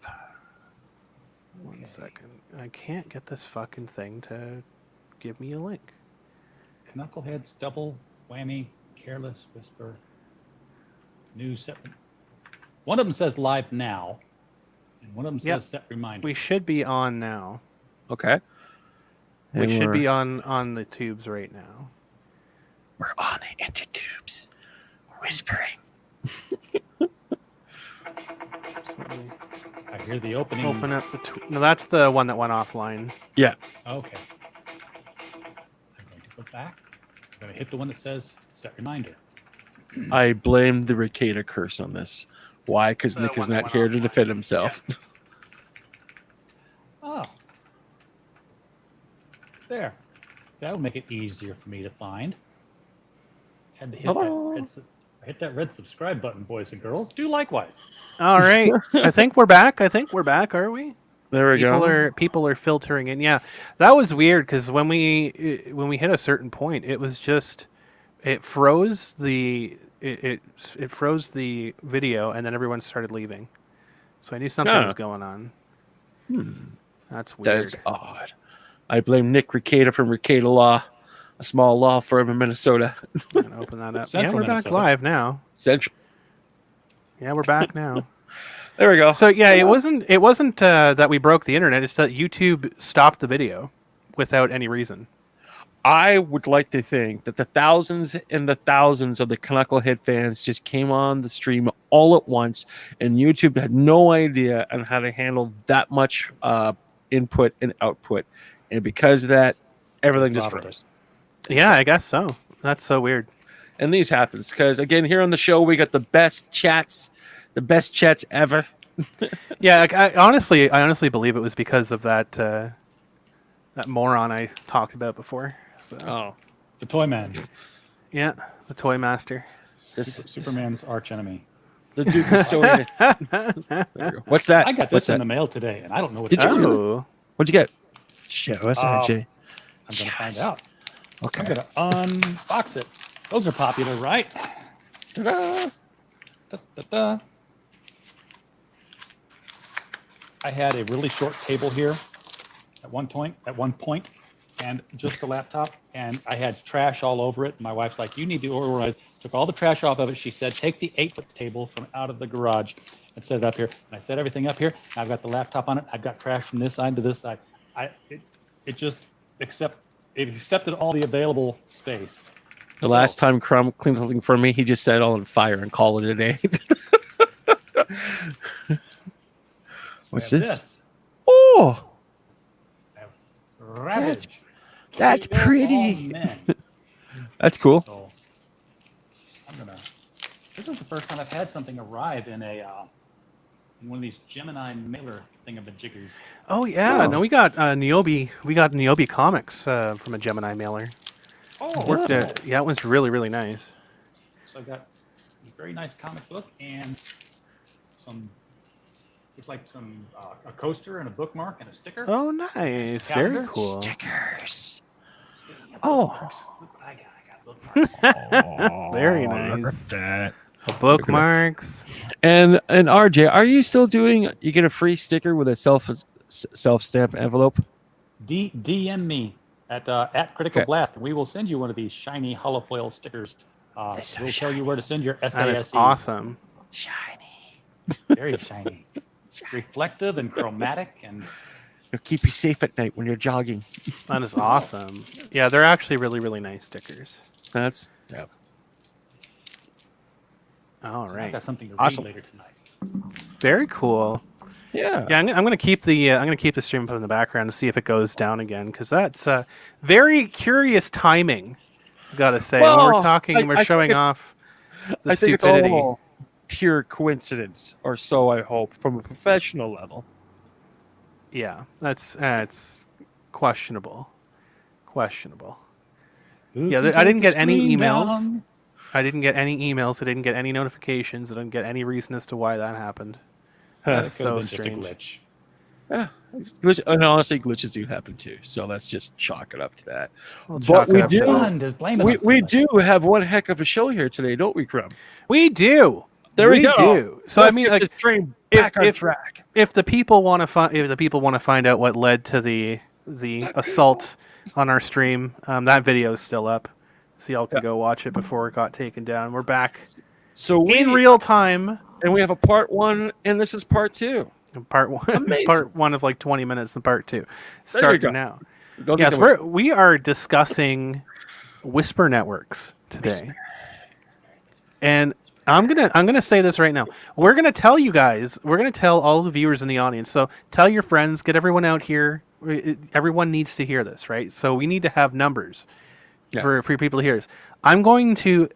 up. 1 second. I can't get this fucking thing to give me a link. Canuckleheads, double, whammy, careless, whisper, new set. One of them says live now, and one of them says set reminder. We should be on now. Okay. We should be on the tubes right now. We're on the intertubes, whispering. I hear the opening. Open up the. No, that's the one that went offline. Yeah. Okay. I'm going to go back. I'm going to hit the one that says set reminder. I blame the Ricada curse on this. Why? Because Nick is not here to defend himself. Yeah. Oh. There. That will make it easier for me to find. Had to hit that red subscribe button, boys and girls. Do likewise. All right. I think we're back. Are we? There we go. People are filtering in. Yeah, that was weird because when we hit a certain point, it was just it froze the froze the video, and then everyone started leaving. So I knew something was going on. That's weird. That is odd. I blame Nick Ricada from Ricada Law, a small law firm in Minnesota. I'm gonna open that up. Central We're Minnesota. back live now. Central. Yeah, we're back now. There we go. So yeah, it wasn't that we broke the internet. It's that YouTube stopped the video without any reason. I would like to think that the thousands and the thousands of the Canucklehead fans just came on the stream all at once, and YouTube had no idea on how to handle that much input and output. And because of that, everything just froze. Yeah, I guess so. That's so weird. And these happens because, again, here on the show, we got the best chats ever. Yeah, like, I honestly believe it was because of that that moron I talked about before. So. The Toy Man. Yeah, the Toy Master. Superman's arch enemy. The Duke of Soda. What's that? I got this in the mail today, and I don't know what Did that you? is. What'd you get? Show us, RJ. I'm going to find out. Okay. I'm going to unbox it. Those are popular, right? Ta-da! Ta-ta-ta. I had a really short table here at one point, and just the laptop, and I had trash all over it. My wife's like, "You need to organize." Took all the trash off of it. She said, "Take the 8-foot table from out of the garage and set it up here." And I set everything up here. I've got the laptop on it. I've got trash from this side to this side. It just accepted all the available space. The last time Crumb cleaned something for me, he just set it all on fire and called it a day. What's this? Oh, Ravage. that's pretty. That's cool. So this is the first time I've had something arrive in one of these Gemini mailer thingamajiggers. Oh yeah, no, we got Niobe comics from a Gemini mailer. Yeah, it was really nice. So I got a very nice comic book and a coaster and a bookmark and a sticker. Oh, nice. Calendar. Very cool. Stickers. Bookmarks. Look what I got. I got bookmarks. Very nice. Look at that. The bookmarks. And RJ, are you still doing? You get a free sticker with a self stamp envelope. DM me at Critical Blast, and we will send you one of these shiny holofoil stickers. We'll tell you where to send your SASE. That is awesome. Shiny. Very shiny. Reflective and chromatic, and it'll keep you safe at night when you're jogging. That is awesome. Yeah, they're actually really nice stickers. That's All right. I got something to Awesome. read later tonight. Very cool. Yeah. Yeah, I'm gonna keep the stream up in the background to see if it goes down again, because that's very curious timing. Gotta say, when we're talking, we're showing off the I think stupidity. it's all pure coincidence, or so I hope, from a professional level. Yeah, that's questionable. Yeah, I didn't get any emails. I didn't get any emails. I didn't get any notifications. I didn't get any reason as to why that happened. That's so strange. Glitch. Yeah, and honestly, glitches do happen too. So let's just chalk it up to that. We'll But chalk it we up to do. that. Just blame it We, on we somebody. do have one heck of a show here today, don't we, Crumb? We do. There we go. do. So Let's I mean, get like, this train back on track. If the people want to find out what led to the assault on our stream, that video is still up, so y'all can go watch it before it got taken down. We're back in real time, and we have a part 1, and this is part 2. Part 1, Amazing. part 1 of like 20 minutes, and part 2 starting now. Don't Yes, we are discussing Whisper networks today, and I'm gonna say this right now. We're gonna tell you guys. We're gonna tell all the viewers in the audience. So tell your friends. Get everyone out here. Everyone needs to hear this, right? So we need to have numbers for people to hear this. I'm going to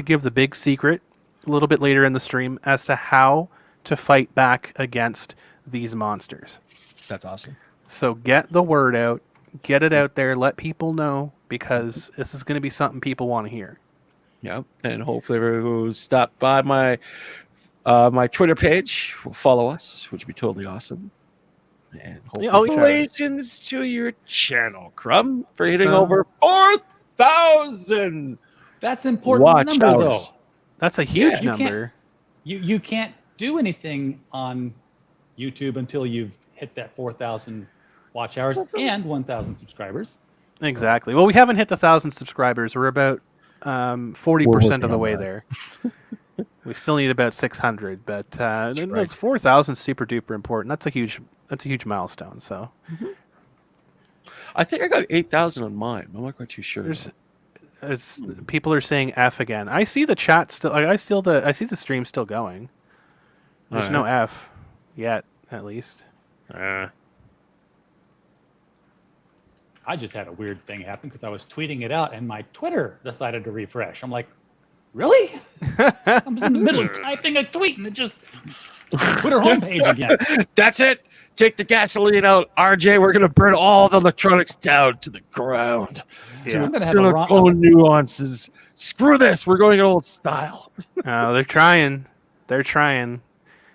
give the big secret a little bit later in the stream as to how to fight back against these monsters. That's awesome. So get the word out. Get it out there. Let people know, because this is going to be something people want to hear. Yeah, and hopefully everyone who stopped by my my Twitter page will follow us, which would be totally awesome. And hopefully congratulations to your channel, Crumb, for hitting over 4,000. That's important watch number, hours. though. That's a huge number. You can't do anything on YouTube until you've hit that 4,000 watch hours and 1,000 subscribers. Exactly. Well, we haven't hit the 1,000 subscribers. We're about 40% of the way there. We still need about 600, but 4,000 is super duper important. That's a huge milestone. So, I think I got 8,000 on mine. I'm not quite too sure. People are saying F again. I see the chat still. I see the stream still going. There's no F yet, at least. I just had a weird thing happen because I was tweeting it out and my Twitter decided to refresh. I'm like, really? I was in the middle of typing a tweet and it just Twitter homepage again. That's it. Take the gasoline out, RJ. We're gonna burn all the electronics down to the ground. Yeah. I'm gonna have Silicone nuances. Screw this. We're going old style. They're trying. They're trying.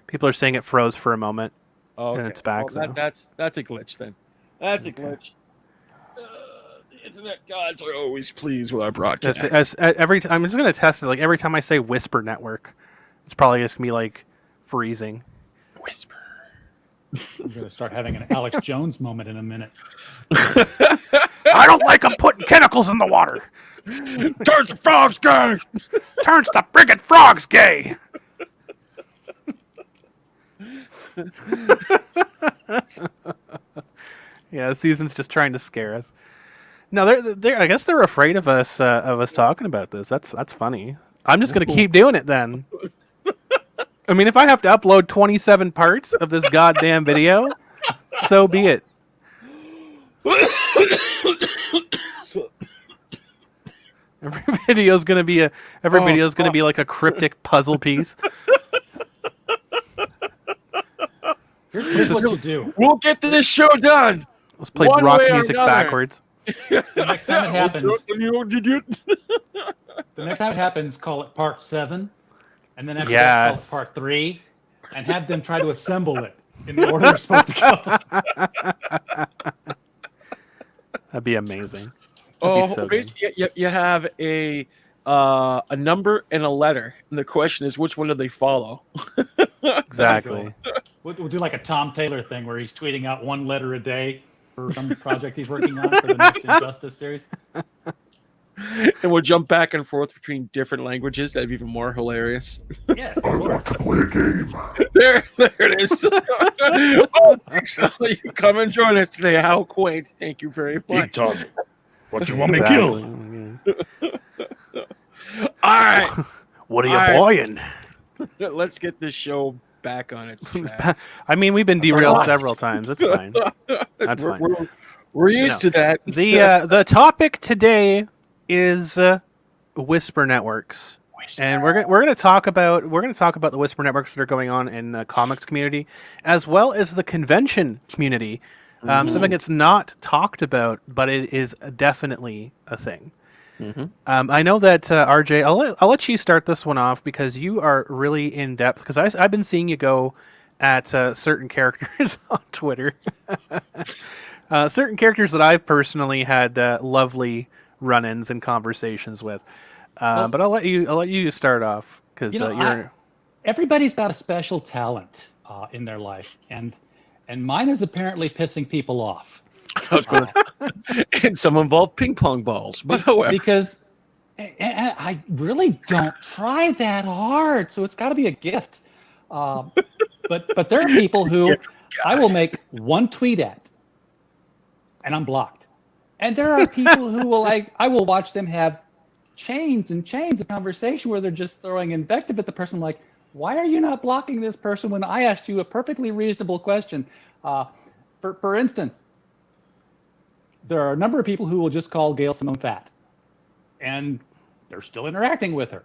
People are saying it froze for a moment, and it's back. Well, that's a glitch then. That's a glitch. The internet gods are always pleased with our broadcast. Every time, I'm just gonna test it. Like every time I say Whisper Network, it's probably just gonna be like freezing. Whisper. I'm going to start having an Alex Jones moment in a minute. I don't like them putting chemicals in the water. Turns the frogs gay. Turns the friggin' frogs gay. Yeah, the season's just trying to scare us. No, they're. I guess they're afraid of us talking about this. That's funny. I'm just gonna keep doing it then. I mean, if I have to upload 27 parts of this goddamn video, so be it. Every video's gonna be like a cryptic puzzle piece. Here's what you do. We'll get this show done. Let's play rock music backwards. The next time it happens, call it part 7, and then after that, call it part 3, and have them try to assemble it in the order it's supposed to go. That'd be amazing. That'd be so good. You have a number and a letter, and the question is, which one do they follow? Exactly. We'll do like a Tom Taylor thing where he's tweeting out one letter a day for some project he's working on for the next Injustice series. And we'll jump back and forth between different languages. That'd be even more hilarious. Yes, of course. Play a game. There it is. Oh, thanks. You come and join us today. How quaint. Thank you very much. Talk. What you want me to kill? All right. What are you buying? Let's get this show back on its track. I mean, we've been derailed several times. That's fine. That's fine. We're used to that. The topic today is Whisper networks, and we're gonna talk about the Whisper networks that are going on in the comics community, as well as the convention community. Something that's not talked about, but it is definitely a thing. I know that RJ, I'll let you start this one off because you are really in depth. Because I've been seeing you go at certain characters on Twitter, certain characters that I've personally had lovely run-ins and conversations with. But I'll let you start off because you're. Everybody's got a special talent. in their life, and mine is apparently pissing people off. I was going and some involve ping pong balls, but however. Because I really don't try that hard, so it's got to be a gift. But there are people who I will make one tweet at, and I'm blocked. And there are people who will I will watch them have chains and chains of conversation where they're just throwing invective at the person. Like, why are you not blocking this person when I asked you a perfectly reasonable question? For instance, there are a number of people who will just call Gail Simone fat, and they're still interacting with her.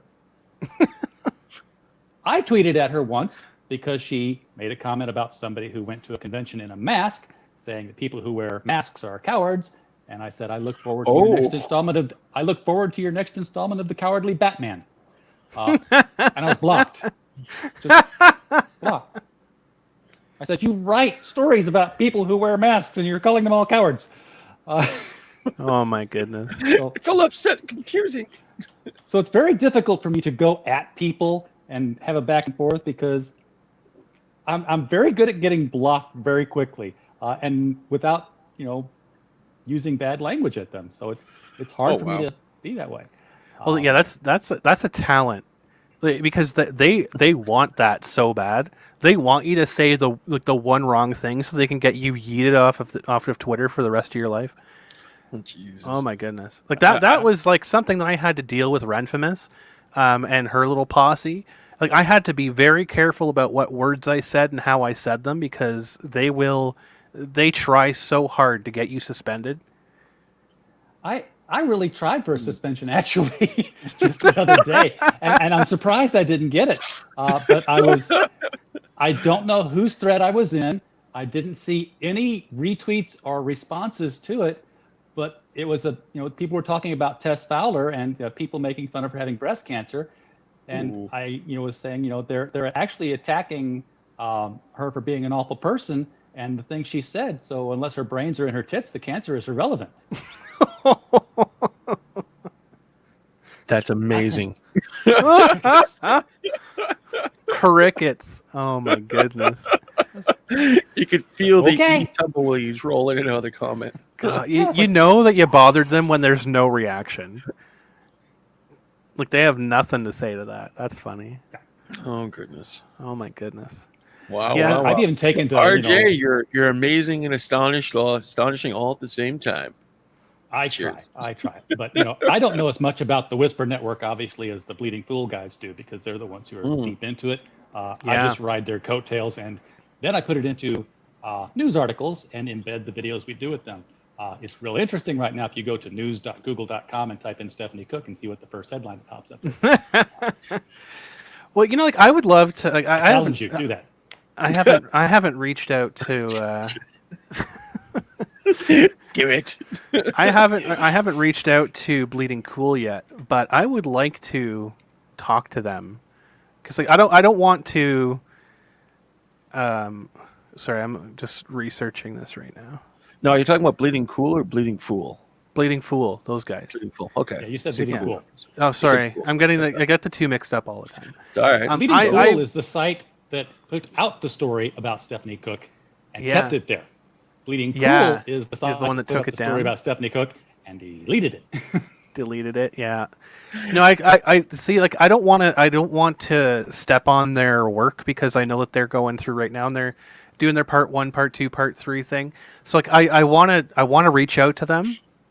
I tweeted at her once because she made a comment about somebody who went to a convention in a mask, saying that people who wear masks are cowards. And I said, I look forward to your next installment of the Cowardly Batman. And I was blocked. Just blocked. I said, you write stories about people who wear masks and you're calling them all cowards. Oh my goodness. So, It's all upset and confusing. so it's very difficult for me to go at people and have a back and forth because I'm very good at getting blocked very quickly and without, using bad language at them. So it's hard for me to be that way. Well, yeah, that's a talent, because they want that so bad. They want you to say the one wrong thing so they can get you yeeted off of Twitter for the rest of your life. Oh, Jesus. Oh my goodness! Like that was like something that I had to deal with Renfamous, and her little posse. Like I had to be very careful about what words I said and how I said them because they try so hard to get you suspended. I really tried for a suspension actually just the other day, and I'm surprised I didn't get it. But I don't know whose thread I was in. I didn't see any retweets or responses to it, but it was people were talking about Tess Fowler and people making fun of her having breast cancer, and Ooh. I was saying they're actually attacking her for being an awful person and the things she said. So unless her brains are in her tits, the cancer is irrelevant. That's amazing. Crickets. Oh my goodness. You could feel Okay. the tumbleweeds rolling in another comment. You know that you bothered them when there's no reaction. Like they have nothing to say to that. That's funny. Oh, goodness. Oh my goodness. Wow. Yeah, wow, wow. I've even taken to RJ, you're amazing and astonishing all at the same time. I Cheers. try. But I don't know as much about the Whisper Network, obviously, as the Bleeding Fool guys do, because they're the ones who are deep into it. I just ride their coattails, and then I put it into news articles and embed the videos we do with them. It's really interesting right now if you go to news.google.com and type in Stephanie Cook and see what the first headline that pops up. Well, I would love to. I Challenge you, do that. I haven't reached out to. Do it. I haven't reached out to Bleeding Cool yet, but I would like to talk to them because I don't want to. Sorry, I'm just researching this right now. No, you're talking about Bleeding Cool or Bleeding Fool? Bleeding Fool, those guys. Bleeding Fool. Okay. Yeah, you said Bleeding Cool. Oh, sorry, I get the two mixed up all the time. It's all right. Bleeding Cool is the site that put out the story about Stephanie Cook and kept it there. Bleeding Cool is the site one that put took up it the story down. about Stephanie Cook and deleted it. Deleted it. Yeah. No, I see. Like, I don't want to step on their work because I know that they're going through right now and they're doing their part 1, part 2, part 3 thing. So like, I want to reach out to them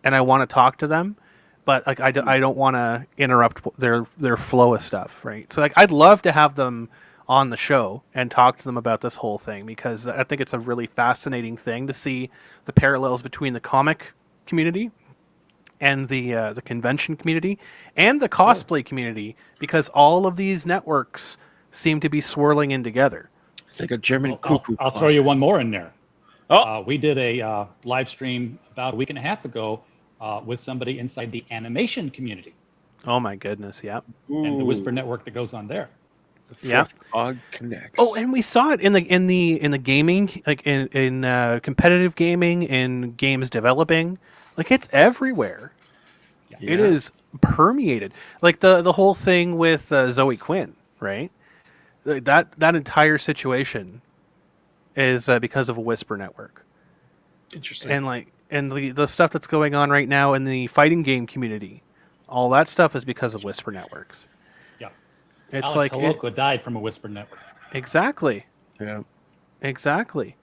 and I want to talk to them, but like, I don't want to interrupt their flow of stuff. Right. So like, I'd love to have them on the show and talk to them about this whole thing because I think it's a really fascinating thing to see the parallels between the comic community and the convention community and the cosplay community, because all of these networks seem to be swirling in together. It's like a German cuckoo. I'll throw you one more in there. Oh. We did a live stream about a week and a half ago with somebody inside the animation community Oh my goodness, yeah. and the Whisper Network that goes on there. The fourth dog connects. Oh, and we saw it in the gaming, like in competitive gaming, in games developing. Like, it's everywhere. Yeah. It is permeated. Like the whole thing with Zoe Quinn, right? Like that entire situation is because of a Whisper network. Interesting. And the stuff that's going on right now in the fighting game community, all that stuff is because of Whisper networks. Yeah. It's Alex like Holoko died from a Whisper network. exactly, Yeah. exactly.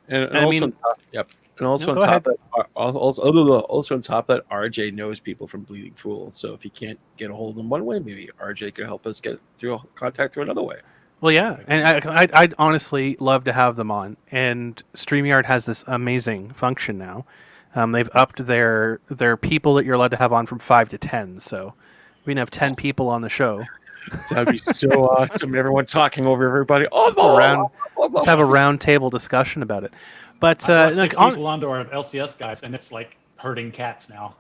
And I also, mean- on top, yep. And also No, on go top of that, also on top of that, RJ knows people from Bleeding Fool. So if you can't get a hold of them one way, maybe RJ could help us get through contact through another way. Well, yeah, and I'd honestly love to have them on. And StreamYard has this amazing function now. They've upped their people that you're allowed to have on from 5 to 10. So we can have 10 people on the show. That'd be so awesome. Everyone talking over everybody. Let's have a round table discussion about it. But I brought like, 6 people onto our LCS guys, and it's like herding cats now.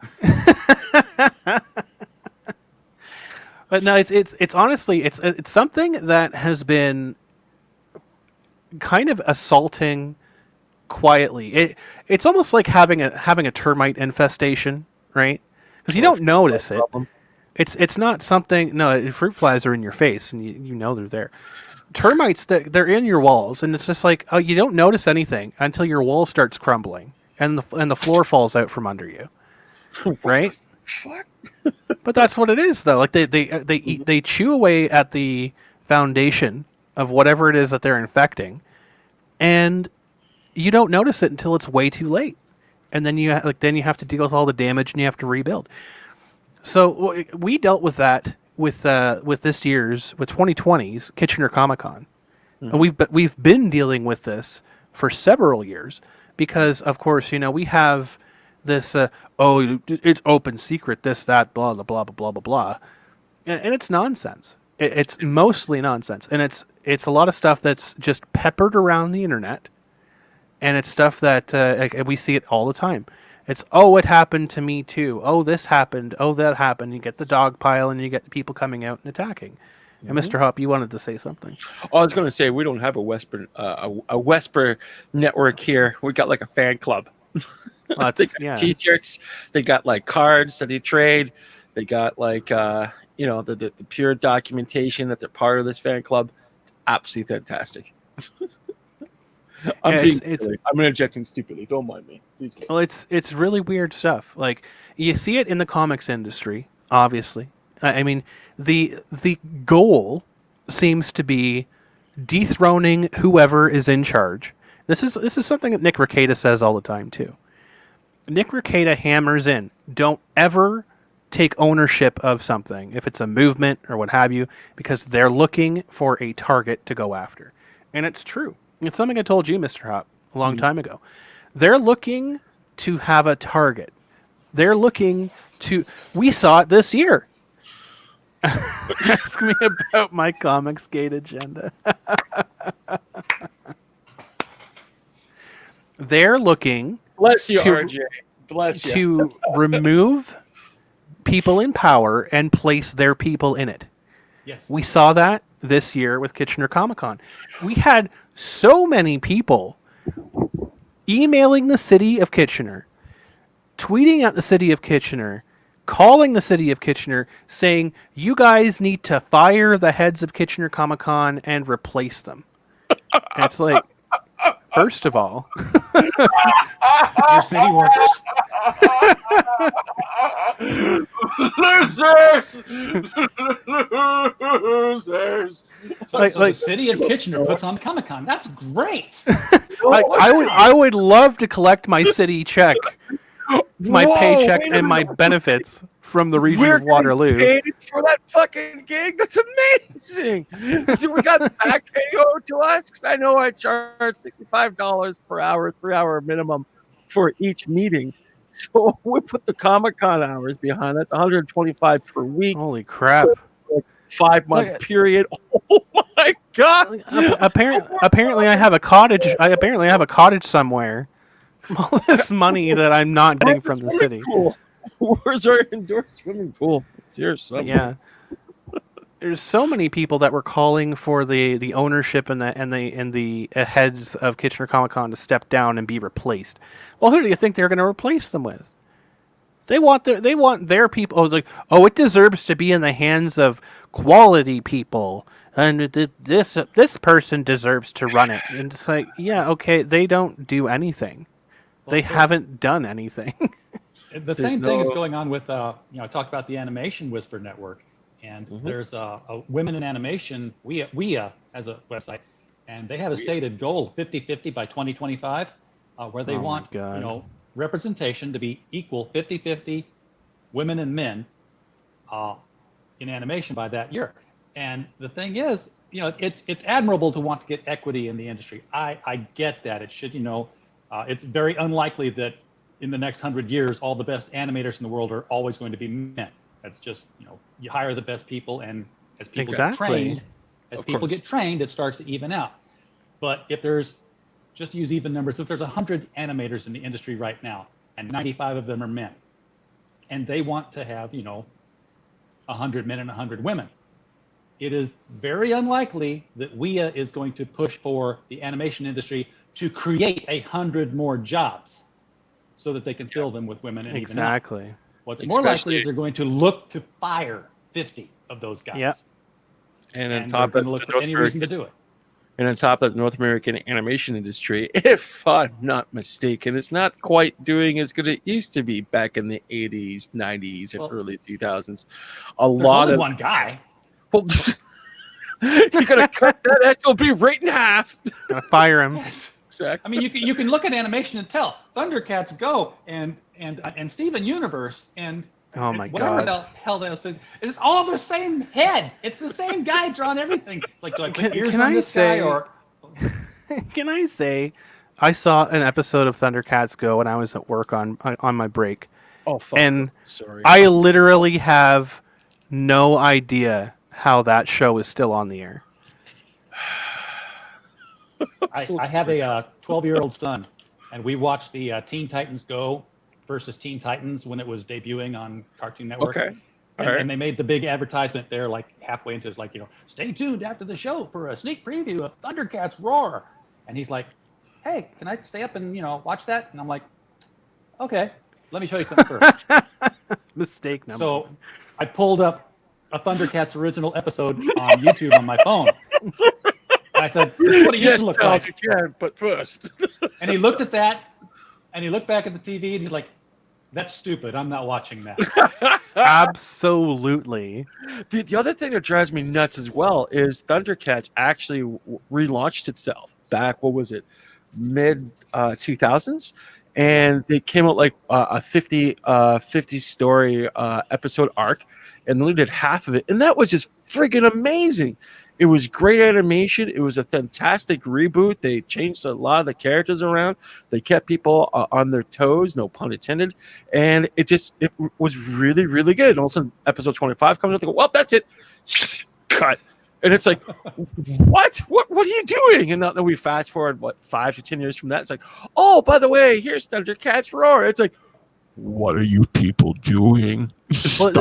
but no, it's honestly it's something that has been kind of assaulting quietly. It's almost like having a termite infestation, right? Because you don't notice it. It's not something. No, fruit flies are in your face, and you know they're there. Termites, they're in your walls, and it's just like, oh, you don't notice anything until your wall starts crumbling and the floor falls out from under you, right? Fuck. But that's what it is, though. Like they chew away at the foundation of whatever it is that they're infecting, and you don't notice it until it's way too late, and then you have to deal with all the damage and you have to rebuild. So we dealt with that with this year's, with 2020's Kitchener Comic-Con. And we've been dealing with this for several years because, of course, we have this it's open secret, this, that, blah blah blah blah blah blah, and it's nonsense. It's mostly nonsense, and it's a lot of stuff that's just peppered around the internet, and it's stuff that we see it all the time. It's, oh, it happened to me too. Oh, this happened. Oh, that happened. You get the dog pile, and you get people coming out and attacking. And Mr. Hop, you wanted to say something. Oh, I was going to say we don't have a Whisper network here. We got like a fan club. Well, they got T-shirts. They got like cards that they trade. They got like the pure documentation that they're part of this fan club. It's absolutely fantastic. I'm interjecting stupidly. Don't mind me. Well, it's really weird stuff. Like, you see it in the comics industry, obviously. I mean, the goal seems to be dethroning whoever is in charge. This is something that Nick Rekieta says all the time too. Nick Rekieta hammers in, don't ever take ownership of something, if it's a movement or what have you, because they're looking for a target to go after. And it's true. It's something I told you, Mr. Hop, a long time ago. They're looking to have a target. They're looking to... We saw it this year. Ask me about my Comicsgate agenda. They're looking... Bless you, RJ. Bless you. To remove people in power and place their people in it. Yes. We saw that this year with Kitchener Comic-Con. We had so many people emailing the city of Kitchener, tweeting at the city of Kitchener, calling the city of Kitchener, saying, you guys need to fire the heads of Kitchener Comic-Con and replace them. And it's like, first of all... Your city workers. Losers! Losers! So the city of Kitchener puts on Comic-Con. That's great. I would love to collect my city check, my paycheck, and my benefits from the region of Waterloo. Paid for that fucking gig? That's amazing. Do we got back pay owed to us? Because I know I charge $65 per hour, 3-hour minimum for each meeting. So we put the Comic-Con hours behind. That's $125 per week. Holy crap! 5-month period. Oh my god! Apparently, I have a cottage. I have a cottage somewhere from all this money that I'm not getting from the city. Pool? Where's our indoor swimming pool? It's here somewhere. Yeah. There's so many people that were calling for the ownership and the heads of Kitchener Comic-Con to step down and be replaced. Well, who do you think they're going to replace them with? They want their people. Oh, it's like, oh, it deserves to be in the hands of quality people and this person deserves to run it. And it's like, yeah, okay, they don't do anything. They haven't done anything. The same thing is going on with, I talked about the Animation Whisper Network, and there's a Women in Animation, WIA has a website, and they have a stated goal, 50-50 by 2025, where they want, representation to be equal 50-50 women and men in animation by that year. And the thing is, it's admirable to want to get equity in the industry. I get that. It should, it's very unlikely that in the next 100 years, all the best animators in the world are always going to be men. That's just, you hire the best people, and as people get trained, get trained, it starts to even out. But if there's, just to use even numbers, if there's 100 animators in the industry right now, and 95 of them are men, and they want to have, 100 men and 100 women, it is very unlikely that WIA is going to push for the animation industry to create 100 more jobs so that they can fill them with women and exactly. Even out. What's more likely is they're going to look to fire 50 of those guys. Yep. And on top of look for any reason to do it. And on top of the North American animation industry, if I'm not mistaken, it's not quite doing as good as it used to be back in the 80s, 90s, and early 2000s. One guy. Well, you're gonna cut that SOB right in half. Gonna fire him. Yes. Exactly. I mean, you can look at animation and tell Thundercats Go and Steven Universe and oh my whatever god, the hell they said. It's all the same head. It's the same guy drawing everything. Like, do I put ears on this guy or? Can I say, I saw an episode of Thundercats Go when I was at work on my break. Oh, fuck. And sorry. I literally have no idea how that show is still on the air. I have a 12-year-old son, and we watched the Teen Titans Go versus Teen Titans when it was debuting on Cartoon Network. Okay. And they made the big advertisement there, like halfway into, it's like, stay tuned after the show for a sneak preview of Thundercats Roar. And he's like, hey, can I stay up and, watch that? And I'm like, okay, let me show you something first. Mistake number So one. I pulled up a Thundercats original episode on YouTube on my phone. And I said, this is what it used to look like. You can, but first. And he looked at that, and he looked back at the TV, and he's like, that's stupid. I'm not watching that. Absolutely. The other thing that drives me nuts as well is Thundercats actually relaunched itself back, what was it, mid 2000s? And they came out like a 50 story episode arc, and they did half of it. And that was just friggin' amazing. It was great animation. It was a fantastic reboot. They changed a lot of the characters around. They kept people on their toes, no pun intended. And it was really, really good. And all of a sudden, episode 25 comes out. They go, well, that's it. Cut. And it's like, what? What are you doing? And then we fast forward, 5 to 10 years from that. It's like, oh, by the way, here's Thundercats Roar. It's like, what are you people doing? Well,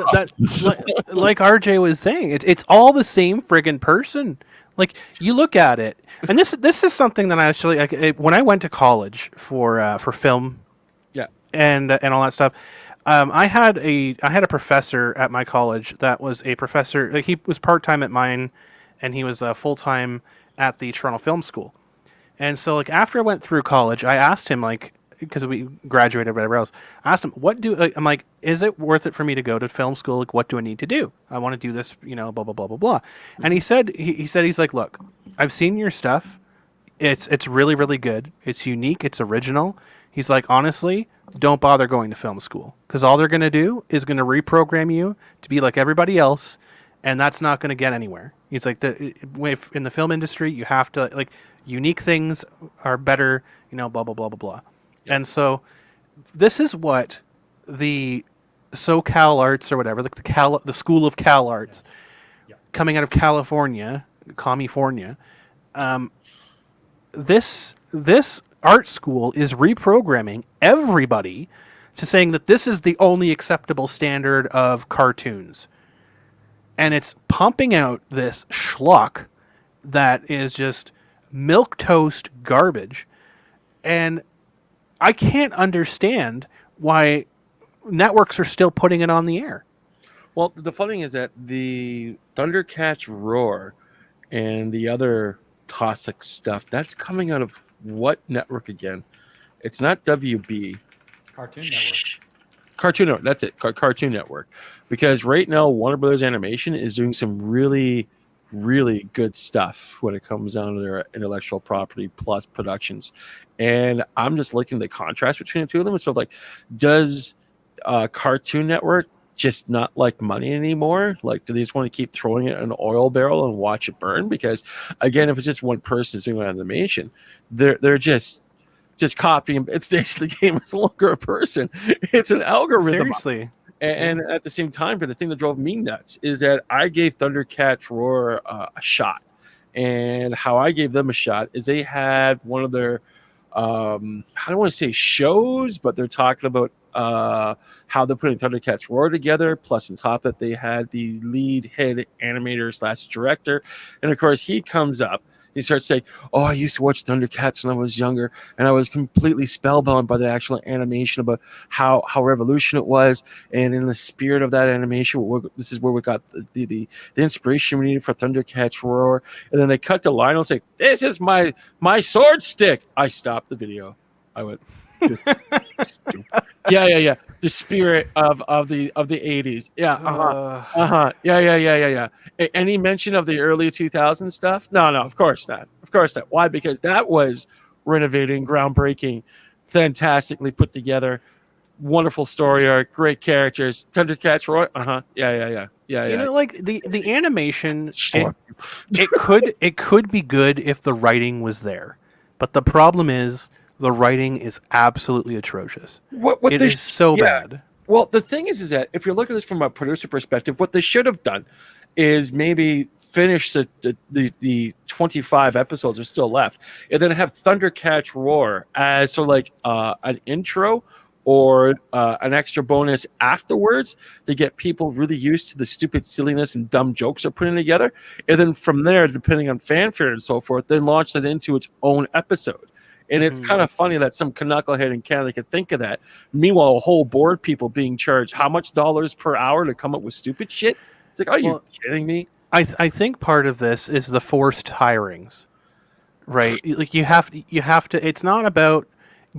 like RJ was saying, it's all the same friggin' person. Like, you look at it, and this is something that I actually when I went to college for film, and all that stuff. I had a professor at my college that was a professor. Like, he was part-time at mine, and he was full-time at the Toronto Film School. And so, like, after I went through college, I asked him, like, because we graduated, whatever else, I asked him, I'm like, is it worth it for me to go to film school? Like, what do I need to do? I want to do this, blah, blah, blah, blah, blah. And he said, he's like, look, I've seen your stuff. It's really, really good. It's unique. It's original. He's like, honestly, don't bother going to film school, because all they're going to do is going to reprogram you to be like everybody else, and that's not going to get anywhere. He's like, in the film industry, you have to, like, unique things are better, blah, blah, blah, blah, blah. Yep. And so this is what the SoCal Arts or whatever, like the School of Cal Arts, coming out of California, California, this art school is reprogramming everybody to saying that this is the only acceptable standard of cartoons. And it's pumping out this schlock that is just milquetoast garbage. And I can't understand why networks are still putting it on the air. Well, the funny thing is that the Thundercats Roar and the other toxic stuff, that's coming out of what network again? It's not WB. Cartoon Network. Cartoon Network. That's it. Cartoon Network. Because right now, Warner Brothers Animation is doing some really, really good stuff when it comes down to their intellectual property plus productions. And I'm just looking at the contrast between the two of them. So, like, does Cartoon Network just not like money anymore? Like, do they just want to keep throwing it in an oil barrel and watch it burn? Because, again, if it's just one person doing animation, they're just copying. It's the game is no longer a person; it's an algorithm. Seriously. And at the same time, but the thing that drove me nuts is that I gave Thundercats Roar a shot, and how I gave them a shot is they had one of their I don't want to say shows, but they're talking about how they're putting Thundercats Roar together. Plus, on top of that, they had the lead head animator / director, and of course, he comes up. He starts saying, "Oh, I used to watch Thundercats when I was younger, and I was completely spellbound by the actual animation about how revolution it was. And in the spirit of that animation, this is where we got the inspiration we needed for Thundercats Roar." And then they cut the line and say, "This is my sword stick." I stopped the video. I went, yeah. The spirit of the 80s. Yeah. Yeah. Any mention of the early 2000s stuff? No, of course not. Why? Because that was renovating, groundbreaking, fantastically put together, wonderful story arc, great characters. Thundercats Roy. Yeah. You know, like the animation, it could be good if the writing was there, but the problem is the writing is absolutely atrocious. It is so bad. Well, the thing is that if you're looking at this from a producer perspective, what they should have done is maybe finish the 25 episodes are still left, and then have Thundercats Roar as sort of like an intro or an extra bonus afterwards to get people really used to the stupid silliness and dumb jokes they're putting together. And then from there, depending on fanfare and so forth, then launch it into its own episode. And it's kind of funny that some Canucklehead in Canada could think of that. Meanwhile, a whole board people being charged how much dollars per hour to come up with stupid shit? It's like, are you kidding me? I think part of this is the forced hirings, right? Like you have to. It's not about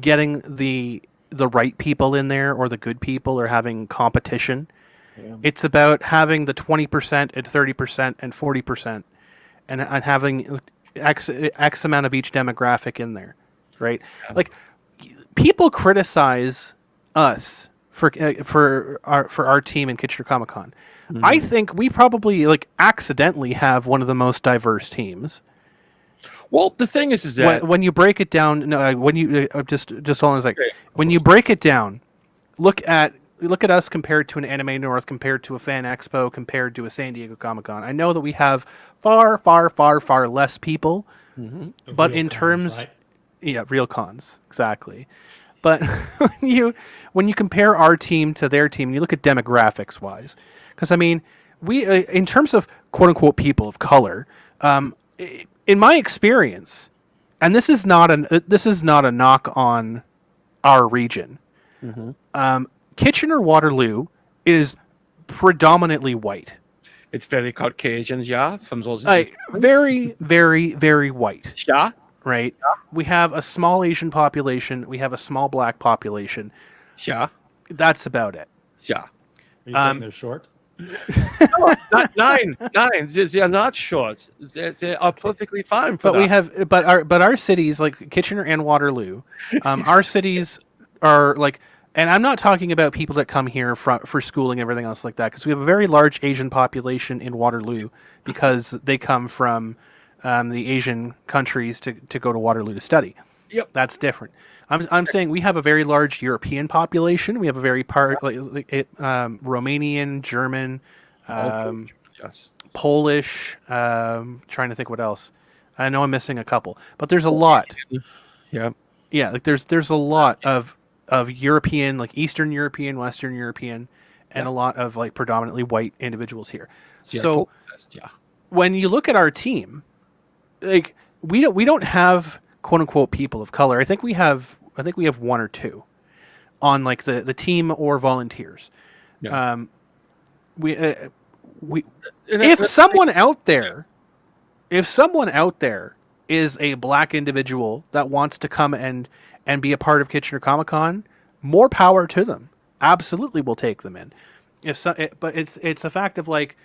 getting the right people in there or the good people or having competition. Yeah. It's about having the 20% and 30% and 40% and having X amount of each demographic in there. Right, like people criticize us for our team in Kitchener Comic Con. Mm-hmm. I think we probably accidentally have one of the most diverse teams. Well, the thing is that when you break it down, when you just hold on a second. When you break it down, look at us compared to an Anime North, compared to a Fan Expo, compared to a San Diego Comic Con. I know that we have far less people, but in terms. Right? Yeah, real cons, exactly. But when you compare our team to their team, and you look at demographics wise, because I mean, we in terms of quote unquote people of color, in my experience, and this is not a knock on our region. Mm-hmm. Kitchener Waterloo is predominantly white. It's very Caucasian, yeah. Very, very, very white. Yeah. Right? Yeah. We have a small Asian population. We have a small black population. Yeah. That's about it. Yeah. Are you saying they're short? No, not nine. They're not short. They are perfectly fine for that. But our cities, like Kitchener and Waterloo, our cities are like, and I'm not talking about people that come here for schooling and everything else like that, because we have a very large Asian population in Waterloo because they come from the Asian countries to go to Waterloo to study. Yep, that's different. I'm saying we have a very large European population. We have a very Romanian, German, yes. Polish. Trying to think what else. I know I'm missing a couple, but there's a lot. Yeah, Like there's a lot of European, like Eastern European, Western European, and a lot of like predominantly white individuals here. So when you look at our team, like we don't have quote unquote people of color. I think we have one or two on like the team or volunteers. Yeah. If someone out there if someone out there is a black individual that wants to come and be a part of Kitchener Comic Con, more power to them. Absolutely, we'll take them in. But it's a fact of like,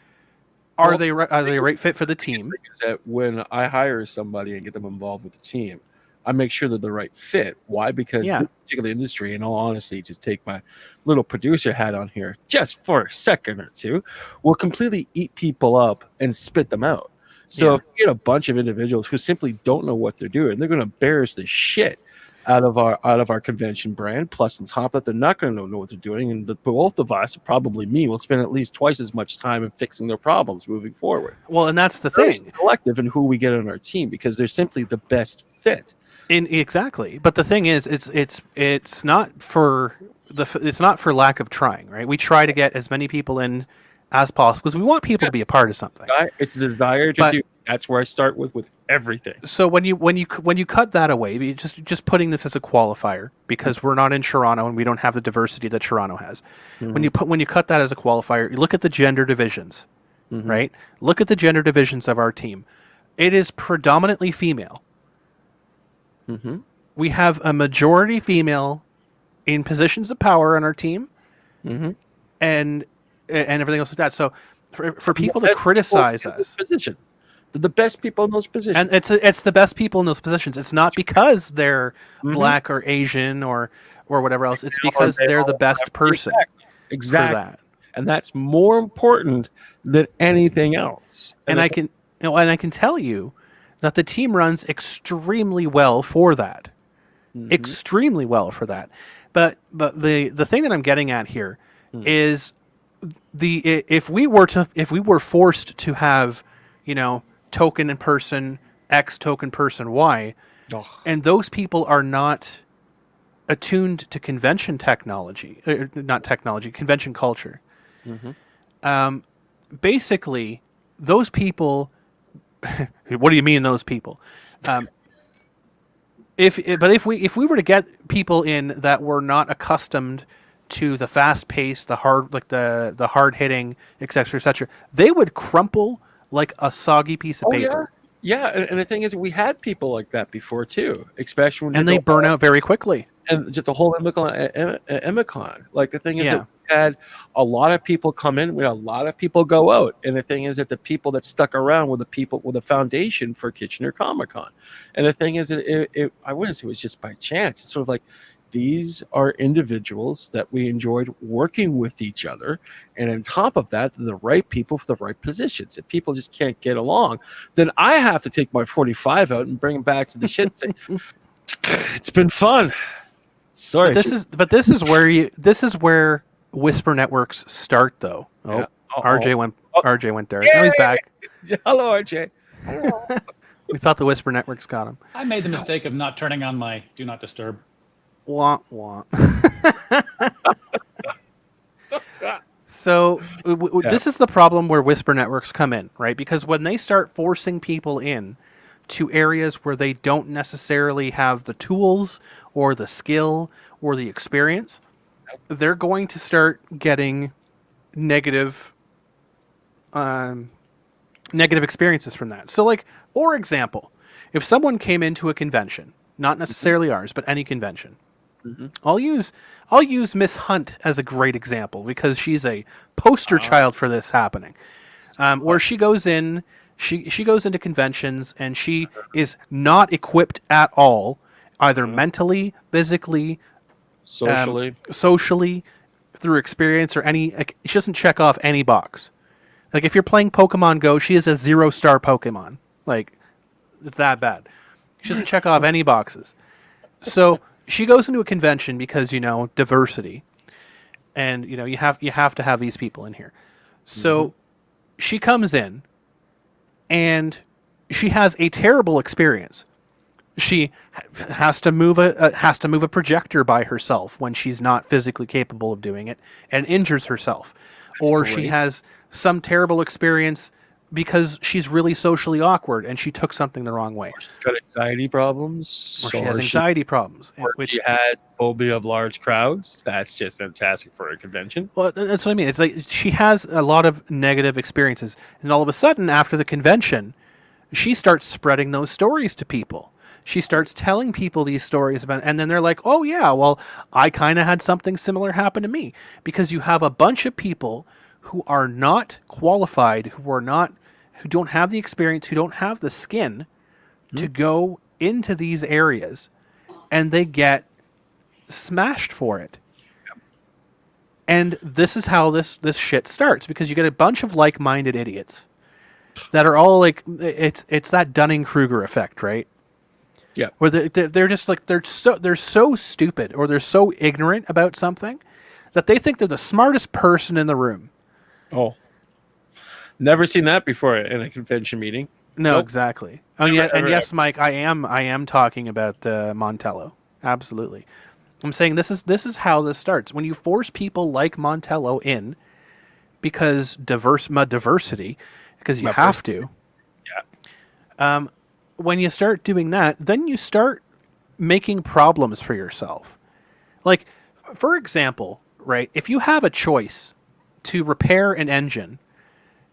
are they a right fit for the team? Is that when I hire somebody and get them involved with the team, I make sure they're the right fit. Why? Because this particular industry, in all honesty, just take my little producer hat on here just for a second or two, will completely eat people up and spit them out. So if you get a bunch of individuals who simply don't know what they're doing, they're going to embarrass the shit out of our convention brand. Plus, on top of that, they're not going to know what they're doing, and both of us, probably me, will spend at least twice as much time in fixing their problems moving forward. Well, and that's the Very thing. selective in who we get on our team because they're simply the best fit. Exactly, but the thing is, it's not for lack of trying, right? We try to get as many people in as possible because we want people to be a part of something. It's a desire to do. That's where I start with everything. So when you cut that away, just putting this as a qualifier because we're not in Toronto and we don't have the diversity that Toronto has. Mm-hmm. When you cut that as a qualifier, you look at the gender divisions, right? Look at the gender divisions of our team. It is predominantly female. Mm-hmm. We have a majority female in positions of power on our team, and everything else like that. So for people to criticize us, position, they're the best people in those positions, and it's the best people in those positions. It's not because they're black or Asian or whatever else. It's because they're the best person. Exactly. For that. And that's more important than anything else. And I can tell you that the team runs extremely well for that. Extremely well for that. But the thing that I'm getting at here is if we were forced to have, token in person X, token person Y, and those people are not attuned to convention technology, convention culture. Basically, those people. What do you mean, those people? If we were to get people in that were not accustomed to the fast pace, the hard hitting, etc., they would crumple like a soggy piece of paper. Yeah, and the thing is, we had people like that before too, especially when they burn out very quickly. And just the whole Imicon. Like the thing is that we had a lot of people come in, we had a lot of people go out. And the thing is that the people that stuck around were the people with the foundation for Kitchener Comic Con. And the thing is that I wouldn't say it was just by chance. It's sort of like these are individuals that we enjoyed working with each other. And on top of that, they're the right people for the right positions. If people just can't get along, then I have to take my 45 out and bring them back to the shit and say, it's been fun. Sorry. But this is where Whisper Networks start, though. RJ went dark. Now he's back. Hello, RJ. We thought the Whisper Networks got him. I made the mistake of not turning on my Do Not Disturb. Wah, wah. So this is the problem where Whisper Networks come in, right? Because when they start forcing people in to areas where they don't necessarily have the tools or the skill or the experience, they're going to start getting negative experiences from that. So, like, for example, if someone came into a convention, not necessarily ours, but any convention, I'll use Miss Hunt as a great example because she's a poster child for this happening. Where she goes in, she goes into conventions and she is not equipped at all, either mentally, physically, socially, through experience or any. She doesn't check off any box. Like if you're playing Pokemon Go, she is a 0-star Pokemon. Like it's that bad. She doesn't check off any boxes. So she goes into a convention because diversity, and you have to have these people in here. So she comes in, and she has a terrible experience. She has to move a projector by herself when she's not physically capable of doing it, and injures herself. Or she has some terrible experience because she's really socially awkward and she took something the wrong way. She's got anxiety problems. Or she has anxiety problems. Or she has phobia of large crowds. That's just fantastic for a convention. Well, that's what I mean. It's like she has a lot of negative experiences. And all of a sudden, after the convention, she starts spreading those stories to people. She starts telling people these stories about, and then they're like, oh yeah, well, I kind of had something similar happen to me. Because you have a bunch of people who are not qualified, who don't have the experience, who don't have the skin to go into these areas, and they get smashed for it. And this is how this shit starts, because you get a bunch of like-minded idiots that are all like, it's that Dunning-Kruger effect, right? Yeah. Where they're just like, they're so stupid, or they're so ignorant about something that they think they're the smartest person in the room. Oh, never seen that before in a convention meeting. No, Nope. exactly. Oh yeah, and yes, Mike, I am talking about Montello. Absolutely. I'm saying this is how this starts. When you force people like Montello in, because diversity, because you have to. Yeah. When you start doing that, then you start making problems for yourself. Like, for example, right? If you have a choice to repair an engine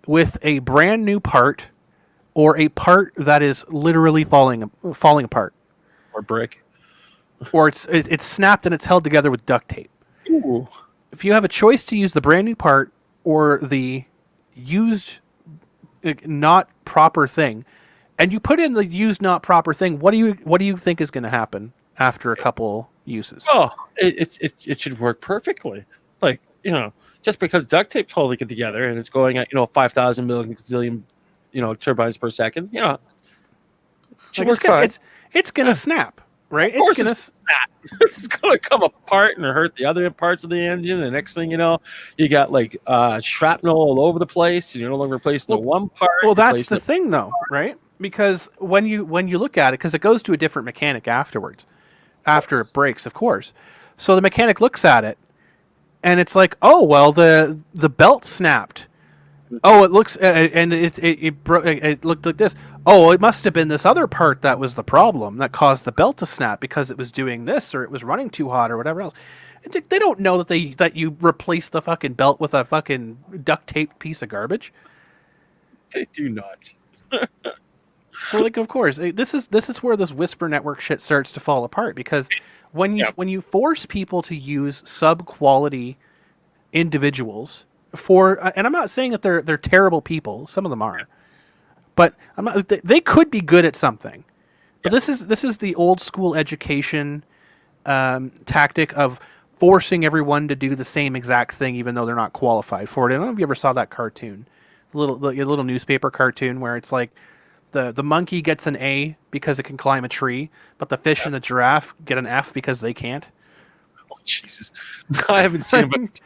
with a brand new part, or a part that is literally falling apart, Or brick. or it's snapped and it's held together with duct tape. Ooh. If you have a choice to use the brand new part or the used not proper thing, and you put in the used not proper thing, what do you think is going to happen after a couple uses? Oh, it should work perfectly. Like, just because duct tape's holding it together and it's going at 5,000 million gazillion turbines per second, it should work fine. It's gonna snap, right? Of course It's gonna snap. It's gonna come apart and hurt the other parts of the engine. And the next thing you know, you got like shrapnel all over the place. And you're no longer replacing the one part. Well, that's the thing, though, right? Because when you look at it, because it goes to a different mechanic afterwards, after it breaks, of course. So the mechanic looks at it, and it's like, oh well, the belt snapped. Oh, it looks and it looked like this. Oh, it must have been this other part that was the problem that caused the belt to snap, because it was doing this, or it was running too hot, or whatever else. They don't know that you replaced the fucking belt with a fucking duct tape piece of garbage. They do not. So, like, of course, this is where this Whisper Network shit starts to fall apart, because when you force people to use sub-quality individuals for, and I'm not saying that they're terrible people, some of them are, but they could be good at something. But this is the old school education tactic of forcing everyone to do the same exact thing, even though they're not qualified for it. I don't know if you ever saw that cartoon, the little newspaper cartoon where it's like, the monkey gets an A because it can climb a tree, but the fish and the giraffe get an F because they can't. Oh, Jesus. I haven't seen it.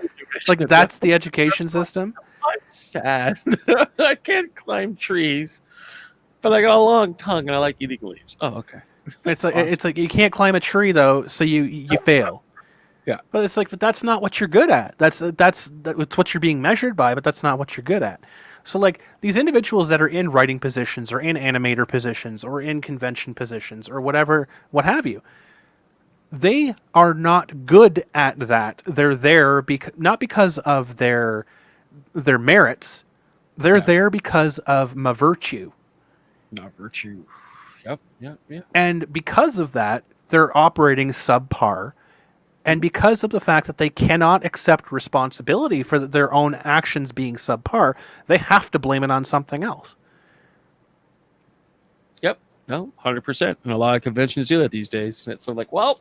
Like, that's the education system. I'm sad. I can't climb trees, but I got a long tongue and I like eating leaves. Oh, okay. It's like awesome. It's like you can't climb a tree though, so you fail. Yeah. But it's like, but that's not what you're good at. That's what you're being measured by, but that's not what you're good at. So, like, these individuals that are in writing positions, or in animator positions, or in convention positions, or whatever, what have you, they are not good at that. They're there not because of their merits. They're there because of my virtue. Not virtue. Yep. And because of that, they're operating subpar. And because of the fact that they cannot accept responsibility for their own actions being subpar, they have to blame it on something else. Yep. No, 100%. And a lot of conventions do that these days. And it's sort of like, well,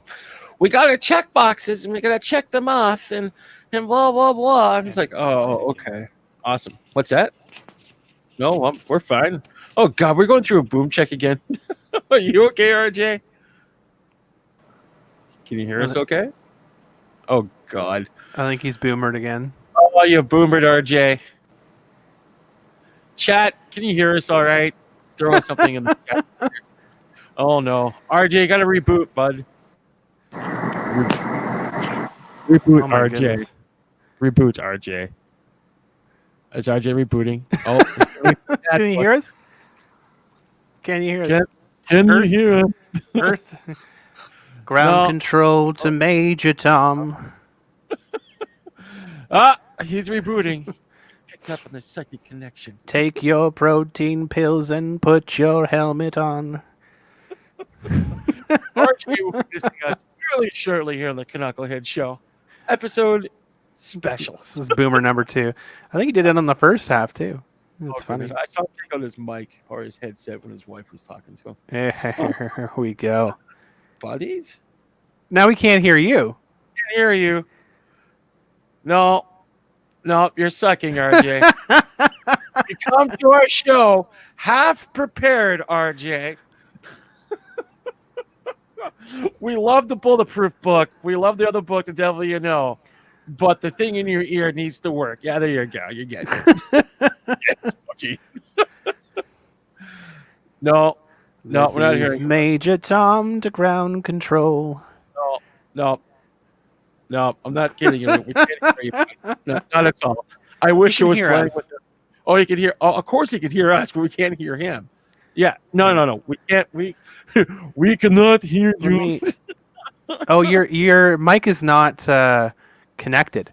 we got our check boxes and we got to check them off and blah, blah, blah. And it's like, oh, okay. Awesome. What's that? No, we're fine. Oh, God, we're going through a boom check again. Are you okay, RJ? Can you hear us okay? Oh, God. I think he's boomered again. Oh, you boomered, RJ. Chat, can you hear us all right? Throw something in the chat. Oh, no. RJ, got to reboot, bud. Reboot, Oh, my RJ. goodness. Reboot, RJ. Is RJ rebooting? Oh, Can you hear us? Can you hear us? Can you hear us? Earth. Ground No. control to Major Tom. Ah, he's rebooting. Tap on the psychic connection. Take your protein pills and put your helmet on. RJ will be visiting us fairly shortly here on the Canucklehead Show. Episode special. This is Boomer number 2. I think he did it on the first half too. It's funny. Goodness. I saw him take out his mic or his headset when his wife was talking to him. Here we go. Buddies? Now we can't hear you. Can't hear you. No, you're sucking, RJ. You come to our show half prepared, RJ. We love the Bulletproof book. We love the other book, The Devil You Know. But the thing in your ear needs to work. Yeah, there you go. You get it. Yes, no, we're not This is hearing. Major Tom to ground control. No, I'm not kidding you. We can't hear you. No, not at all. I wish it was hear playing us. with. Oh, he could hear. Oh, of course he could hear us, but we can't hear him. Yeah, no. We can't. We cannot hear you. Oh, your mic is not connected.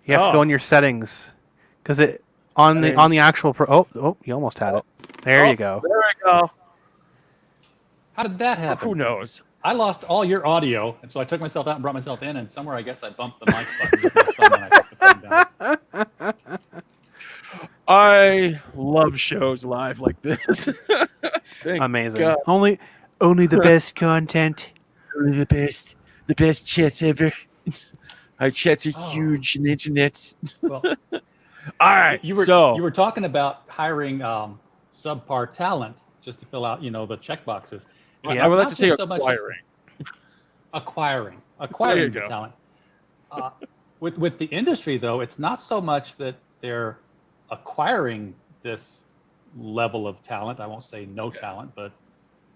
You have to go in your settings because it on the actual. Oh, you almost had it. There you go. There we go. How did that happen? Who knows? I lost all your audio, and so I took myself out and brought myself in, and somewhere I guess I bumped the mic button with my phone and I took the phone down. I love shows live like this. Thank Amazing. God. Only the best content. Only the best chats ever. Our chats are huge in the internet. Well, All right, you were talking about hiring subpar talent just to fill out, the checkboxes. I would like to say It's not just acquiring. acquiring There you the talent. With the industry, though, it's not so much that they're acquiring this level of talent. I won't say no talent, but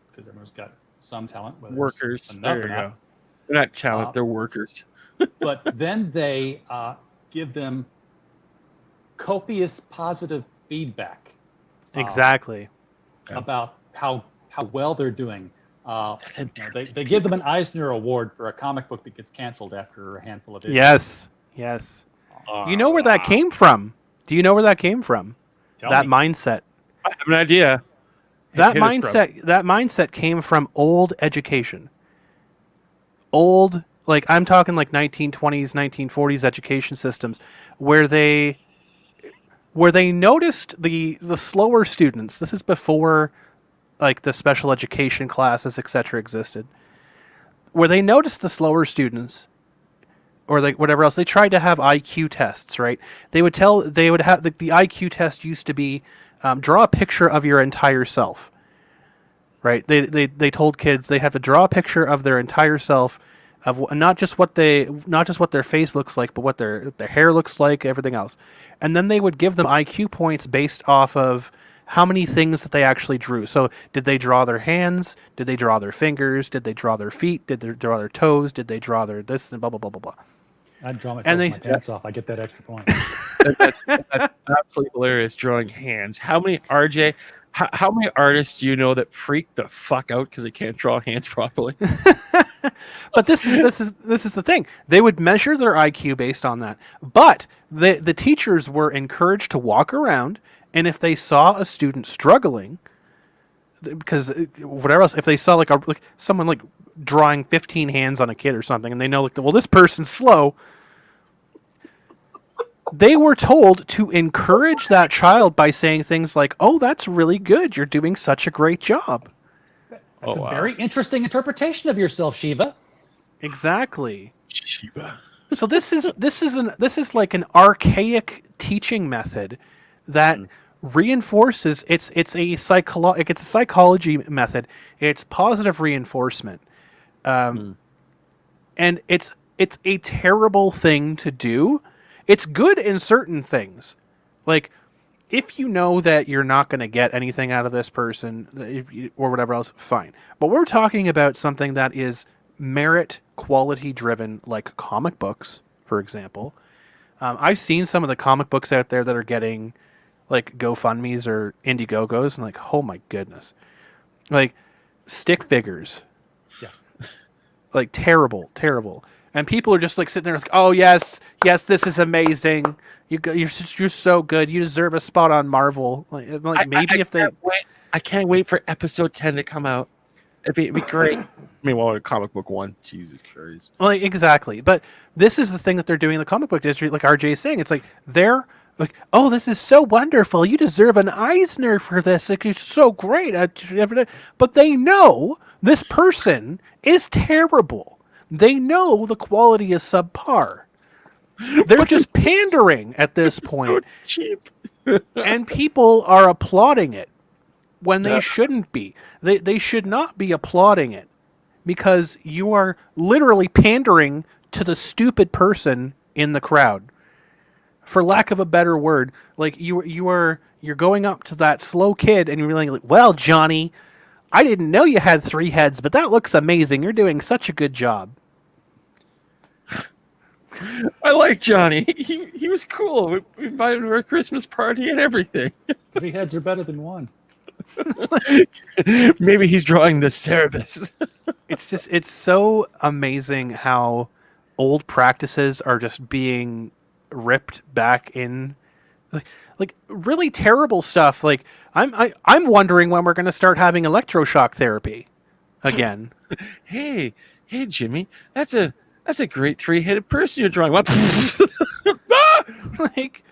because everyone's got some talent. whether it's Workers. enough There or you not. go. They're not talent, they're workers. But then they give them copious positive feedback Exactly. about how well they're doing. They give them an Eisner Award for a comic book that gets canceled after a handful of issues. Yes. You know where that came from? Do you know where that came from? Tell That me. mindset. I have an idea. That Hit us, bro. mindset came from old education. Old, like I'm talking like 1920s, 1940s education systems where they noticed the slower students. This is before like the special education classes, etc. existed. Where they noticed the slower students or like whatever else, they tried to have IQ tests, right? They would have the IQ test used to be draw a picture of your entire self, right? They told kids they have to draw a picture of their entire self, of not just what their face looks like, but what their hair looks like, everything else, and then they would give them IQ points based off of how many things that they actually drew. So did they draw their hands? Did they draw their fingers? Did they draw their feet? Did they draw their toes? Did they draw their this and blah blah blah blah blah? I'd draw myself my pants off. I get that extra point. That's absolutely hilarious. Drawing hands. How many RJ? How many artists do you know that freak the fuck out because they can't draw hands properly? But this is the thing. They would measure their IQ based on that. But the teachers were encouraged to walk around, and if they saw a student struggling, because whatever else, if they saw like someone like drawing 15 hands on a kid or something, and they know like, well, this person's slow, they were told to encourage that child by saying things like, "Oh, that's really good. You're doing such a great job." That's a very interesting interpretation of yourself, Shiva. Exactly. Shiba. So this is like an archaic teaching method that reinforces it's a psychology method. It's positive reinforcement. And it's a terrible thing to do. It's good in certain things. Like if you know that you're not going to get anything out of this person or whatever else, fine. But we're talking about something that is merit quality driven, like comic books, for example. I've seen some of the comic books out there that are getting like GoFundMes or Indiegogos, and like, oh my goodness, like stick figures. Yeah. Like terrible. and people are just like sitting there like, oh yes, this is amazing. You're so good. You deserve a spot on Marvel. Like maybe if they, I can't wait for episode 10 to come out. It'd be great. I mean, well, comic book 1, Jesus Christ. well, exactly. But this is the thing that they're doing in the comic book industry. Like RJ is saying, it's like they're like, oh, this is so wonderful. You deserve an Eisner for this. Like, it's so great. But they know this person is terrible. They know the quality is subpar. They're just pandering at this point. So cheap. And people are applauding it when they shouldn't be. They should not be applauding it because you are literally pandering to the stupid person in the crowd. For lack of a better word, like you're going up to that slow kid and you're like, well, Johnny, I didn't know you had 3 heads, but that looks amazing. You're doing such a good job. I like Johnny. He was cool. We invited him to our Christmas party and everything. 3 heads are better than 1. Maybe he's drawing the Cerebus. It's so amazing how old practices are just being ripped back in, like really terrible stuff. Like I'm wondering when we're going to start having electroshock therapy again. Hey, Jimmy, that's a great 3-headed person you're drawing. What? Like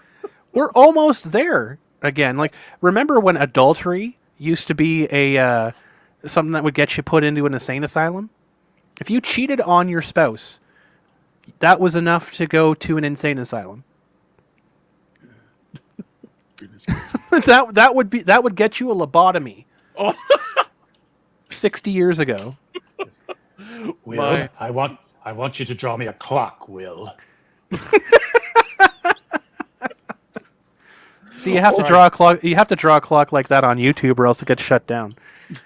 we're almost there again. Like remember when adultery used to be a something that would get you put into an insane asylum? If you cheated on your spouse, that was enough to go to an insane asylum. Goodness. that would get you a lobotomy. Oh. 60 years ago. Will, I want you to draw me a clock, Will. See, you have to draw a clock. You have to draw a clock like that on YouTube, or else it gets shut down.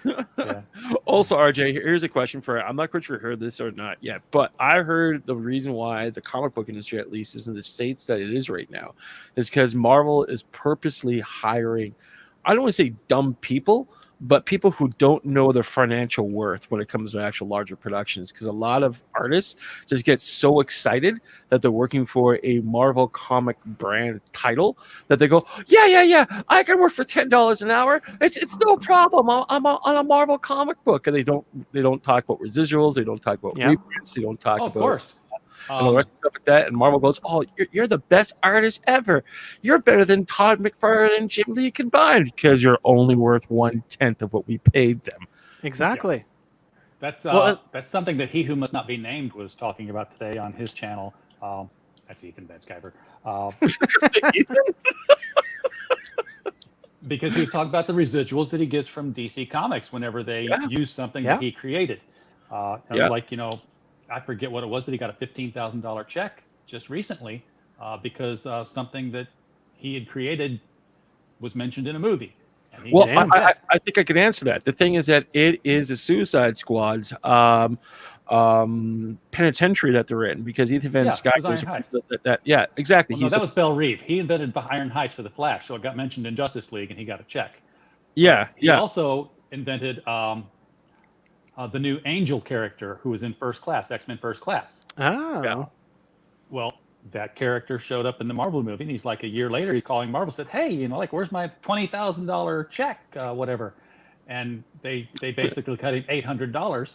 Yeah. Also, RJ, here's a question for you. I'm not quite sure if you heard this or not yet, but I heard the reason why the comic book industry, at least, is in the states that it is right now, is because Marvel is purposely hiring, I don't want to say dumb people, but people who don't know their financial worth when it comes to actual larger productions. Because a lot of artists just get so excited that they're working for a Marvel comic brand title that they go, yeah, I can work for $10 an hour. It's no problem. I'm on a Marvel comic book, and they don't talk about residuals. They don't talk about reprints. They don't talk about. Of course. And the rest of stuff like that. And Marvel goes, oh, you're the best artist ever. You're better than Todd McFarlane and Jim Lee combined because you're only worth 1/10 of what we paid them. Exactly. That's that's something that He Who Must Not Be Named was talking about today on his channel. That's Ethan Van Sciver. Because he was talking about the residuals that he gets from DC Comics whenever they use something that he created. Like, I forget what it was, but he got a $15,000 check just recently because something that he had created was mentioned in a movie. Well, I think I could answer that. The thing is that it is a Suicide Squad's penitentiary that they're in, because Ethan Van Sciver was that. Yeah, exactly. Well, that was Bell Reeve. He invented Iron Heights for the Flash, so it got mentioned in Justice League, and he got a check. He also invented the new Angel character who was in First Class, X-Men First Class. Oh. Yeah. Well, that character showed up in the Marvel movie, and he's like, a year later, he's calling Marvel, said, hey, where's my $20,000 check, whatever. And they basically cut him $800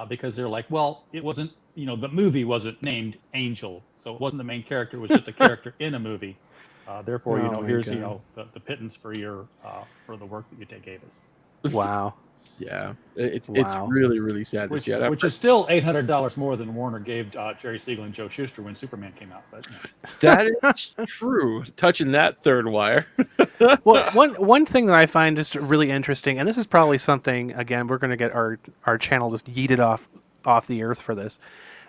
because they're like, well, it wasn't, the movie wasn't named Angel, so it wasn't the main character, it was just a character in a movie. Therefore, here's, the pittance for for the work that you gave us. Wow. Yeah, it's really, really sad to see that. Which is still $800 more than Warner gave Jerry Siegel and Joe Shuster when Superman came out. But that is true. Touching that third wire. Well, one thing that I find just really interesting, and this is probably something, again, we're going to get our channel just yeeted off the earth for this,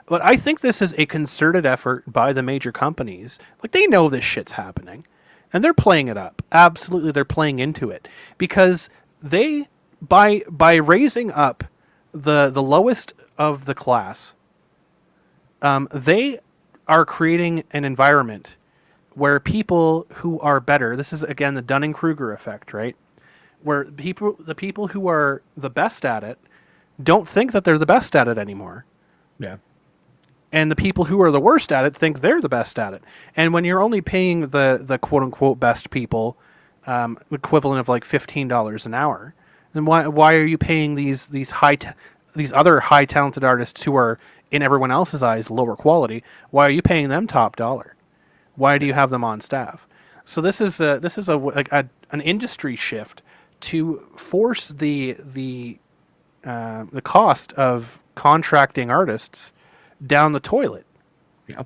but I think this is a concerted effort by the major companies. Like, they know this shit's happening, and they're playing it up. Absolutely, they're playing into it, because they, by raising up the lowest of the class, they are creating an environment where people who are better, this is again the Dunning-Kruger effect, right? Where the people who are the best at it don't think that they're the best at it anymore. Yeah. and the people who are the worst at it think they're the best at it. And when you're only paying the quote unquote best people equivalent of like $15 an hour, then why are you paying these other high talented artists who are in everyone else's eyes lower quality? Why are you paying them top dollar? Why do you have them on staff? So this is an industry shift to force the cost of contracting artists down the toilet. Yeah.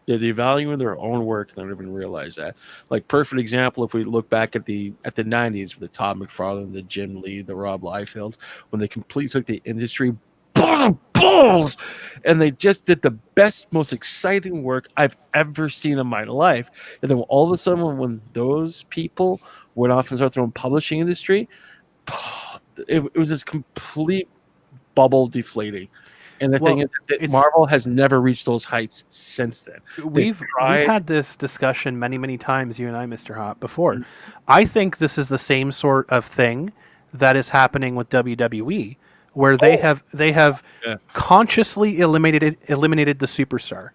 They're devaluing their own work and they don't even realize that. Like, perfect example, if we look back at the 90s with the Todd McFarlane, the Jim Lee, the Rob Liefelds, when they completely took the industry balls and they just did the best, most exciting work I've ever seen in my life. And then all of a sudden, when those people went off and started their own publishing industry, it was this complete bubble deflating. And the thing is that Marvel has never reached those heights since then. We've had this discussion many times, you and I, Mr. Hop, before. Mm-hmm. I think this is the same sort of thing that is happening with WWE, where they have consciously eliminated the superstar.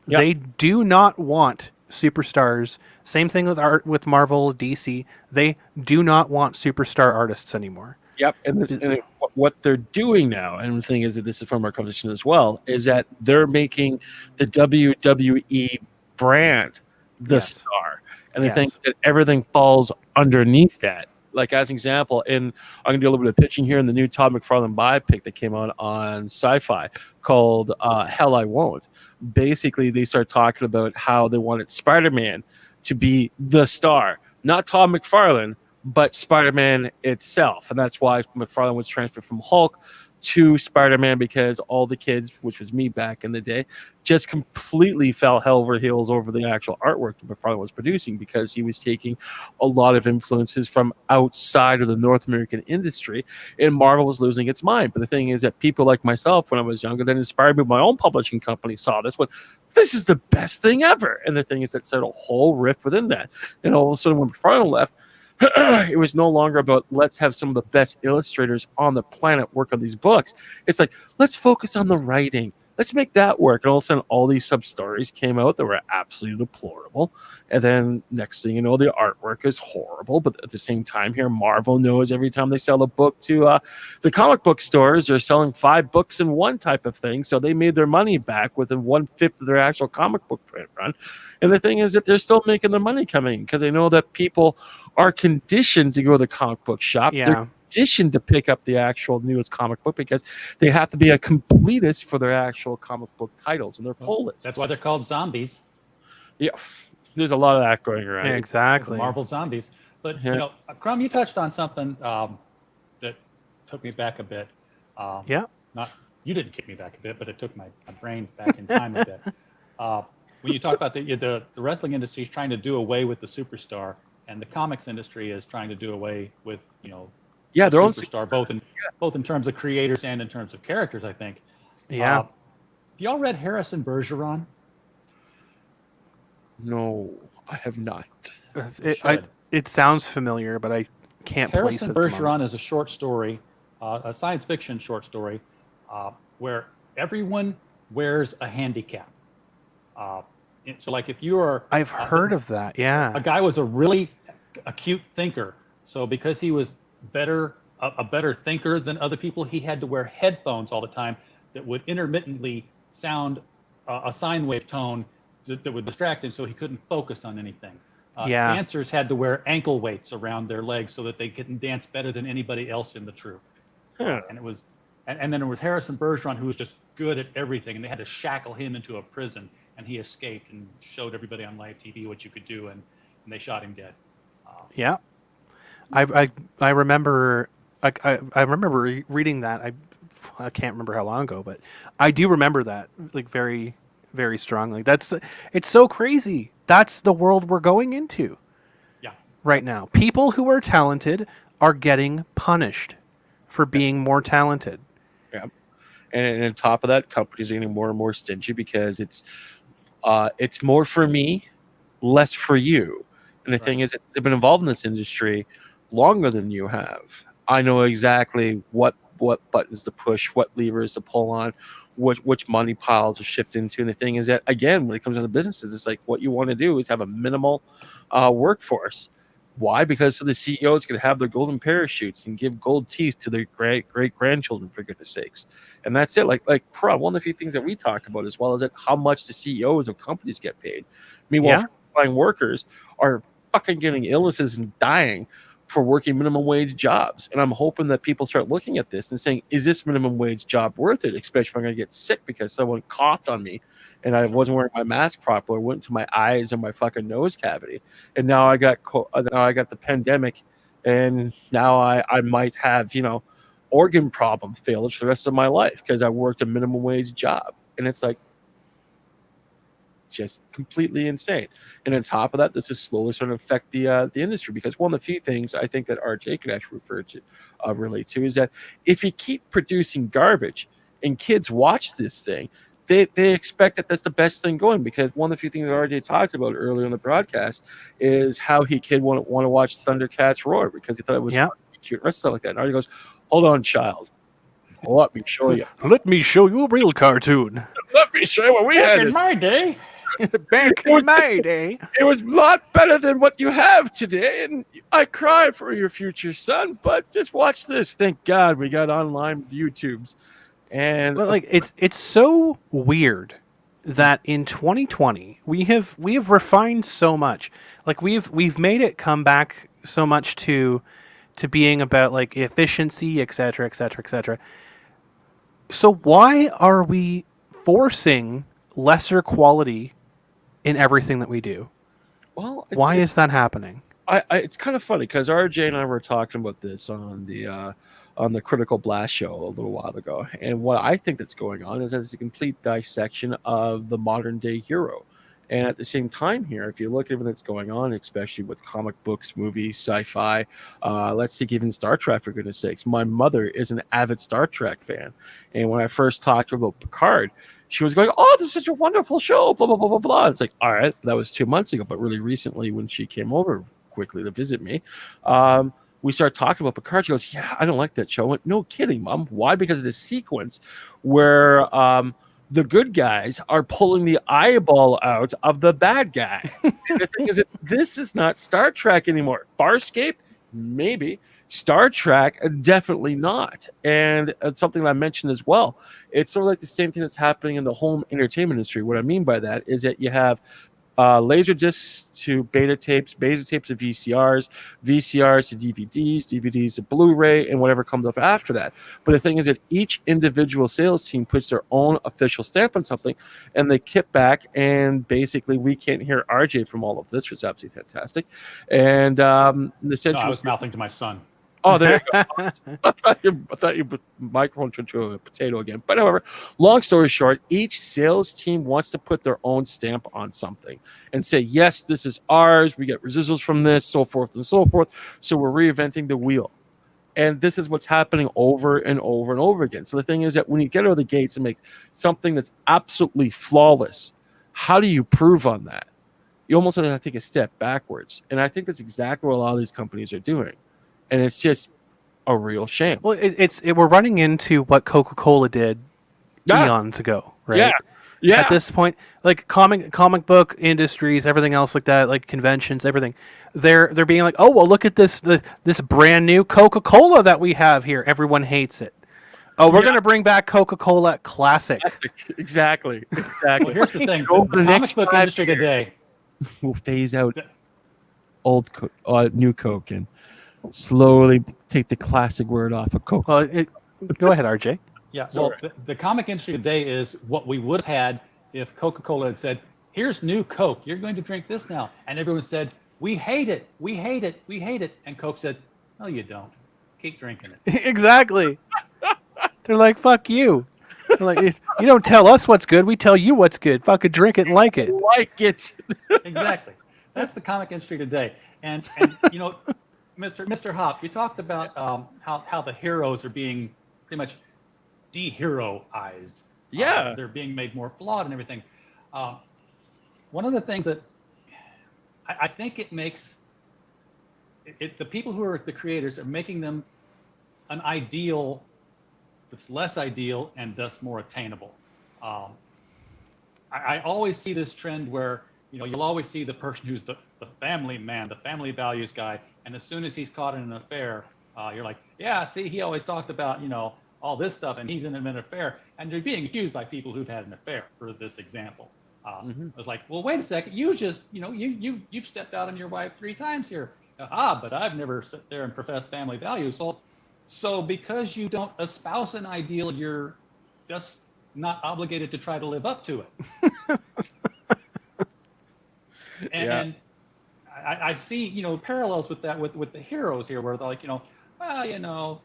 Yep. They do not want superstars. Same thing with Marvel, DC. They do not want superstar artists anymore. Yep, and what they're doing now, and the thing is that this is from our conversation as well, is that they're making the WWE brand the star, and they think that everything falls underneath that. Like, as an example, I'm going to do a little bit of pitching here in the new Todd McFarlane biopic that came out on Sci-Fi called Hell I Won't. Basically, they start talking about how they wanted Spider-Man to be the star, not Todd McFarlane, but Spider-Man itself. And that's why McFarlane was transferred from Hulk to Spider-Man, because all the kids, which was me back in the day, just completely fell hell over heels over the actual artwork that McFarlane was producing, because he was taking a lot of influences from outside of the North American industry, and Marvel was losing its mind. But the thing is that people like myself, when I was younger, that inspired me, my own publishing company saw this, went, this is the best thing ever. And the thing is that set a whole rift within that. And all of a sudden, when McFarlane left, it was no longer about let's have some of the best illustrators on the planet work on these books. It's like, let's focus on the writing. Let's make that work. And all of a sudden, all these sub-stories came out that were absolutely deplorable. And then next thing you know, the artwork is horrible. But at the same time here, Marvel knows every time they sell a book to the comic book stores, they're selling 5 books in one type of thing. So they made their money back within 1/5 of their actual comic book print run. And the thing is that they're still making their money coming, because they know that people are conditioned to go to the comic book shop. Yeah. They're conditioned to pick up the actual newest comic book because they have to be a completist for their actual comic book titles and their pull list. That's why they're called zombies. Yeah, there's a lot of that going around. Yeah, exactly. Marvel zombies. But, you know, Crumb, you touched on something that took me back a bit. You didn't kick me back a bit, but it took my brain back in time a bit. When you talk about the wrestling industry is trying to do away with the superstar, and the comics industry is trying to do away with, their own superstar, both in terms of creators and in terms of characters, I think. Yeah. Y'all read Harrison Bergeron? No, I have not. It sounds familiar, but I can't place it. Harrison Bergeron is a short story, a science fiction short story, where everyone wears a handicap. So, like, if you are... I've heard of that, yeah. A guy was a really acute thinker. So because he was a better thinker than other people, he had to wear headphones all the time that would intermittently sound a sine wave tone that would distract him, so he couldn't focus on anything. Dancers had to wear ankle weights around their legs so that they couldn't dance better than anybody else in the troupe. Huh. And it was, and then it was Harrison Bergeron, who was just good at everything, and they had to shackle him into a prison, and he escaped and showed everybody on live TV what you could do, and they shot him dead. Yeah, I remember I remember reading that. I can't remember how long ago, but I do remember that, like, very, very strongly. It's so crazy. That's the world we're going into. Yeah. Right now, people who are talented are getting punished for being more talented. Yeah. And on top of that, companies are getting more and more stingy because it's more for me, less for you. And the thing is, they've been involved in this industry longer than you have. I know exactly what buttons to push, what levers to pull on, which money piles are shifted into. And the thing is that, again, when it comes down to businesses, it's like what you want to do is have a minimal workforce. Why? Because so the CEOs can have their golden parachutes and give gold teeth to their great grandchildren, for goodness sakes. And that's it. Like one of the few things that we talked about as well is that how much the CEOs of companies get paid. Meanwhile, frontline workers are fucking getting illnesses and dying for working minimum wage jobs. And I'm hoping that people start looking at this and saying, is this minimum wage job worth it? Especially if I'm going to get sick because someone coughed on me and I wasn't wearing my mask properly, went to my eyes and my fucking nose cavity. And now I got the pandemic, and now I might have, organ problem failures for the rest of my life because I worked a minimum wage job. And it's like, just completely insane. And on top of that, this is slowly starting to affect the industry, because one of the few things I think that RJ could actually relate to is that if you keep producing garbage and kids watch this thing, they expect that that's the best thing going. Because one of the few things that RJ talked about earlier in the broadcast is how he kid want to watch Thundercats roar because he thought it was cute or stuff like that. And RJ goes, "Hold on, child. Let me show you. Let me show you a real cartoon. Let me show you what we had in my day." Back in my day, it was a lot better than what you have today, and I cry for your future son. But just watch this. Thank God we got online YouTubes, and it's so weird that in 2020 we have refined so much. Like we've made it come back so much to being about like efficiency, etc., etc., etc. So why are we forcing lesser quality in everything that we do? Well, why is that happening? It's kind of funny because RJ and I were talking about this on the Critical Blast show a little while ago, and what I think that's going on is as a complete dissection of the modern day hero. And at the same time here, if you look at everything that's going on, especially with comic books, movies, sci-fi, let's take even Star Trek, for goodness sakes. My mother is an avid Star Trek fan, and when I first talked to her about Picard, she was going, "Oh, this is such a wonderful show, blah, blah, blah, blah, blah." It's like, all right, that was 2 months ago. But really recently, when she came over quickly to visit me, we started talking about Picard. She goes, "Yeah, I don't like that show." I went, "No kidding, Mom. Why?" Because of the sequence where the good guys are pulling the eyeball out of the bad guy. And the thing is that this is not Star Trek anymore. Farscape, maybe. Star Trek, definitely not. And something that I mentioned as well, it's sort of like the same thing that's happening in the home entertainment industry. What I mean by that is that you have laser discs to beta tapes to VCRs, VCRs to DVDs, DVDs to Blu-ray, and whatever comes up after that. But the thing is that each individual sales team puts their own official stamp on something, and they kick back, and basically we can't hear RJ from all of this, which is absolutely fantastic. And the central I was mouthing to my son. Oh, there you go. I thought you microphone into a potato again. But however, long story short, each sales team wants to put their own stamp on something and say, yes, this is ours. We get residuals from this, so forth and so forth. So we're reinventing the wheel. And this is what's happening over and over and over again. So the thing is that when you get out of the gates and make something that's absolutely flawless, how do you prove on that? You almost have to take a step backwards. And I think that's exactly what a lot of these companies are doing. And it's just a real shame. Well, we're running into what Coca-Cola did eons ago, right? Yeah. At this point, like comic book industries, everything else like that, like conventions, everything, they're being like, oh well, look at this brand new Coca-Cola that we have here. Everyone hates it. Oh, we're gonna bring back Coca-Cola Classic. Exactly. Well, here's the thing: the comic book industry today will phase out old new Coke and slowly take the classic word off of Coke. Well, go ahead, RJ. Yeah, well, the comic industry today is what we would have had if Coca-Cola had said, "Here's new Coke. You're going to drink this now," and everyone said, "We hate it. We hate it. We hate it." And Coke said, "No, you don't. Keep drinking it." Exactly. They're like, "Fuck you." They're like, "You don't tell us what's good. We tell you what's good. Fucking drink it and like it." Like it. Exactly. That's the comic industry today. And you know, Mr. Hop, you talked about how the heroes are being pretty much de-heroized. Yeah. They're being made more flawed and everything. One of the things that I think it makes the people who are the creators are making them an ideal that's less ideal and thus more attainable. Um, I always see this trend where, you'll always see the person who's the family man, the family values guy, and as soon as he's caught in an affair, you're like, yeah, see, he always talked about, all this stuff, and he's in an affair, and they're being accused by people who've had an affair, for this example. I was like, well, wait a second, you just, you've stepped out on your wife 3 times here. But I've never sit there and professed family values. So because you don't espouse an ideal, you're just not obligated to try to live up to it. And I see, parallels with that with the heroes here, where they're like, well,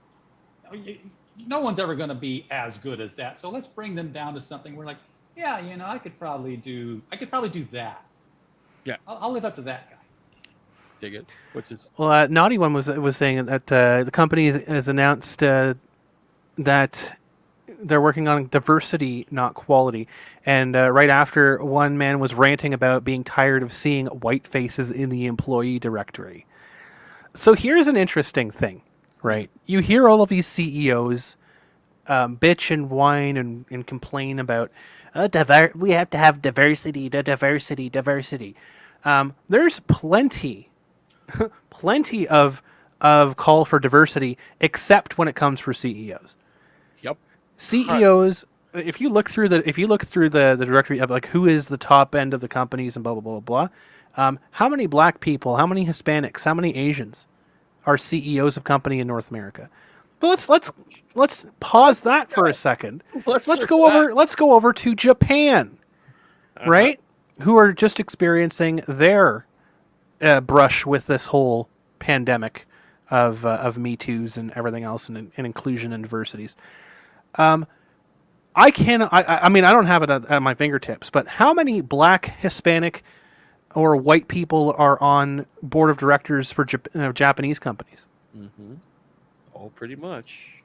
no one's ever going to be as good as that. So let's bring them down to something where, like, yeah, I could probably do that. Yeah, I'll live up to that guy. Dig it. What's his? Well, Naughty One was saying that the company has announced that they're working on diversity, not quality. And right after, one man was ranting about being tired of seeing white faces in the employee directory. So here's an interesting thing, right? You hear all of these CEOs bitch and whine and complain about we have to have diversity, diversity. There's plenty of call for diversity, except when it comes for CEOs. Yep. CEOs, if you look through the directory of, like, who is the top end of the companies and blah blah blah blah, how many black people, how many Hispanics, how many Asians are CEOs of company in North America? But let's pause that for a second. Let's go over to Japan, right? Who are just experiencing their brush with this whole pandemic of Me Too's and everything else, and inclusion and diversities. I mean, I don't have it at my fingertips, but how many black, Hispanic, or white people are on board of directors for Japanese companies? Mm-hmm. Oh, pretty much.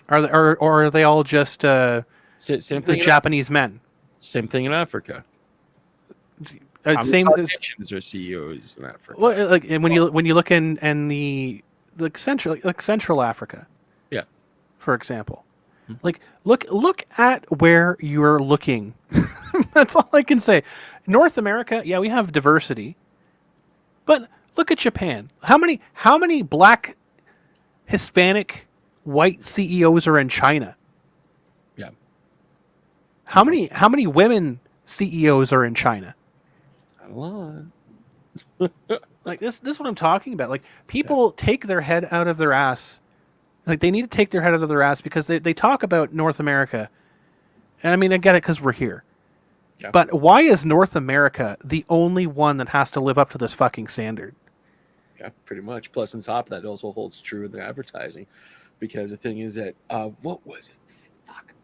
Are they all just Same thing. the Japanese men? Same thing in Africa. Same as Politicians are CEOs in Africa. well, like, and when you look in the Central Africa, Yeah. for example, like look at where you're looking. That's all I can say. North America, yeah, we have diversity, but look at Japan. How many black, Hispanic, white CEOs are in China? Yeah. How many women CEOs are in China? Not a lot. Like this is what I'm talking about. Like, people take their head out of their ass. Like, they need to take their head out of their ass, because they talk about North America. And I mean, I get it, because we're here. Yeah. But why is North America the only one that has to live up to this fucking standard? Yeah, pretty much. Plus, on top of that, it also holds true in the advertising, because the thing is that what was it? Fuck,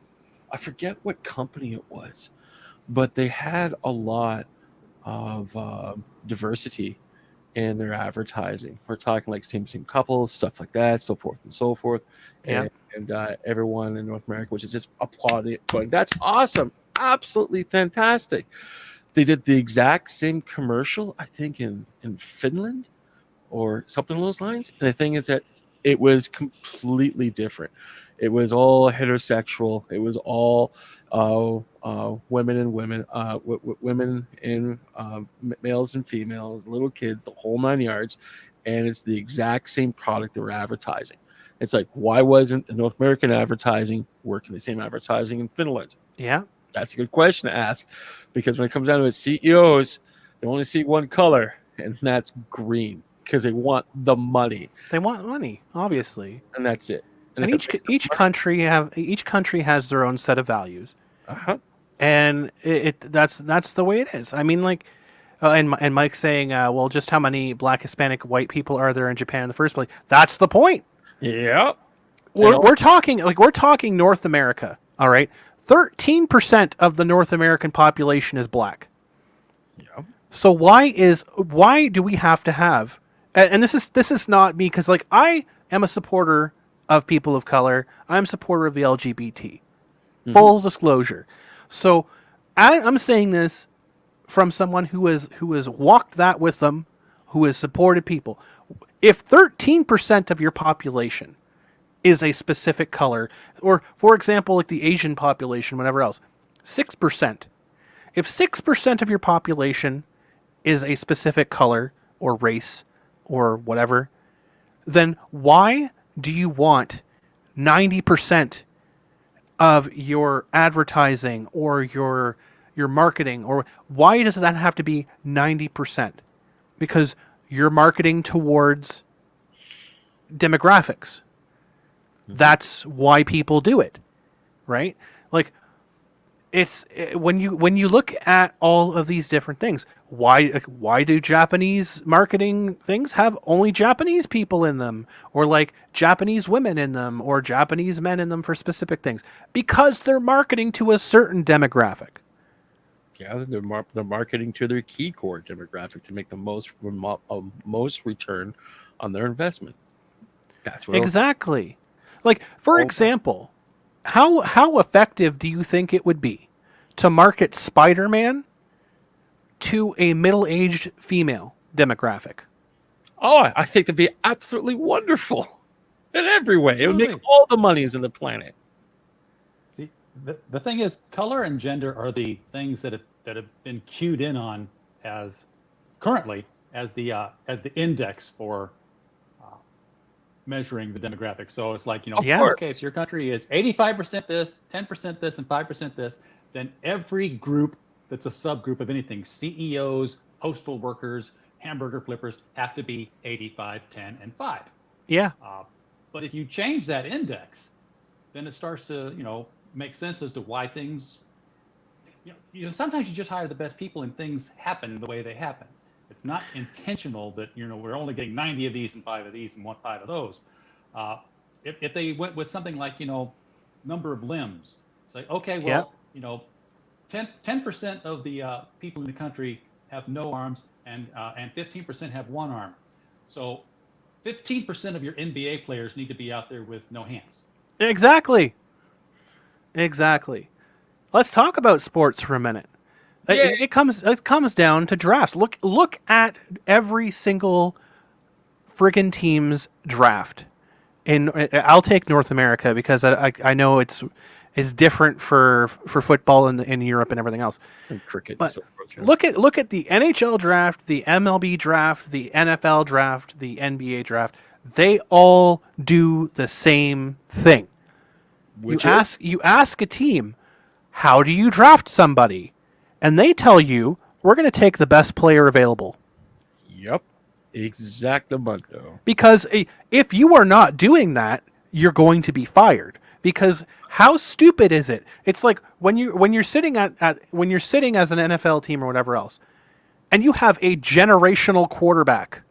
I forget what company it was, but they had a lot of diversity in their advertising. We're talking like same couples, stuff like that, so forth and so forth. Yeah. And everyone in North America, which is just applauding it, going, "That's awesome, absolutely fantastic." They did the exact same commercial, I think, in Finland or something along those lines. And the thing is that it was completely different. It was all heterosexual. It was all women and women, women and males and females, little kids, the whole 9 yards. And it's the exact same product they were advertising. It's like, why wasn't the North American advertising working the same advertising in Finland? Yeah. That's a good question to ask, because when it comes down to it, CEOs, they only see one color, and that's green, because they want the money. They want money, obviously. And that's it. And each country has their own set of values. Uh-huh. And that's the way it is. I mean, like, and Mike's saying, well, just how many black, Hispanic, white people are there in Japan in the first place? That's the point. Yeah. We're talking North America. All right, 13% of the North American population is black. Yeah. So why do we have to have? And this is not me, because, like, I am a supporter of people of color. I'm a supporter of the LGBT. Mm-hmm. Full disclosure. So I'm saying this from someone who has walked that with them, who has supported people. If 13% of your population is a specific color, or for example, like the Asian population, whatever else, 6%. If 6% of your population is a specific color or race or whatever, then why do you want 90% of your advertising or your marketing, or why does that have to be 90%? Because you're marketing towards demographics. That's why people do it, right? Like, it's when you look at all of these different things, why do Japanese marketing things have only Japanese people in them, or like Japanese women in them, or Japanese men in them for specific things? Because they're marketing to a certain demographic. Yeah, they're marketing to their key core demographic to make the most return on their investment. That's what Exactly. Like, for example, how effective do you think it would be to market Spider-Man to a middle-aged female demographic? Oh, I think that'd be absolutely wonderful in every way. It would make Absolutely. all the monies in the planet. See, the thing is, color and gender are the things that have been cued in on as currently as the index for measuring the demographics. So it's like, Yeah. okay, if your country is 85% this, 10% this, and 5% this, then every group that's a subgroup of anything, CEOs, postal workers, hamburger flippers, have to be 85, 10, and 5. Yeah. But if you change that index, then it starts to, make sense as to why things, sometimes you just hire the best people and things happen the way they happen. It's not intentional that, we're only getting 90 of these and 5 of these and 5 of those. If they went with something like, number of limbs, say, okay, well, 10% of the people in the country have no arms, and 15% have one arm. So 15% of your NBA players need to be out there with no hands. Exactly. Let's talk about sports for a minute. Yeah. It comes down to drafts. Look at every single friggin' team's draft. I'll take North America because I know it's different for football in Europe and everything else. And cricket. But so forth, yeah. look at the NHL draft, the MLB draft, the NFL draft, the NBA draft. They all do the same thing. You ask a team, how do you draft somebody? And they tell you, we're going to take the best player available. Yep. Exactamundo. Because if you are not doing that, you're going to be fired. Because how stupid is it? It's like when you're sitting when you're sitting as an NFL team or whatever else, and you have a generational quarterback,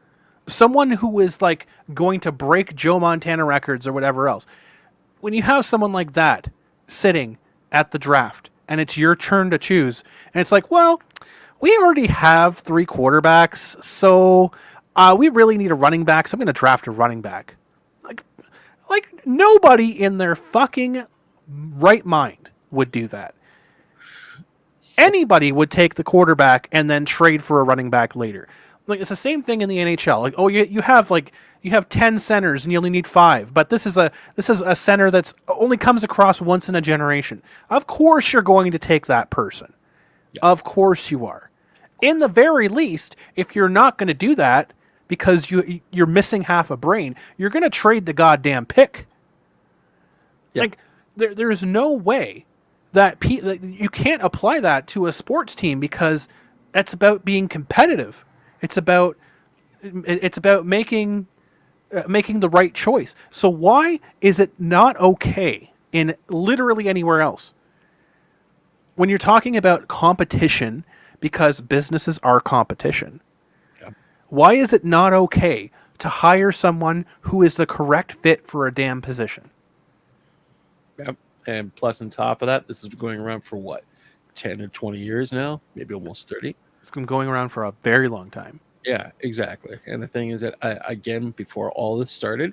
someone who is like going to break Joe Montana records or whatever else. When you have someone like that sitting at the draft and it's your turn to choose, and it's like, well, we already have 3 quarterbacks, so we really need a running back, so I'm going to draft a running back. Like nobody in their fucking right mind would do that. Anybody would take the quarterback and then trade for a running back later. Like, it's the same thing in the NHL. Like, oh, you have 10 centers and you only need 5, but this is a center that's only comes across once in a generation. Of course you're going to take that person. Yeah. Of course you are. In the very least, if you're not going to do that because you're missing half a brain, you're going to trade the goddamn pick. Yeah. Like, there's no way that you can't apply that to a sports team, because that's about being competitive. It's about making the right choice. So why is it not okay in literally anywhere else? When you're talking about competition, because businesses are competition, yeah. Why is it not okay to hire someone who is the correct fit for a damn position? Yep. And plus, on top of that, this is going around for what, 10 or 20 years now, maybe almost 30. It's been going around for a very long time. Yeah, exactly. And the thing is that, again, before all this started,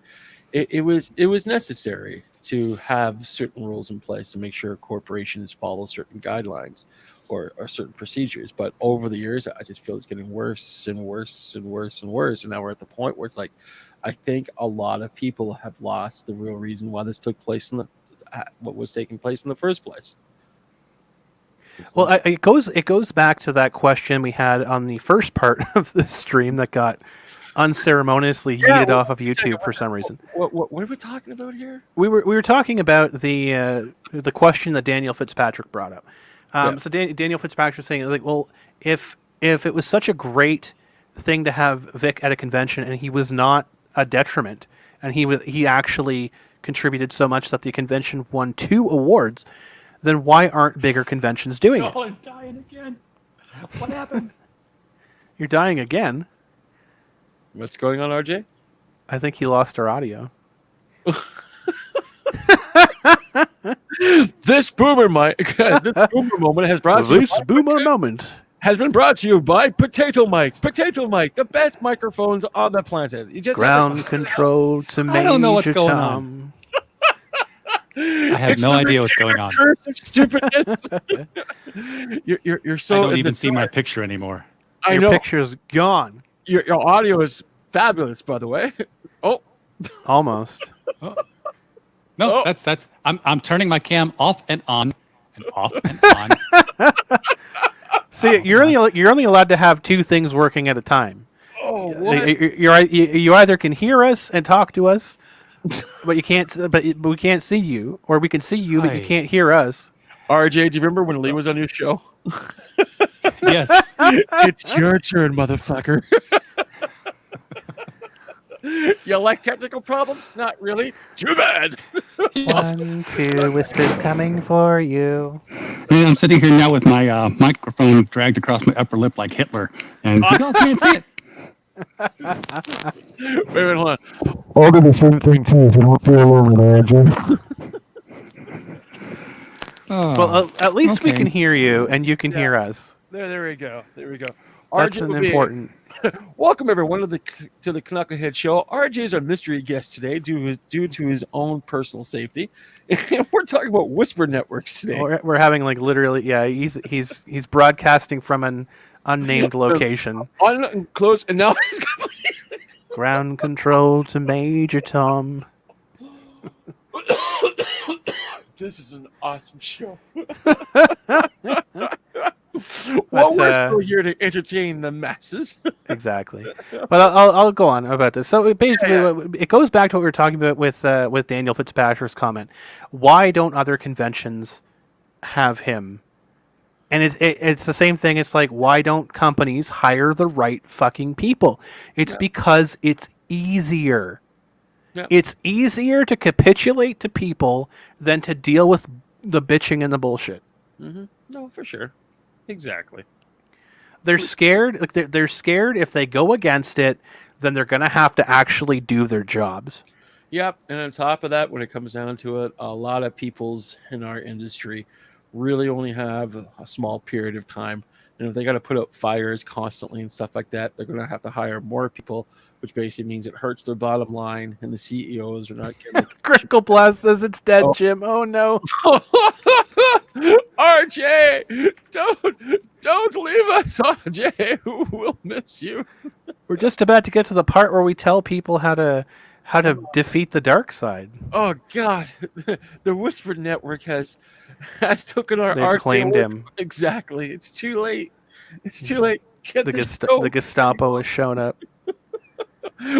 it was necessary to have certain rules in place to make sure corporations follow certain guidelines or certain procedures. But over the years, I just feel it's getting worse and worse and worse and worse. And now we're at the point where it's like, I think a lot of people have lost the real reason why this took place what was taking place in the first place. Well, it goes back to that question we had on the first part of the stream that got unceremoniously yeeted off of YouTube for some reason. What are we talking about here? We were talking about the question that Daniel Fitzpatrick brought up. So Daniel Fitzpatrick was saying, like, well, if it was such a great thing to have Vic at a convention and he was not a detriment and he actually contributed so much that the convention won 2 awards, then why aren't bigger conventions doing it? Oh, I'm dying again. What happened? You're dying again. What's going on, RJ? I think he lost our audio. This boomer moment has brought you This boomer moment has been brought to you by Potato Mike. Potato Mike, the best microphones on the planet. You just ground control to Major I don't know what's going Tom. on. I have no idea what's going on. Curse of stupidness. You're so. I don't even see my picture anymore. I Your know. picture's gone. Your audio is fabulous, by the way. Oh, Almost. No, Oh. that's. I'm turning my cam off and on, and off and on. See, you're only allowed to have 2 things working at a time. oh, what? You either can hear us and talk to us, but you can't. But we can't see you, or we can see you, but you Hi. can't hear us. RJ, do you remember when Lee was on your show? Yes. It's your turn, motherfucker. You like technical problems? Not really. Too bad. 1, 2 whispers coming for you. I'm sitting here now with my microphone dragged across my upper lip like Hitler, and you all can't see it. Wait, hold on. I'll do the same thing too if you don't feel alone, Andrew. Well, at least we okay. can hear you, and you can hear us. There we go. There we go. That's RJ an will be- important. Welcome everyone to the Canucklehead show. RJ is our mystery guest today due to his own personal safety, and we're talking about Whisper Networks today. We're having like literally, yeah. He's broadcasting from an unnamed location. On and close, and now he's got. Ground control to Major Tom. This is an awesome show. Well, we're still here to entertain the masses. Exactly. But I'll go on about this. So basically, it goes back to what we were talking about with Daniel Fitzpatrick's comment. Why don't other conventions have him? And it's the same thing. It's like, why don't companies hire the right fucking people? It's because it's easier. Yeah. It's easier to capitulate to people than to deal with the bitching and the bullshit. Mm-hmm. No, for sure. Exactly. They're scared. Like they're scared if they go against it, then they're going to have to actually do their jobs. Yep. And on top of that, when it comes down to it, a lot of peoples in our industry really only have a small period of time. And if they got to put out fires constantly and stuff like that, they're going to have to hire more people, which basically means it hurts their bottom line, and the CEOs are not getting. Crinkle Blast says it's dead, Jim. Oh no. RJ, don't leave us, RJ. We'll miss you. We're just about to get to the part where we tell people how to defeat the dark side. Oh God, the Whisper Network has taken our. They've claimed away. him. Exactly. It's too late. It's too late. Get The this show. the Gestapo has shown up.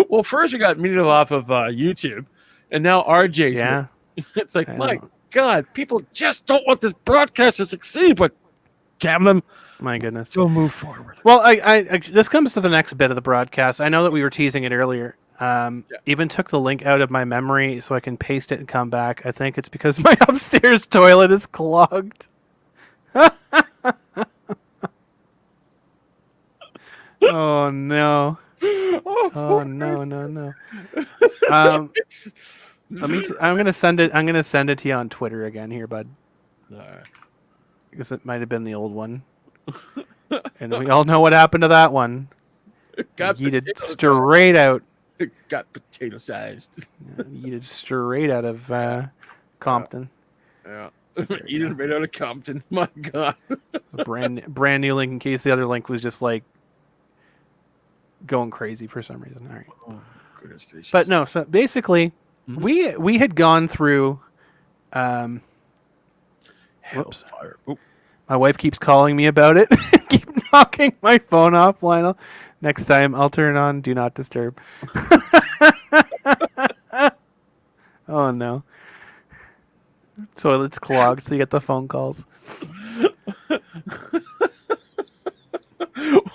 Well, first we got muted off of YouTube, and now RJ's. Yeah. It's like, I my know. God, people just don't want this broadcast to succeed, but damn them, My goodness. still move forward. Well, I this comes to the next bit of the broadcast. I know that we were teasing it earlier. Even took the link out of my memory so I can paste it and come back. I think it's because my upstairs toilet is clogged. Oh no! Oh no! I'm gonna send it. I'm gonna send it to you on Twitter again here, bud. Because it might have been the old one, and we all know what happened to that one. Got Yeeted potato straight out. sized. Got potato sized. Yeeted straight out of Compton. Yeah. Eat it right out of Compton. My God. Brand new link in case the other link was just like going crazy for some reason. All right. Oh, Goodness gracious. But no, so basically, we had gone through. Whoops. Hellfire. Oop. My wife keeps calling me about it. Keep knocking my phone off, Lionel. Next time, I'll turn on Do Not Disturb. Oh, no. Toilet's clogged, so you get the phone calls.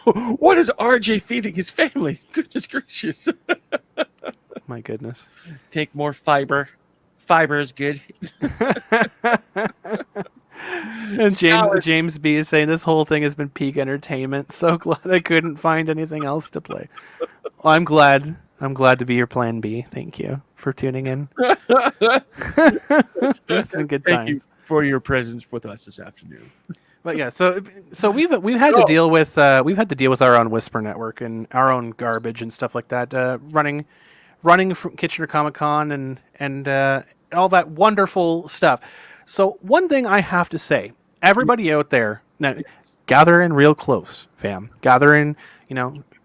What is RJ feeding his family? Goodness gracious. My goodness. Take more fiber. Fiber is good. And James B is saying this whole thing has been peak entertainment. So glad I couldn't find anything else to play. Well, I'm glad to be your plan B. Thank you for tuning in. It's been good times. Thank you for your presence with us this afternoon. But yeah, so we've had to deal with our own Whisper network and our own garbage and stuff like that, running from Kitchener Comic Con and all that wonderful stuff. So one thing I have to say, everybody out there, now, gather in real close, fam. Gather in,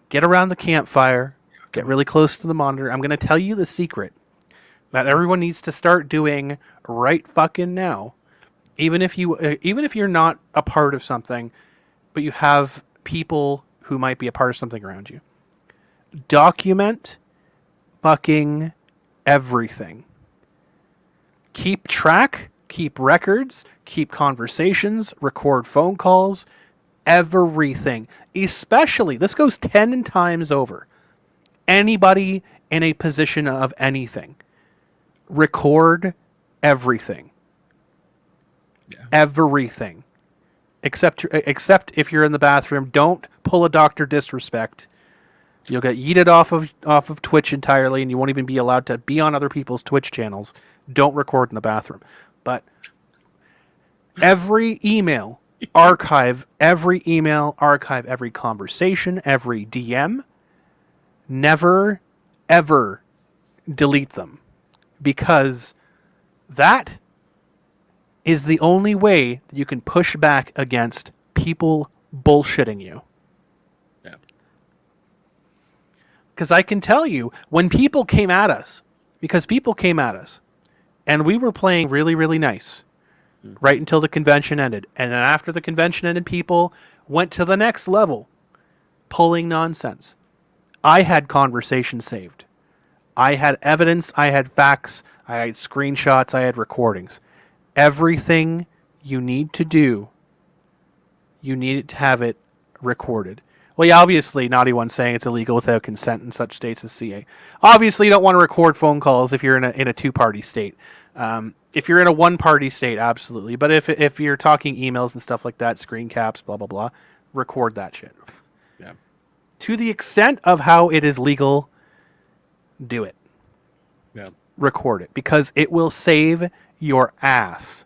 get around the campfire, get really close to the monitor. I'm going to tell you the secret that everyone needs to start doing right fucking now. Even if you're not a part of something, but you have people who might be a part of something around you. Document fucking everything. Keep track, keep records, keep conversations, record phone calls, everything. Especially, this goes 10 times over. Anybody in a position of anything. Record everything. Yeah. Everything. Except if you're in the bathroom, don't pull a Dr. Disrespect. You'll get yeeted off of Twitch entirely, and you won't even be allowed to be on other people's Twitch channels. Don't record in the bathroom. But every email, archive every conversation, every DM. Never, ever delete them. Because that is the only way that you can push back against people bullshitting you. Yeah. Because I can tell you, when people came at us, and we were playing really, really nice, right until the convention ended. And then after the convention ended, people went to the next level, pulling nonsense. I had conversations saved. I had evidence, I had facts, I had screenshots, I had recordings. Everything you need to do, you need to have it recorded. Well, yeah, obviously, Naughty One's saying it's illegal without consent in such states as CA. Obviously, you don't want to record phone calls if you're in a two-party state. If you're in a one-party state, absolutely. But if you're talking emails and stuff like that, screen caps, blah, blah, blah, record that shit. Yeah. To the extent of how it is legal, do it. Yeah. Record it, because it will save your ass.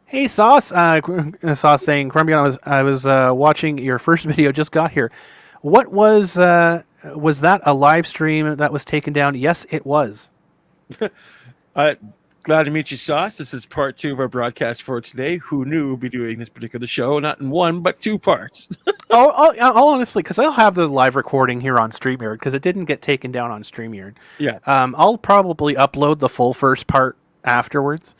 Hey, Sauce. Sauce saying, Crumbreon, I was watching your first video, just got here. What was that a live stream that was taken down? Yes, it was. Glad to meet you, Sauce. This is part 2 of our broadcast for today. Who knew we'd be doing this particular show, not in one, but 2 parts. I'll honestly, because I'll have the live recording here on StreamYard, because it didn't get taken down on StreamYard. Yeah. I'll probably upload the full first part afterwards,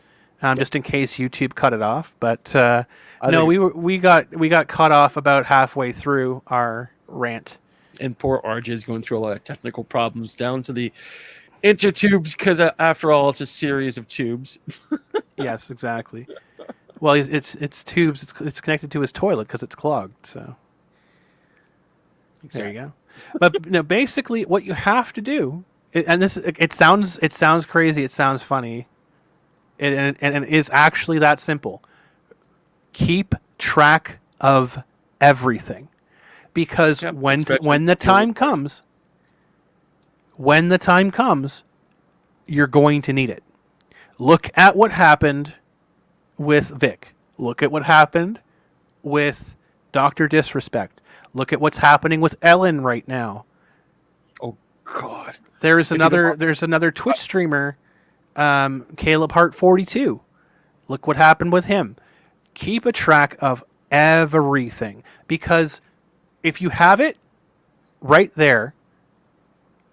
just in case YouTube cut it off. But no, we got cut off about halfway through our rant. And poor RJ is going through a lot of technical problems down to the intertubes, because after all, it's a series of tubes. Yes, exactly. Well, it's tubes. It's connected to his toilet because it's clogged. So there you go. But no, basically, what you have to do, and it sounds crazy. It sounds funny, and it is actually that simple. Keep track of everything, because when the time comes. When the time comes, you're going to need it. Look at what happened with Vic. Look at what happened with Dr. Disrespect. Look at what's happening with Ellen right now. Oh God! There's another Twitch streamer, Caleb Hart 42. Look what happened with him. Keep a track of everything, because if you have it right there,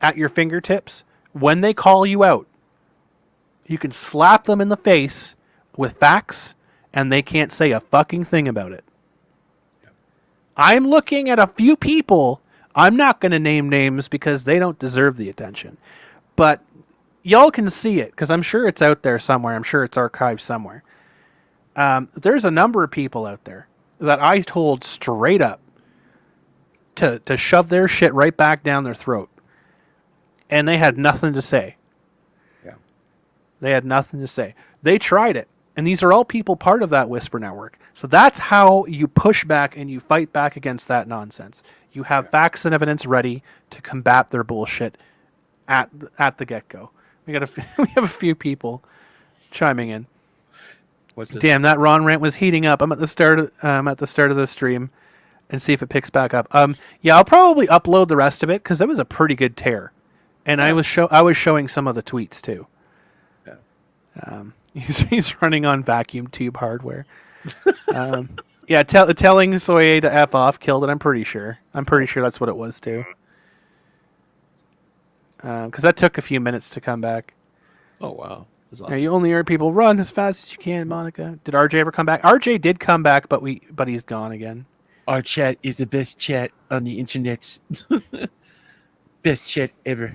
at your fingertips. When they call you out, you can slap them in the face with facts, and they can't say a fucking thing about it. I'm looking at a few people. I'm not going to name names because they don't deserve the attention. But y'all can see it because I'm sure it's out there somewhere. I'm sure it's archived somewhere. There's a number of people out there that I told straight up to shove their shit right back down their throat. And they had nothing to say. Yeah. They had nothing to say. They tried it. And these are all people part of that Whisper Network. So that's how you push back and you fight back against that nonsense. You have facts and evidence ready to combat their bullshit at the get-go. We have a few people chiming in. What's this? Damn, that Ron rant was heating up. I'm at the start of the stream, and see if it picks back up. Yeah, I'll probably upload the rest of it because that was a pretty good tear, and I was showing some of the tweets too. Yeah. He's running on vacuum tube hardware. Yeah, telling Soye to F off killed it. I'm pretty sure that's what it was too. Because that took a few minutes to come back. Oh wow. Now, you only hear people run as fast as you can, Monica. Did RJ ever come back? RJ did come back, but he's gone again. Our chat is the best chat on the internet. Best chat ever.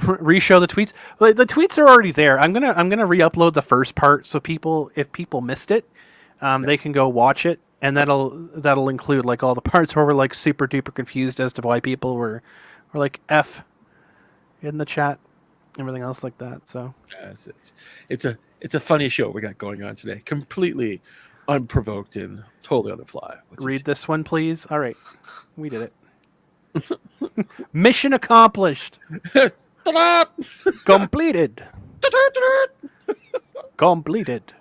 Re-show the tweets. Well, the tweets are already there. I'm gonna re-upload the first part so if people missed it, they can go watch it, and that'll include like all the parts where we're like super duper confused as to why people were like F in the chat. Everything else like that. So it's a funny show we got going on today. Completely unprovoked and totally on the fly. Read this one, please. All right, we did it. Mission accomplished. Completed. Completed.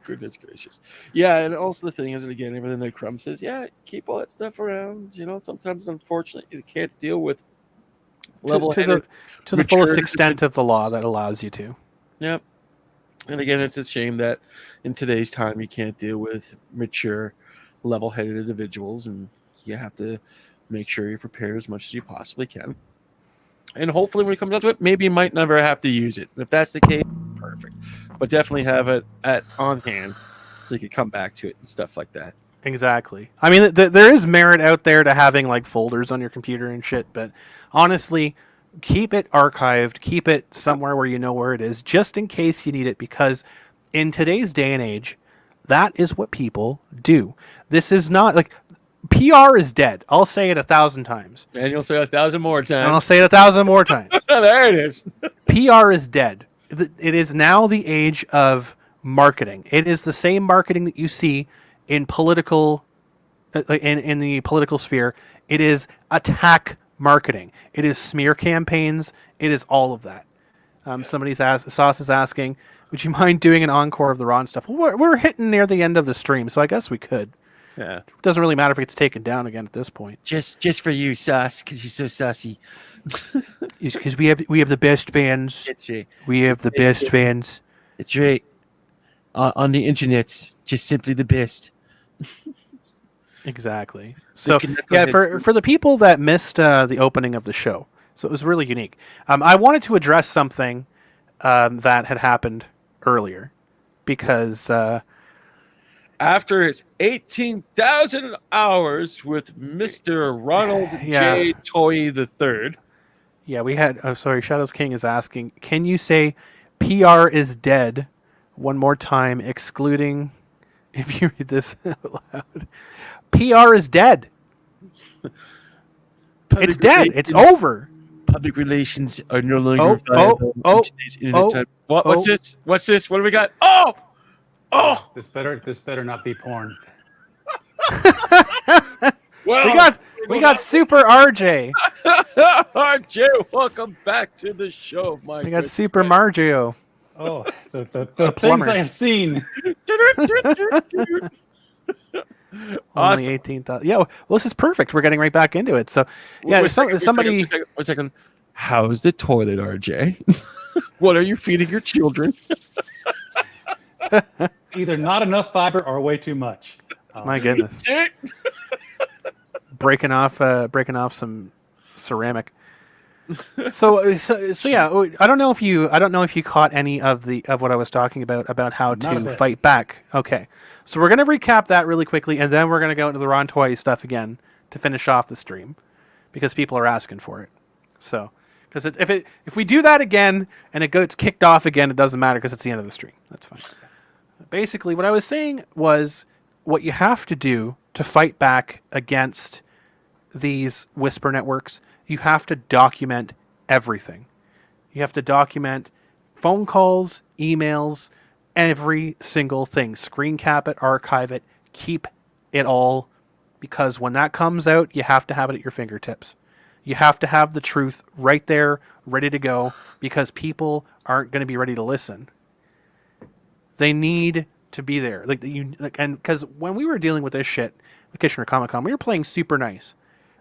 Goodness gracious. Yeah, and also the thing is, and again, everything that Crumb says, yeah, keep all that stuff around. Sometimes unfortunately you can't deal with level-headed to the fullest extent of the law that allows you to. Yep. And again, it's a shame that in today's time you can't deal with mature, level-headed individuals, and you have to make sure you're prepared as much as you possibly can. And hopefully when it comes down to it, maybe you might never have to use it. If that's the case, perfect. But definitely have it on hand so you can come back to it and stuff like that. Exactly. I mean, there is merit out there to having like folders on your computer and shit, but honestly, keep it archived, keep it somewhere where you know where it is, just in case you need it, because in today's day and age, that is what people do. This is not like PR is dead. I'll say it 1,000 times. And you'll say it 1,000 more times. And I'll say it 1,000 more times. There it is. PR is dead. It is now the age of marketing. It is the same marketing that you see in political, in the political sphere. It is attack marketing. It is smear campaigns. It is all of that. Sauce is asking, would you mind doing an encore of the Ron stuff? Well, we're hitting near the end of the stream, so I guess we could. Yeah. It doesn't really matter if it gets taken down again at this point. Just for you, Sauce, because you're so saucy. Because we have the best fans. We have the best fans. It's right. On the internet, just simply the best. Exactly. So yeah, for the people that missed the opening of the show, so it was really unique. I wanted to address something that had happened earlier, because after his 18,000 hours with Mr. Ronald J. Toy III. Yeah, we had. Oh, sorry. Shadows King is asking, can you say PR is dead one more time, excluding if you read this out loud? PR is dead. It's dead. It's over. Public relations are no longer viable in today's internet time. What's this? What's this? What do we got? Oh! This better not be porn. Well, we got Super RJ. RJ, welcome back to the show, my. We got Super Mario. Oh, so the things I have seen. Awesome. Only 18,000. Yeah, well, this is perfect. We're getting right back into it. So, yeah, somebody. Wait a second. How's the toilet, RJ? What are you feeding your children? Either not enough fiber or way too much. My goodness. breaking off some ceramic. So yeah, I don't know if you caught any of what I was talking about how Not a to bit. fight back. Okay, so we're gonna recap that really quickly, and then we're gonna go into the Ron Toy stuff again to finish off the stream because people are asking for it. So, because if we do that again and it gets kicked off again, it doesn't matter because it's the end of the stream. That's fine. Basically, what I was saying was what you have to do to fight back against these whisper networks. You have to document everything. You have to document phone calls, emails, every single thing. Screen cap it, archive it, keep it all, because when that comes out, you have to have it at your fingertips. You have to have the truth right there, ready to go, because people aren't going to be ready to listen. They need to be there. And because when we were dealing with this shit with Kitchener Comic Con, we were playing super nice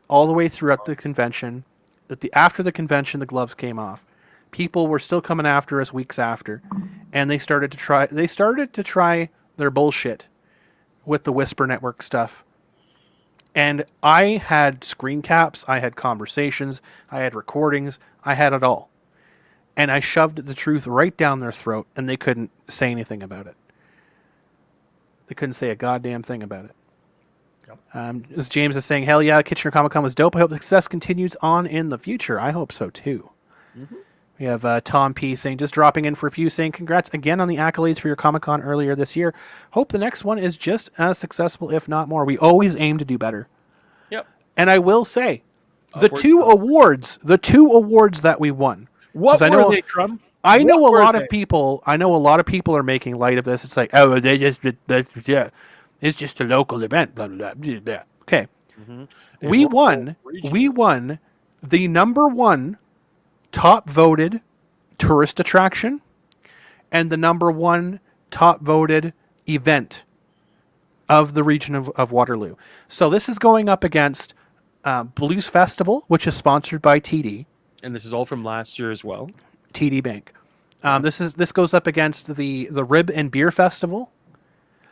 all the way throughout the convention. After the convention, the gloves came off. People were still coming after us weeks after, and they started to try their bullshit with the Whisper Network stuff. And I had screen caps, I had conversations, I had recordings, I had it all. And I shoved the truth right down their throat, and they couldn't say anything about it. They couldn't say a goddamn thing about it. As James is saying, hell yeah, Kitchener Comic Con was dope. I hope the success continues on in the future. I hope so too. Mm-hmm. We have Tom P saying, just dropping in for a few, saying congrats again on the accolades for your Comic Con earlier this year. Hope the next one is just as successful, if not more. We always aim to do better. Yep. And I will say, the two awards that we won. What were they, Crumb? I know a lot of people are making light of this. It's like, oh, yeah. It's just a local event, blah, blah, blah, blah. Okay. Mm-hmm. We won the number one top voted tourist attraction and the number one top voted event of the region of Waterloo. So this is going up against Blues Festival, which is sponsored by TD. And this is all from last year as well. TD Bank. This goes up against the Rib and Beer Festival.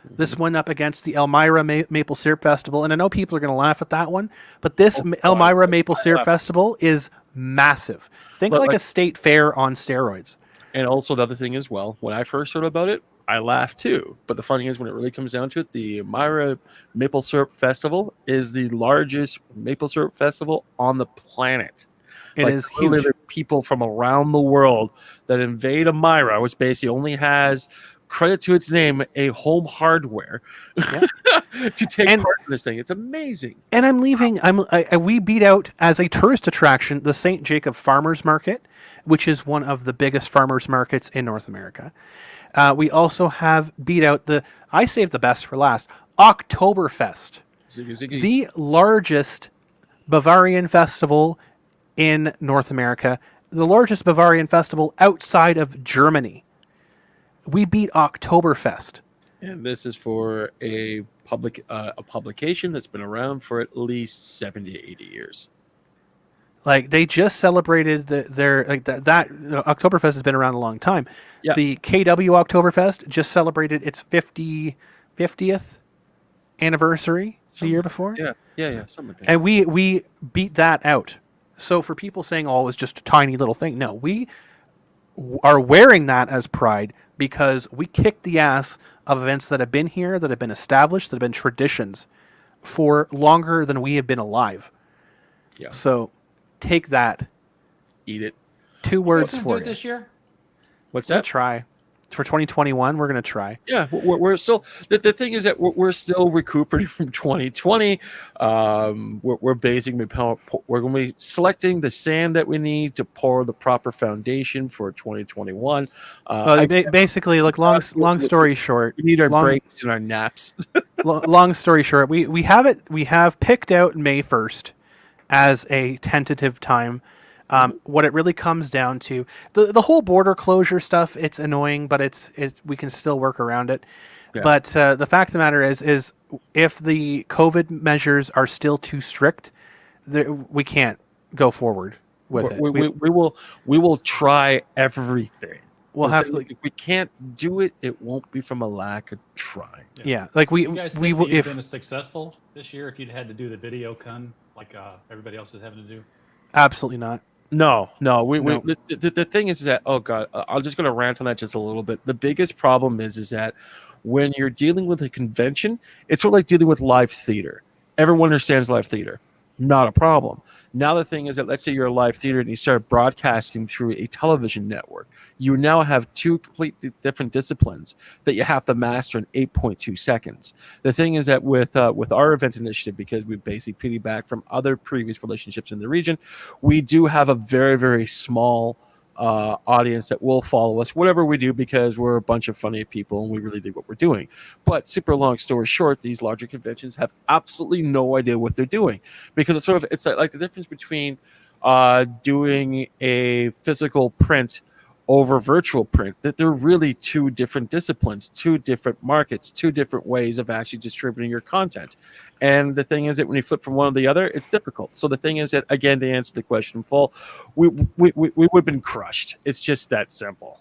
This went up against the Elmira Maple Syrup Festival, and I know people are going to laugh at that one, but this Elmira Maple Syrup Festival is massive. Think like a state fair on steroids. And also the other thing as well, when I first heard about it, I laughed too. But the funny is, when it really comes down to it, the Elmira Maple Syrup Festival is the largest maple syrup festival on the planet. It is huge. There are people from around the world that invade Elmira, which basically only has, credit to its name, a home hardware to take part in this thing. It's amazing. And we beat out, as a tourist attraction, the St. Jacob Farmers Market, which is one of the biggest farmers markets in North America. We also have beat out I saved the best for last, Oktoberfest, the largest Bavarian festival in North America, the largest Bavarian festival outside of Germany. We beat Oktoberfest. And this is for a publication that's been around for at least 70 to 80 years. Like, they just celebrated Oktoberfest has been around a long time. Yeah. The KW Oktoberfest just celebrated its 50th anniversary the year before. Yeah, something like that. And we beat that out. So for people saying, oh, it was just a tiny little thing, no, we are wearing that as pride because we kicked the ass of events that have been here, that have been established, that have been traditions for longer than we have been alive. Yeah. So take that. Eat it. 2 words for it this year. What's that? We'll try. For 2021, we're going to try. Yeah, we're still... The thing is that we're still recuperating from 2020. We're basically... We're going to be selecting the sand that we need to pour the proper foundation for 2021. Basically, like, long story short... We need our breaks and our naps. Long story short, we have picked out May 1st as a tentative time. What it really comes down to, the whole border closure stuff, it's annoying, but we can still work around it. Yeah. But the fact of the matter is if the COVID measures are still too strict, we can't go forward with it. We will try everything. If we can't do it, it won't be from a lack of trying. Yeah, like you guys think that you've been successful this year if you'd had to do the video con like everybody else is having to do? Absolutely not. No, no. No. The thing is that, oh god, I'm just going to rant on that just a little bit. The biggest problem is that when you're dealing with a convention, it's sort of like dealing with live theater. Everyone understands live theater, not a problem. Now the thing is that, let's say you're a live theater and you start broadcasting through a television network. You now have two completely different disciplines that you have to master in 8.2 seconds. The thing is that with our event initiative, because we basically piggyback from other previous relationships in the region, we do have a very, very small audience that will follow us, whatever we do, because we're a bunch of funny people and we really dig what we're doing. But super long story short, these larger conventions have absolutely no idea what they're doing, because it's like the difference between doing a physical print over virtual print, that they're really two different disciplines, two different markets, two different ways of actually distributing your content. And the thing is that when you flip from one to the other, it's difficult. So the thing is that, again, to answer the question full, we would have been crushed. It's just that simple.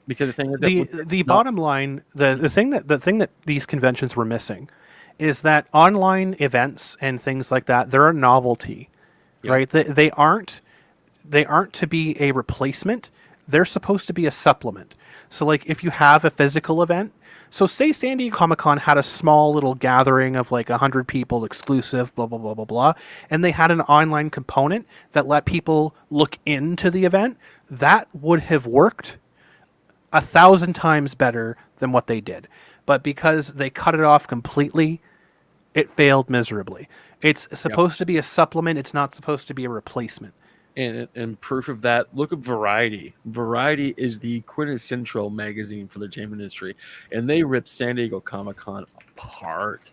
Because the thing is that the bottom line, the thing that these conventions were missing is that online events and things like that, they're a novelty, right? They aren't to be a replacement. They're supposed to be a supplement. So like if you have a physical event, so say San Diego Comic-Con had a small little gathering of like 100 people exclusive, blah, blah, blah, blah, blah, and they had an online component that let people look into the event, that would have worked 1,000 times better than what they did. But because they cut it off completely, it failed miserably. It's supposed to be a supplement. It's not supposed to be a replacement. And proof of that, look at Variety. Variety is the quintessential magazine for the entertainment industry, and they ripped San Diego Comic-Con apart.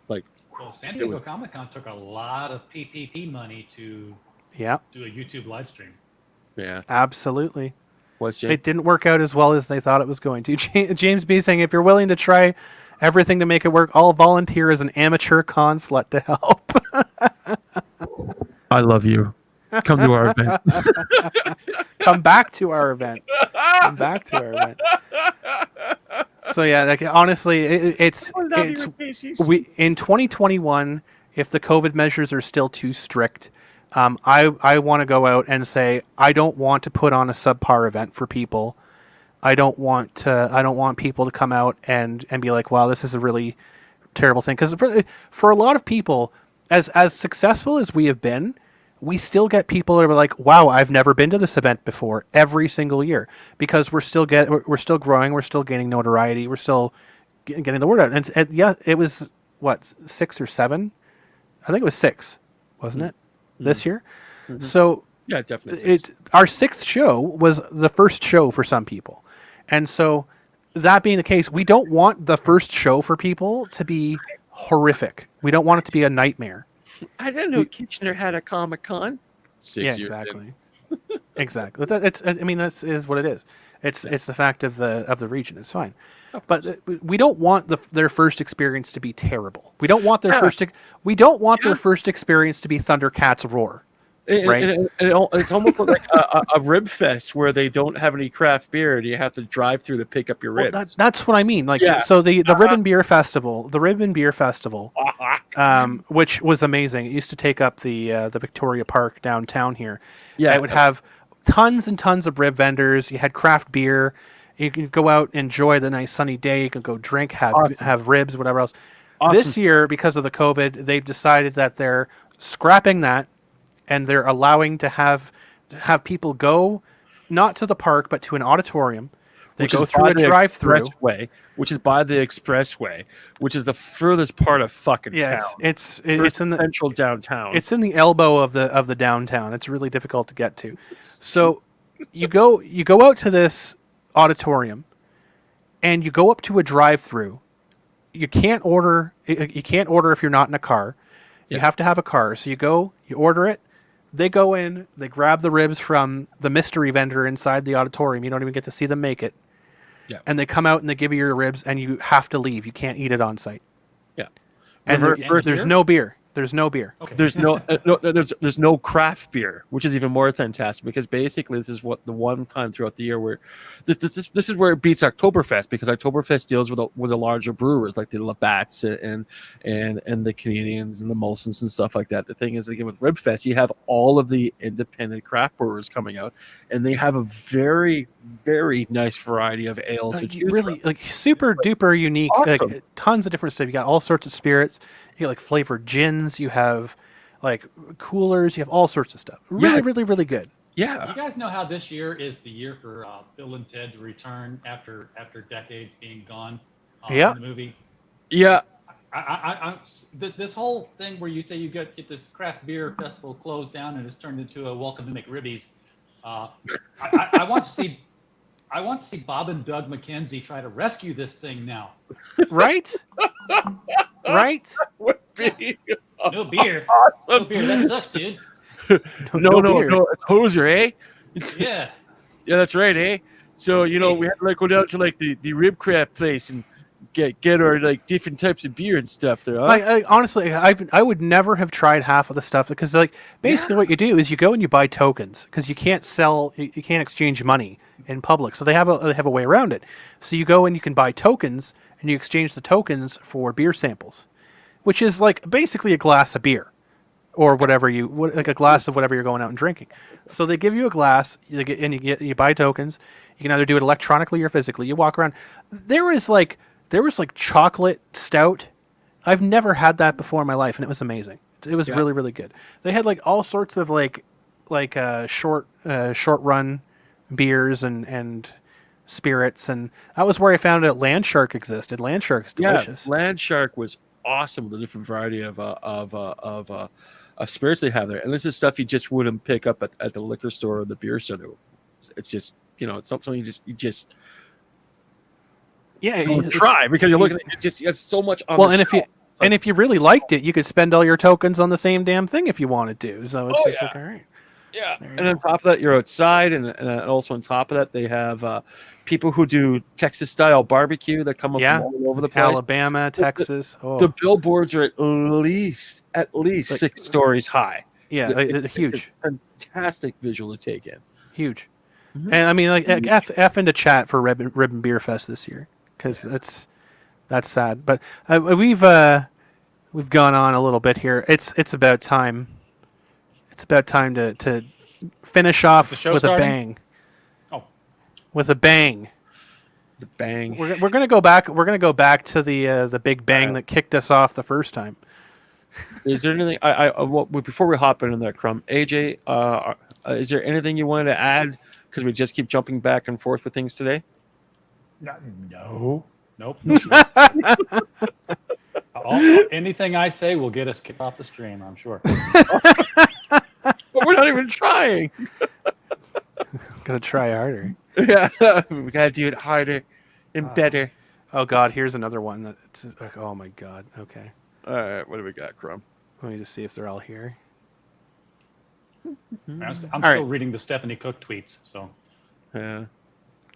Like, well, San Diego Comic-Con took a lot of PPP money to do a YouTube live stream. Yeah, absolutely. James? It didn't work out as well as they thought it was going to. James B saying, if you're willing to try everything to make it work, I'll volunteer as an amateur con slut to help. I love you. Come to our event. Come back to our event. Come back to our event. So yeah, like honestly, it's we in 2021. If the COVID measures are still too strict, I want to go out and say I don't want to put on a subpar event for people. I don't want people to come out and be like, wow, this is a really terrible thing. Because for a lot of people, as successful as we have been, we still get people that are like, wow, I've never been to this event before, every single year, because we're still growing, we're still gaining notoriety, we're still getting the word out. And yeah, it was what, 6 or 7? I think it was 6, wasn't it? This year? Mm-hmm. So yeah, definitely. Our 6th show was the first show for some people. And so that being the case, we don't want the first show for people to be horrific. We don't want it to be a nightmare. I didn't know Kitchener had a Comic-Con. 6 years. Exactly. Exactly. That is what it is. It's the fact of the region. It's fine. But we don't want their first experience to be terrible. We don't want their their first experience to be Thundercats Roar. Right? It's almost like a rib fest where they don't have any craft beer and you have to drive through to pick up your ribs. Well, that's what I mean. Like, so the Ribbon Beer Festival, which was amazing. It used to take up the Victoria Park downtown here. Yeah, it would have tons and tons of rib vendors. You had craft beer. You could go out, enjoy the nice sunny day. You could go drink, have ribs, whatever else. Awesome. This year, because of the COVID, they've decided that they're scrapping that. And they're allowing to have people go not to the park but to an auditorium. They go through a drive-through, which is by the expressway, which is the furthest part of fucking town. It's in the central downtown. It's in the elbow of the downtown. It's really difficult to get to. So you go out to this auditorium, and you go up to a drive-through. You can't order if you're not in a car. You have to have a car. So you order it. They go in, they grab the ribs from the mystery vendor inside the auditorium. You don't even get to see them make it. Yeah. And they come out and they give you your ribs, and you have to leave. You can't eat it on site. Yeah. And there's no beer. There's no beer. Okay. There's there's no craft beer, which is even more fantastic because basically this is what the one time throughout the year where this is where it beats Oktoberfest, because Oktoberfest deals with the larger brewers like the Labatt's and the Canadians and the Molsons and stuff like that. The thing is, again, with Ribfest, you have all of the independent craft brewers coming out, and they have a very, very nice variety of ales. Really, like super duper unique. Awesome. Like tons of different stuff. You got all sorts of spirits. You got like flavored gins. You have like coolers. You have all sorts of stuff. Really, really, really good. Do Yeah. you guys know how this year is the year for Bill and Ted to return after decades being gone? Yeah. In the movie. Yeah. This whole thing where you say you get this craft beer festival closed down and it's turned into a Welcome to McRibby's. I want to see. I want to see Bob and Doug McKenzie try to rescue this thing now. Right? Right? Would be No beer. awesome. No beer. That sucks, dude. No, beer. it's Hoser, eh? Yeah. Yeah, that's right, eh? So we had to like go down to like the rib crab place and get our like different types of beer and stuff there. Huh? I honestly, I would never have tried half of the stuff because like basically what you do is you go and you buy tokens because you can't sell, you can't exchange money in public. So they have a way around it. So you go and you can buy tokens and you exchange the tokens for beer samples, which is like basically a glass of beer or whatever like a glass of whatever you're going out and drinking. So they give you a glass you buy tokens. You can either do it electronically or physically. You walk around. There was like chocolate stout. I've never had that before in my life, and it was amazing. It was really, really good. They had like all sorts of like short run beers and spirits, and that was where I found out Land Shark existed. Land Shark's delicious. Yeah, Land Shark was awesome. The different variety of spirits they have there, and this is stuff you just wouldn't pick up at the liquor store or the beer store. It's just it's something you just try because you're looking at you have so much on the shelf. If you really liked it, you could spend all your tokens on the same damn thing if you wanted to. So it's like, all right. Yeah, and on top of that, you're outside, and also on top of that, they have people who do Texas-style barbecue that come up from all over the place. Alabama, Texas. The billboards are at least 6 stories high. Yeah, it's huge. It's a fantastic visual to take in. Huge. Mm-hmm. And I mean, like F into chat for Ribbon Beer Fest this year because that's sad. But we've gone on a little bit here. It's about time. It's about time to finish off with a bang. Oh, with a bang. The bang. We're gonna go back. We're gonna go back to the big bang that kicked us off the first time. Is there anything? Before we hop into that, Crumb, AJ, is there anything you wanted to add? Because we just keep jumping back and forth with things today. No. Nope. Anything I say will get us kicked off the stream, I'm sure. But we're not even trying. Gotta try harder. Yeah, we gotta do it harder and better. Oh God, here's another one that's like, oh my God. Okay. All right, what do we got, Crumb? Let me just see if they're all here. I'm still reading the Stephanie Cook tweets, so. Yeah.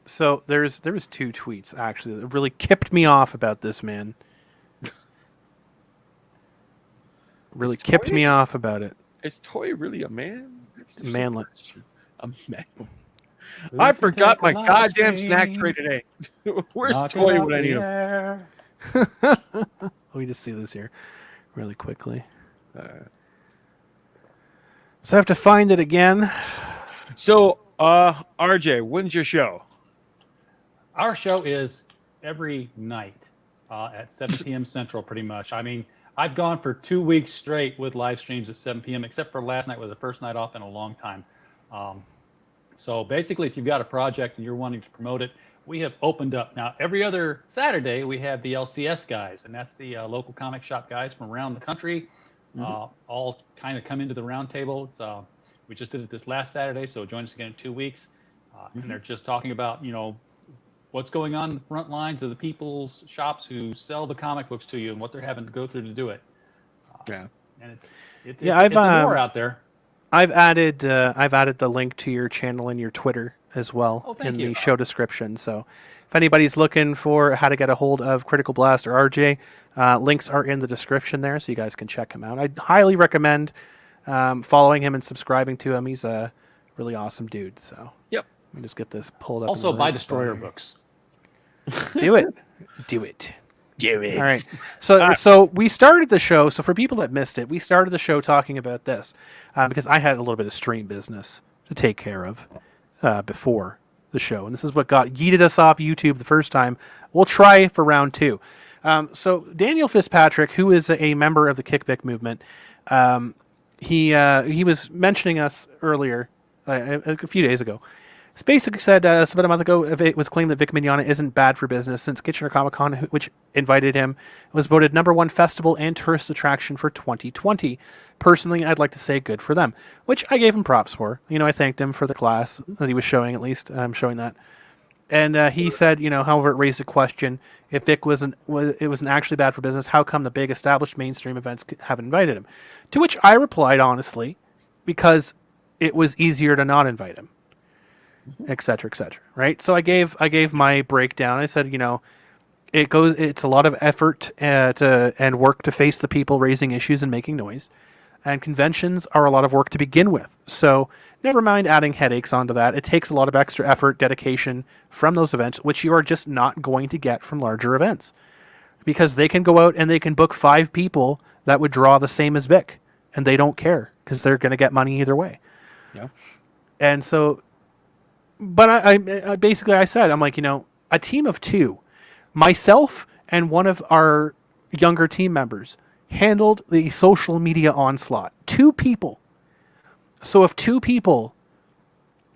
So there was 2 tweets actually that really kicked me off about this man. Really kicked me off about it. Is Toy really a man? It's manlet. A man. I forgot my goddamn snack tray today. Where's Toy when I need him? Let me just see this here really quickly. So I have to find it again. So, RJ, when's your show? Our show is every night at 7 p.m. Central, pretty much. I mean, I've gone for 2 weeks straight with live streams at 7 p.m., except for last night was the first night off in a long time. So basically, if you've got a project and you're wanting to promote it, we have opened up. Now, every other Saturday, we have the LCS guys, and that's the local comic shop guys from around the country. All kind of come into the round table. We just did it this last Saturday, so join us again in 2 weeks. And they're just talking about, what's going on in the front lines of the people's shops who sell the comic books to you and what they're having to go through to do it. And it's a war out there. I've added the link to your channel and your Twitter as well Oh, thank in you. the show description. So if anybody's looking for how to get a hold of Critical Blast or RJ, links are in the description there, so you guys can check him out. I'd highly recommend following him and subscribing to him. He's a really awesome dude. So Yep. let me just get this pulled up. Also, in the buy right Destroyer spot. books. Do it. Do it. Do it. All right. So we started the show. So for people that missed it, we started the show talking about this because I had a little bit of stream business to take care of before the show, and this is what yeeted us off YouTube the first time. We'll try for round 2. So Daniel Fitzpatrick, who is a member of the Kickback movement, he was mentioning us earlier, a few days ago. It's basically said about a month ago, it was claimed that Vic Mignogna isn't bad for business since Kitchener Comic Con, which invited him, was voted #1 festival and tourist attraction for 2020. Personally, I'd like to say good for them, which I gave him props for. I thanked him for the class that he was showing, at least. I'm showing that. And he said, however, it raised a question: if Vic wasn't actually bad for business, how come the big established mainstream events haven't invited him? To which I replied honestly, because it was easier to not invite him, et cetera, right? So I gave my breakdown. I said, it's a lot of effort and work to face the people raising issues and making noise, and conventions are a lot of work to begin with. So never mind adding headaches onto that. It takes a lot of extra effort, dedication from those events, which you are just not going to get from larger events, because they can go out and they can book 5 people that would draw the same as Vic, and they don't care because they're going to get money either way. Yeah. And so, but I basically I said, I'm like, a team of 2, myself and one of our younger team members, handled the social media onslaught. 2 people. So if 2 people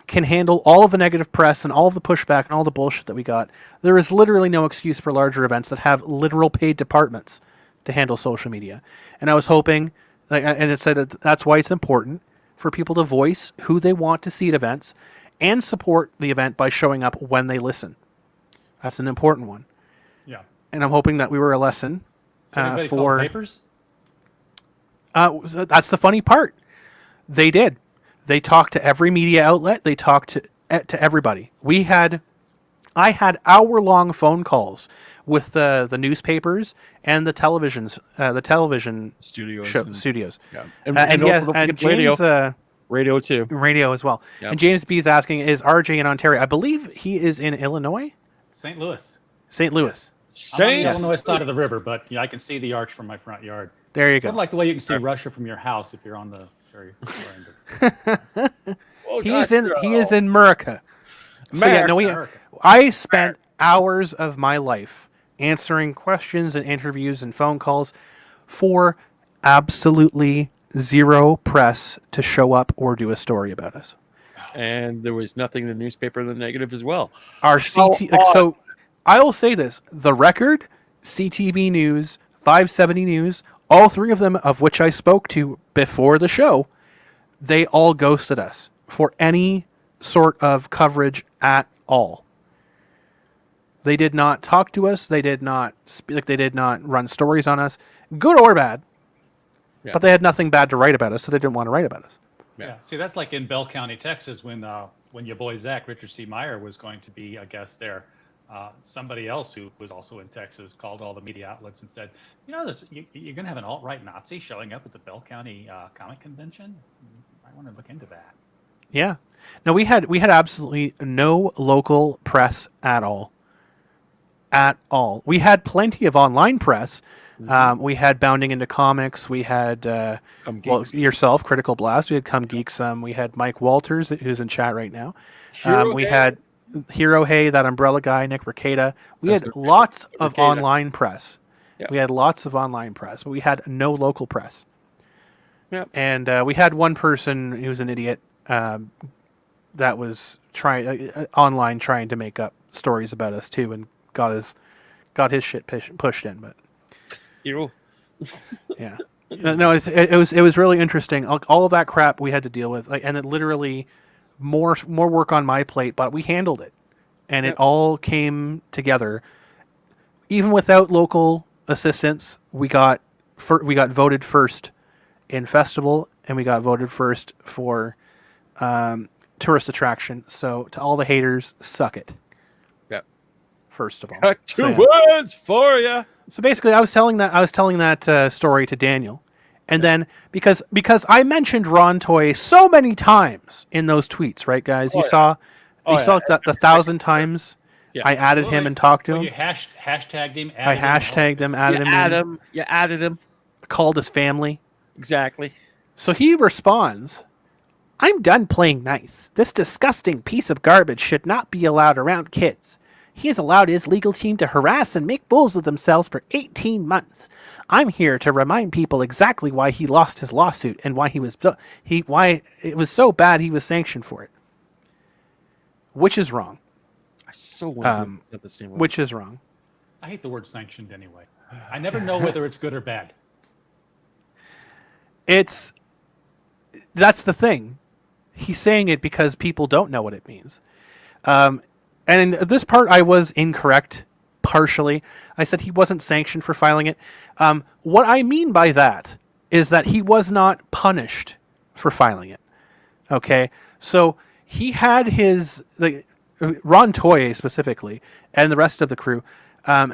can handle all of the negative press and all of the pushback and all the bullshit that we got, there is literally no excuse for larger events that have literal paid departments to handle social media. And I was hoping, and it said that's why it's important for people to voice who they want to see at events and support the event by showing up when they listen. That's an important one. Yeah. And I'm hoping that we were a lesson Anybody for call papers? That's the funny part. They did. They talked to every media outlet. They talked to everybody. I had hour-long phone calls with the newspapers and the television Studios. studios. Yeah. And don't forget James, radio too. radio as well. Yep. And James B is asking, is RJ in Ontario? I believe he is in Illinois, St. Louis. St. Louis. I'm on the Saints. Illinois side of the river, but I can see the arch from my front yard. There you go. Sort of like the way you can see Russia from your house if you're on the very far end of Oh, He is in America. So yeah, no, America. I spent hours of my life answering questions and interviews and phone calls for absolutely zero press to show up or do a story about us. And there was nothing in the newspaper in the negative as well. Our CT, so I will say this: The Record, CTV News, 570 News, all 3 of them of which I spoke to before the show, they all ghosted us for any sort of coverage at all. They did not talk to us. They did not speak. They did not run stories on us, good or bad. Yeah. But they had nothing bad to write about us, so they didn't want to write about us. Yeah. See, that's like in Bell County, Texas, when your boy Zach, Richard C. Meyer, was going to be a guest there. Somebody else who was also in Texas called all the media outlets and said, you're going to have an alt-right Nazi showing up at the Bell County Comic Convention? I want to look into that. Yeah. No, we had absolutely no local press at all. At all. We had plenty of online press. We had Bounding Into Comics. We had yourself, Critical Blast. We had Come Geek Some. We had Mike Walters, who's in chat right now. We had Hero Hey, that Umbrella guy, Nick Ricada. We had lots of online press. Yeah. We had lots of online press, but we had no local press. Yeah. And we had one person who was an idiot that was online trying to make up stories about us too, and got his shit pushed in. But yeah, no, it was really interesting. All of that crap we had to deal with, and it literally more work on my plate, but we handled it, and it all came together. Even without local assistance, we got voted first in festival, and we got voted first for tourist attraction. So to all the haters, suck it. Yep. First of all, Got two So, yeah. words for you. So basically, I was telling that story to Daniel, and then because I mentioned Ron Toy so many times in those tweets, right, guys? You saw that the 1,000 times Yeah. I added him and talked to him. You hashtagged him. I hashtagged him, added him, You added him. called his family. Exactly. So he responds, "I'm done playing nice. This disgusting piece of garbage should not be allowed around kids. He has allowed his legal team to harass and make fools of themselves for 18 months. I'm here to remind people exactly why he lost his lawsuit and why why it was so bad he was sanctioned for it." Which is wrong. I so want to the same one. Which is wrong. I hate the word sanctioned anyway. I never know whether it's good or bad. That's the thing. He's saying it because people don't know what it means. And in this part, I was incorrect partially. I said he wasn't sanctioned for filing it. What I mean by that is that he was not punished for filing it. Okay? So he had Ron Toye specifically, and the rest of the crew,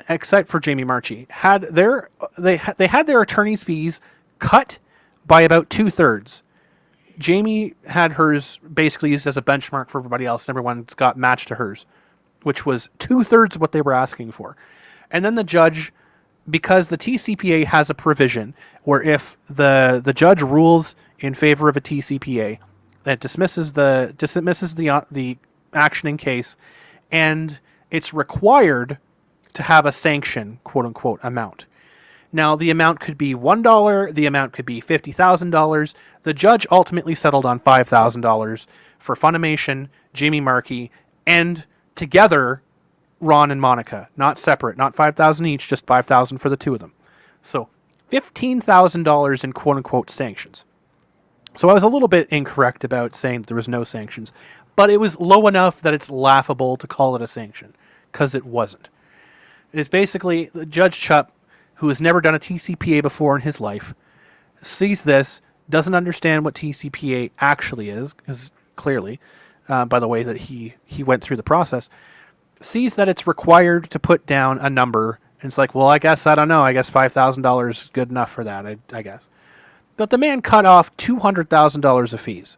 except for Jamie Marchi, they had their attorney's fees cut by about 2/3. Jamie had hers basically used as a benchmark for everybody else, and everyone's got matched to hers, which was 2/3 of what they were asking for. And then the judge, because the TCPA has a provision where if the judge rules in favor of a TCPA, that dismisses the action in case, and it's required to have a sanction, quote unquote, amount. Now, the amount could be $1, the amount could be $50,000. The judge ultimately settled on $5,000 for Funimation, Jamie Marchi, and together, Ron and Monica. Not separate, not $5,000 each, just $5,000 for the two of them. So, $15,000 in quote-unquote sanctions. So I was a little bit incorrect about saying that there was no sanctions, but it was low enough that it's laughable to call it a sanction, because it wasn't. It's basically Judge Chupp, who has never done a TCPA before in his life, sees this, doesn't understand what TCPA actually is, because clearly, by the way that he went through the process, sees that it's required to put down a number, and it's like, well, I guess, I don't know, I guess $5,000 is good enough for that, I guess. But the man cut off $200,000 of fees.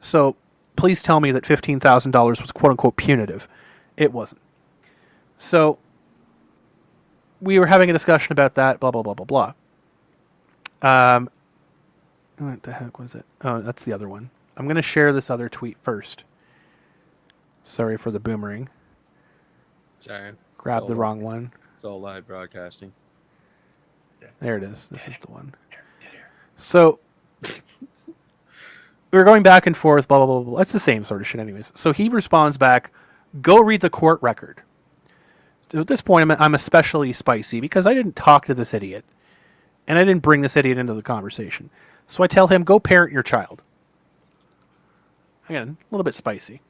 So please tell me that $15,000 was quote-unquote punitive. It wasn't. So we were having a discussion about that, blah, blah, blah, blah, blah. What the heck was it? Oh, that's the other one. I'm going to share this other tweet first. Sorry for the boomerang. Sorry. Grab the wrong one. It's all live broadcasting. There it is. This is the one. So we were going back and forth, blah, blah, blah, blah. It's the same sort of shit anyways. So he responds back, go read the court record. At this point, I'm especially spicy because I didn't talk to this idiot. And I didn't bring this idiot into the conversation. So I tell him, go parent your child. Again, a little bit spicy.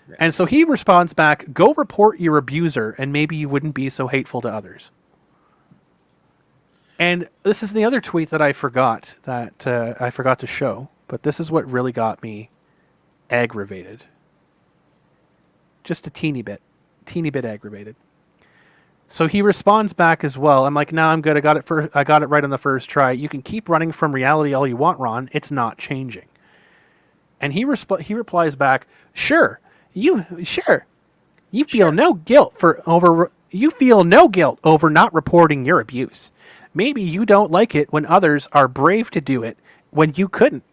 Yeah. And so he responds back, go report your abuser and maybe you wouldn't be so hateful to others. And this is the other tweet that I forgot to show, but this is what really got me aggravated. Just a teeny bit aggravated. So he responds back as well. I'm like, nah, I'm good. I got it right on the first try. You can keep running from reality all you want, Ron. It's not changing. And he replies back, sure. You feel no guilt over not reporting your abuse. Maybe you don't like it when others are brave to do it when you couldn't.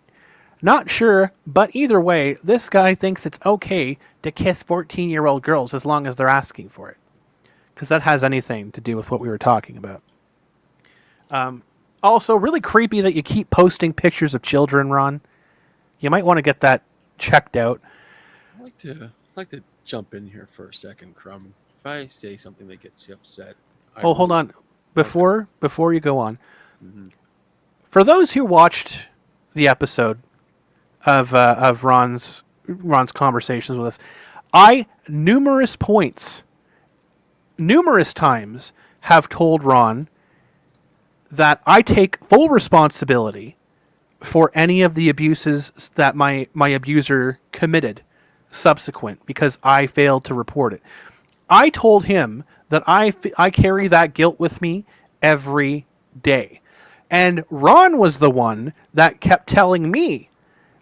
Not sure, but either way, this guy thinks it's okay to kiss 14-year-old girls as long as they're asking for it. Because that has anything to do with what we were talking about. Also, really creepy that you keep posting pictures of children, Ron. You might want to get that checked out. I'd like to jump in here for a second, Crumb. If I say something that gets you upset... hold on. Before you go on, for those who watched the episode of Ron's conversations with us, I numerous times have told Ron that I take full responsibility for any of the abuses that my abuser committed subsequent because I failed to report it. I told him that I carry that guilt with me every day. And Ron was the one that kept telling me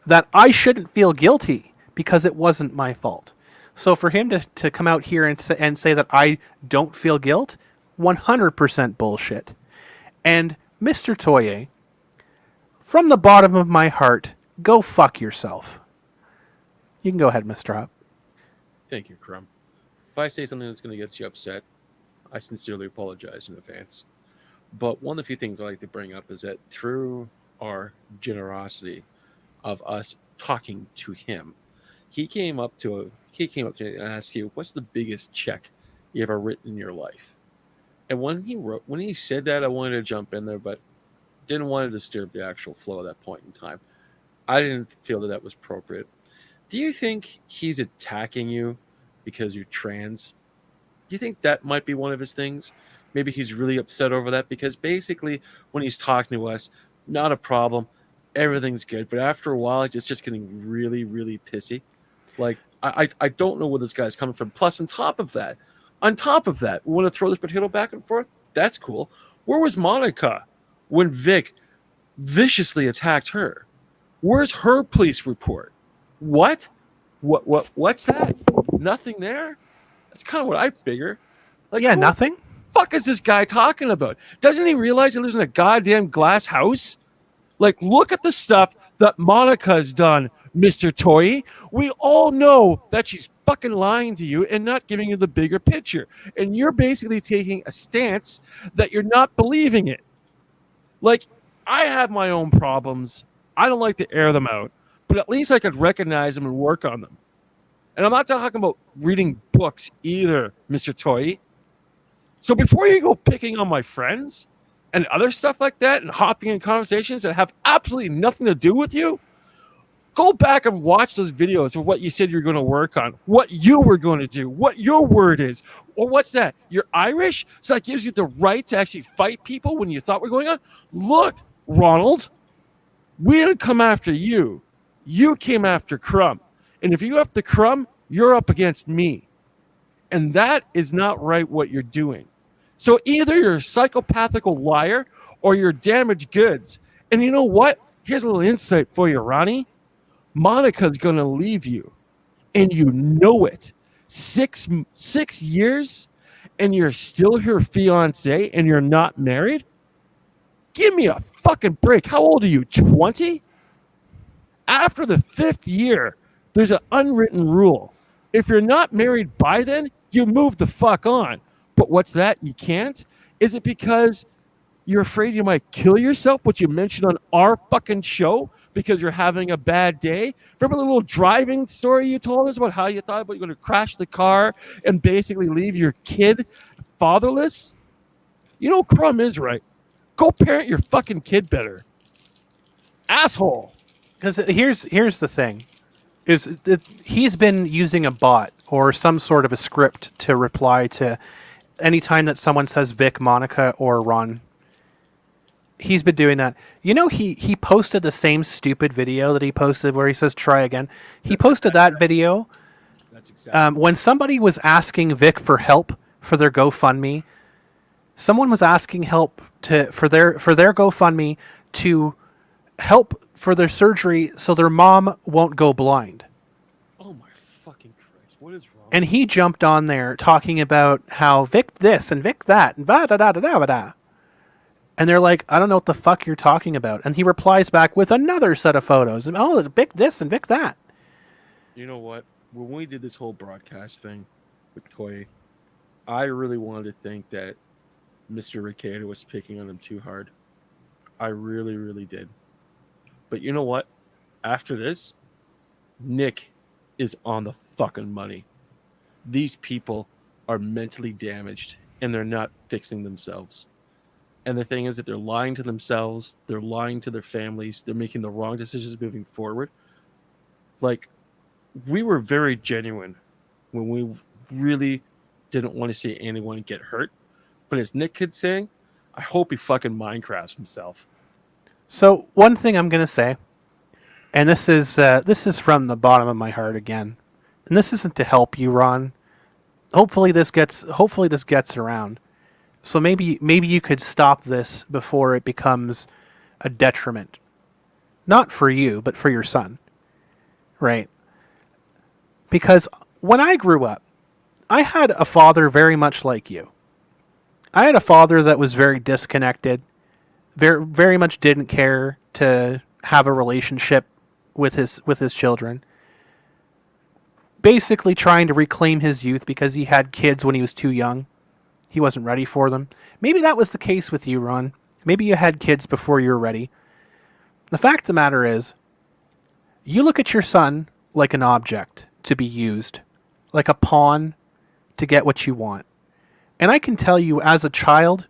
that I shouldn't feel guilty because it wasn't my fault. So for him to come out here and say that I don't feel guilt, 100% bullshit. And Mr. Toye, from the bottom of my heart, go fuck yourself. You can go ahead, Mr. Hop. Thank you, Crumb. If I say something that's going to get you upset, I sincerely apologize in advance. But one of the few things I like to bring up is that through our generosity of us talking to him, he came up to me and asked you, "What's the biggest check you ever written in your life?" And when he said that, I wanted to jump in there, but didn't want to disturb the actual flow at that point in time. I didn't feel that was appropriate. Do you think he's attacking you because you're trans? Do you think that might be one of his things? Maybe he's really upset over that because basically when he's talking to us, not a problem, everything's good. But after a while, it's just getting really, really pissy. Like, I don't know where this guy's coming from. Plus, on top of that, we want to throw this potato back and forth? That's cool. Where was Monica when Vic viciously attacked her? Where's her police report? What's that? Nothing there? That's kind of what I figure. Like, Yeah, who nothing? the fuck is this guy talking about? Doesn't he realize he lives in a goddamn glass house? Like, look at the stuff that Monica's done, Mr. Toye. We all know that she's fucking lying to you and not giving you the bigger picture. And you're basically taking a stance that you're not believing it. Like, I have my own problems. I don't like to air them out, but at least I could recognize them and work on them. And I'm not talking about reading books either, Mr. Toye. So before you go picking on my friends and other stuff like that and hopping in conversations that have absolutely nothing to do with you, go back and watch those videos of what you said you're going to work on, what you were going to do, what your word is. Or what's that? You're Irish? So that gives you the right to actually fight people when you thought we're going on? Look, Ronald, we didn't come after you. You came after Crumb. And if you have the Crumb, you're up against me. And that is not right what you're doing. So either you're a psychopathical liar or you're damaged goods. And you know what? Here's a little insight for you, Ronnie. Monica's going to leave you. And you know it. 6 years and you're still her fiance and you're not married? Give me a fucking break. How old are you? 20? After the 5th year, there's an unwritten rule. If you're not married by then, you move the fuck on. But what's that? You can't? Is it because you're afraid you might kill yourself, which you mentioned on our fucking show, because you're having a bad day? Remember the little driving story you told us about how you thought about you're going to crash the car and basically leave your kid fatherless? You know, Crumb is right. Go parent your fucking kid better. Asshole. Because here's the thing. Is that he's been using a bot or some sort of a script to reply to any time that someone says Vic, Monica, or Ron. He's been doing that. You know, he posted the same stupid video that he posted where he says try again. He posted that video. That's exactly. When somebody was asking Vic for help for their GoFundMe, someone was asking help for their GoFundMe to help for their surgery so their mom won't go blind. Oh my fucking Christ. What is wrong? And he jumped on there talking about how Vic this and Vic that and da da da da da da. And they're like, I don't know what the fuck you're talking about. And he replies back with another set of photos. And, oh, Vic this and Vic that. You know what? When we did this whole broadcast thing with Toye, I really wanted to think that Mr. Ricciardo was picking on him too hard. I really, really did. But you know what? After this, Nick is on the fucking money. These people are mentally damaged and they're not fixing themselves. And the thing is that they're lying to themselves, they're lying to their families, they're making the wrong decisions moving forward. Like, we were very genuine when we really didn't want to see anyone get hurt. But as Nick kept saying, I hope he fucking Minecrafts himself. So one thing I'm going to say, and this is from the bottom of my heart again, and this isn't to help you, Ron. Hopefully this gets around. So maybe you could stop this before it becomes a detriment, not for you, but for your son, right? Because when I grew up, I had a father very much like you. I had a father that was very disconnected, very, very much didn't care to have a relationship with his children. Basically trying to reclaim his youth because he had kids when he was too young. He wasn't ready for them. Maybe that was the case with you, Ron. Maybe you had kids before you were ready. The fact of the matter is, you look at your son like an object to be used, like a pawn to get what you want. And I can tell you, as a child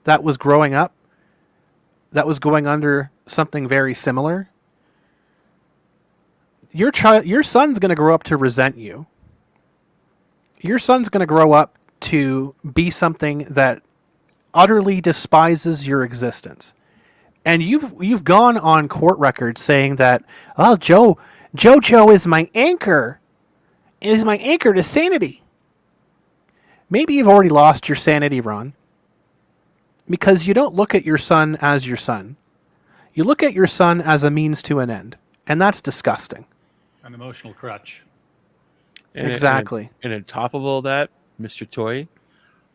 that was growing up, that was going under something very similar, your son's going to grow up to resent you. Your son's going to grow up to be something that utterly despises your existence. And you've gone on court record saying that, oh, Jojo is my anchor. It is my anchor to sanity. Maybe you've already lost your sanity, Ron. Because you don't look at your son as your son. You look at your son as a means to an end. And that's disgusting. An emotional crutch. Exactly. And on top of all that, Mr. Toy,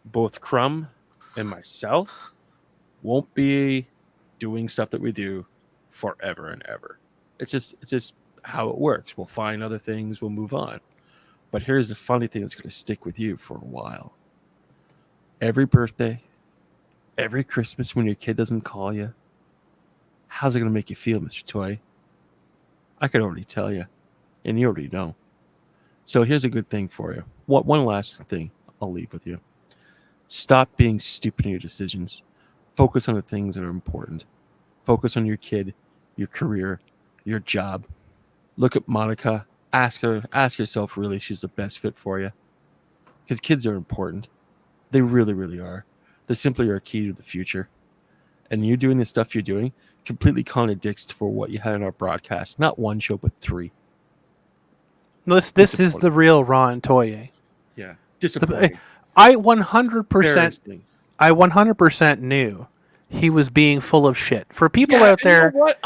both Crumb and myself won't be doing stuff that we do forever and ever. It's just how it works. We'll find other things, we'll move on. But here's the funny thing that's going to stick with you for a while. Every birthday, every Christmas when your kid doesn't call you, how's it going to make you feel, Mr. Toy? I could already tell you, and you already know. So here's a good thing for you. One last thing I'll leave with you. Stop being stupid in your decisions. Focus on the things that are important. Focus on your kid, your career, your job. Look at Monica. Ask yourself, really, she's the best fit for you. Because kids are important. They really, really are. They simply are a key to the future. And you doing the stuff you're doing completely contradicts for what you had in our broadcast. Not one show, but 3. This is the real Ron Toye. Yeah. Disappointing. I 100% knew he was being full of shit. For people out there, you know what?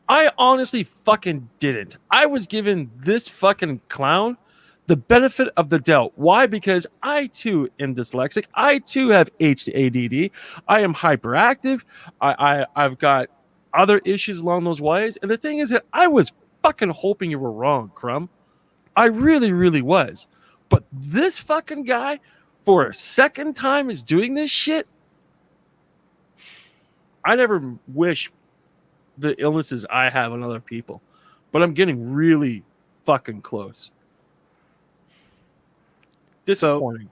I honestly fucking didn't. I was giving this fucking clown the benefit of the doubt. Why? Because I too am dyslexic. I too have ADD. I am hyperactive. I've got other issues along those ways. And the thing is that I was fucking hoping you were wrong, Crumb. I really, really was. But this fucking guy, for a second time, is doing this shit. I never wish the illnesses I have on other people, but I'm getting really fucking close. Disappointing.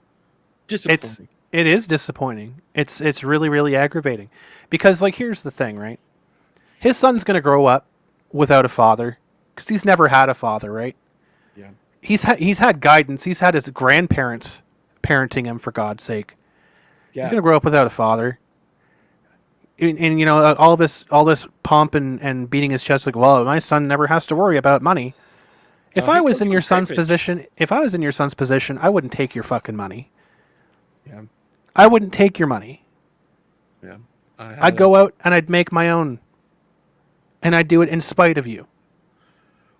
Disappointing. It is disappointing. It's really, really aggravating. Because, like, here's the thing, right? His son's going to grow up without a father because he's never had a father, right? Yeah. He's had guidance. He's had his grandparents parenting him, for God's sake. Yeah. He's going to grow up without a father. And you know, all this pomp and beating his chest, like, well, my son never has to worry about money. If I was in your son's position, I wouldn't take your fucking money. Yeah. I wouldn't take your money. Yeah. I'd go out and I'd make my own. And I'd do it in spite of you.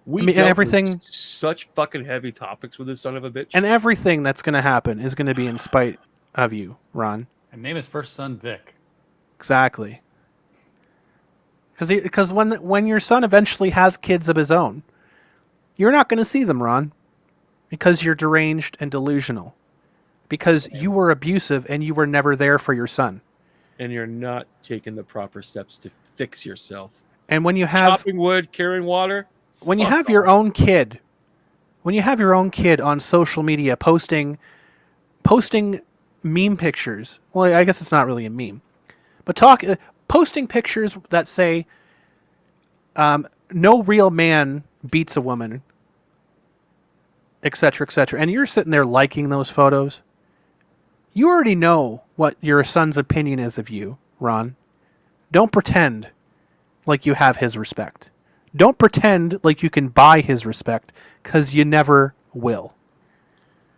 And everything, such fucking heavy topics with this son of a bitch. And everything that's going to happen is going to be in spite of you, Ron. And name his first son Vic. Exactly. Because when your son eventually has kids of his own, you're not going to see them, Ron, because you're deranged and delusional. Because you were abusive and you were never there for your son. And you're not taking the proper steps to fix yourself. And when you have chopping wood, carrying water, when you have your own kid, on social media posting meme pictures. Well, I guess it's not really a meme. But posting pictures that say, no real man beats a woman, etc., etc. And you're sitting there liking those photos. You already know what your son's opinion is of you, Ron. don't pretend like you have his respect. Don't pretend like you can buy his respect, because you never will.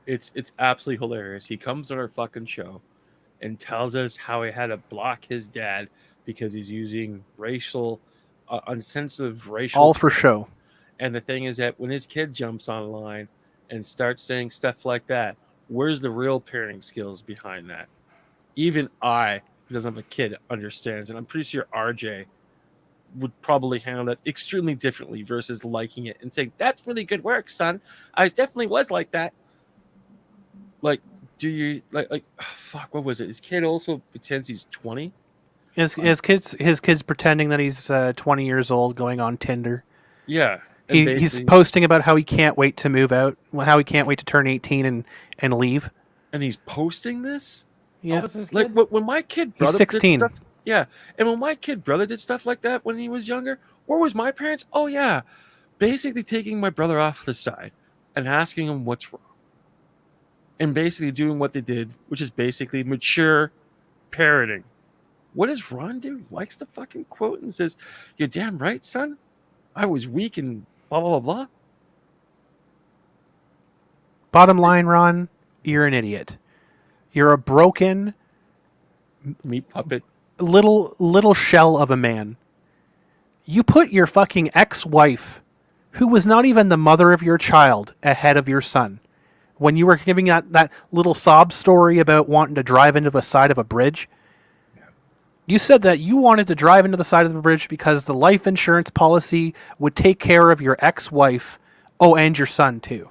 It's absolutely hilarious. He comes on our fucking show and tells us how he had to block his dad because he's using unsensitive racial. All for show. And the thing is that when his kid jumps online and starts saying stuff like that, where's the real parenting skills behind that? Even I, who doesn't have a kid, understands, and I'm pretty sure RJ would probably handle that extremely differently versus liking it and saying, "That's really good work, son. I definitely was like that." Like, do you like? Fuck, what was it? His kid also pretends he's 20. His kids pretending that he's 20 years old, going on Tinder. Yeah, He's posting about how he can't wait to move out, how he can't wait to turn 18 and leave. and he's posting this. Yeah, Like when my kid brother he's 16. did stuff, yeah, and when my kid brother did stuff like that when he was younger, where was my parents? Oh yeah, basically taking my brother off the side and asking him what's wrong, and basically doing what they did, which is basically mature parenting. What does Ron do? Likes the fucking quote and says, "You're damn right, son. I was weak and blah blah blah blah." Bottom line, Ron, you're an idiot. You're a broken Meat puppet. little shell of a man. You put your fucking ex-wife, who was not even the mother of your child, ahead of your son. When you were giving that little sob story about wanting to drive into the side of a bridge, you said that you wanted to drive into the side of the bridge because the life insurance policy would take care of your ex-wife, and your son too.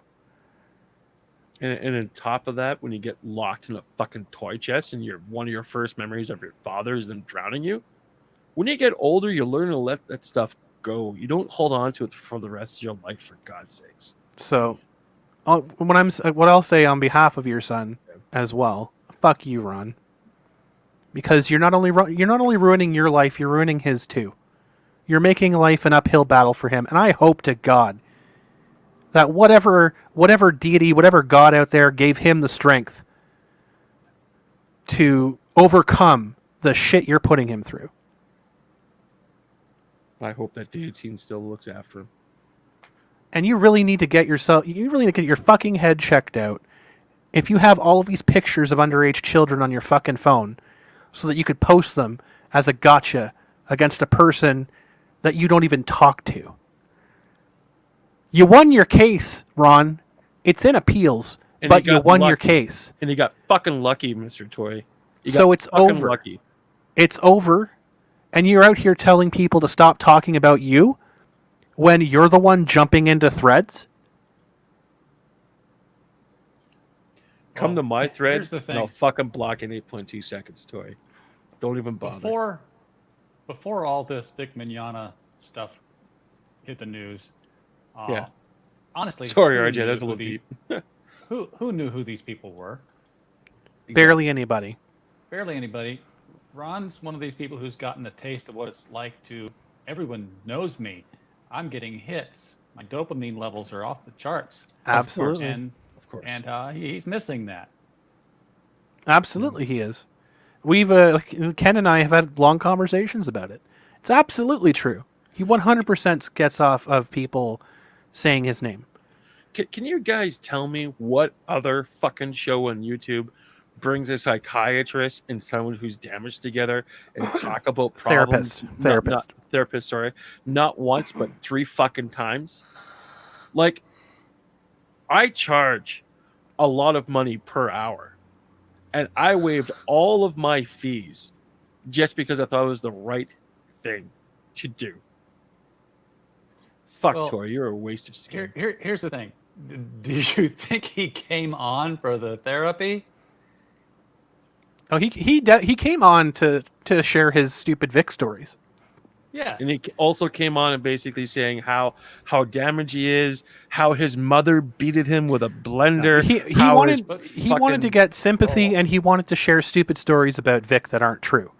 And on top of that, when you get locked in a fucking toy chest and one of your first memories of your father is them drowning you, when you get older, you learn to let that stuff go. You don't hold on to it for the rest of your life, for God's sakes. So, what I'll say on behalf of your son as well, fuck you, Ron. Because you're not only ruining your life, you're ruining his too. You're making life an uphill battle for him, and I hope to God that whatever deity, whatever God out there gave him the strength to overcome the shit you're putting him through. I hope that deity still looks after him. And you really need to get your fucking head checked out. If you have all of these pictures of underage children on your fucking phone, so that you could post them as a gotcha against a person that you don't even talk to. You won your case, Ron. It's in appeals, but you won your case. And you got fucking lucky, Mr. Toy. So it's over. Lucky. It's over, and you're out here telling people to stop talking about you when you're the one jumping into threads? Come to my thread, here's the thing. and I'll fucking block in 8.2 seconds, Toy. Don't even bother. Before all this Dick Mignogna stuff hit the news, Yeah. honestly, Sorry, who RJ, knew that's a who little the- deep. Who knew who these people were? Barely anybody. Barely anybody. Ron's one of these people who's gotten a taste of what it's like to. Everyone knows me. I'm getting hits. My dopamine levels are off the charts. Absolutely. Of course. And he's missing that. Absolutely, he is. We've Ken and I have had long conversations about it. It's absolutely true. He 100% gets off of people saying his name. Can you guys tell me what other fucking show on YouTube brings a psychiatrist and someone who's damaged together and talk about problems? Therapist, sorry. Not once, but 3 fucking times. Like, I charge a lot of money per hour. And I waived all of my fees just because I thought it was the right thing to do. Fuck, Well, Tori, you're a waste of skin. Here's the thing. Do you think he came on for the therapy? Oh, he came on to share his stupid Vic stories. Yes. And he also came on and basically saying how damaged he is, how his mother beated him with a blender. He wanted to get sympathy, and he wanted to share stupid stories about Vic that aren't true.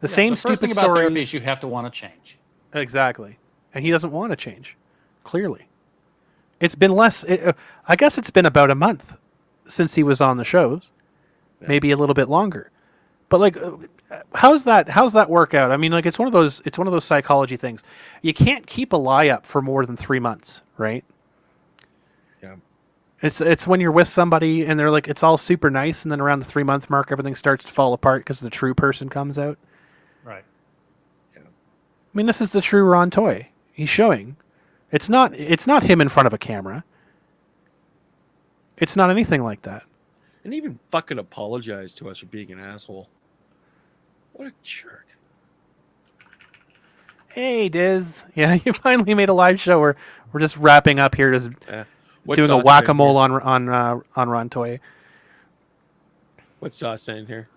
The first thing about therapy is you have to want to change. Exactly, and he doesn't want to change. Clearly, it's been I guess it's been about a month since he was on the shows, maybe a little bit longer. But how's that work out? I mean, like it's one of those psychology things. You can't keep a lie up for more than 3 months, right? Yeah. It's when you're with somebody and they're like it's all super nice, and then around the 3 month mark, everything starts to fall apart because the true person comes out. Right. Yeah. I mean, this is the true Ron Toy. He's showing. It's not him in front of a camera. It's not anything like that. And even fucking apologize to us for being an asshole. What a jerk. Hey, Diz. Yeah, you finally made a live show. We're just wrapping up here, just What's doing a Sauce whack-a-mole saying on Ron Toy. What's Sauce saying here?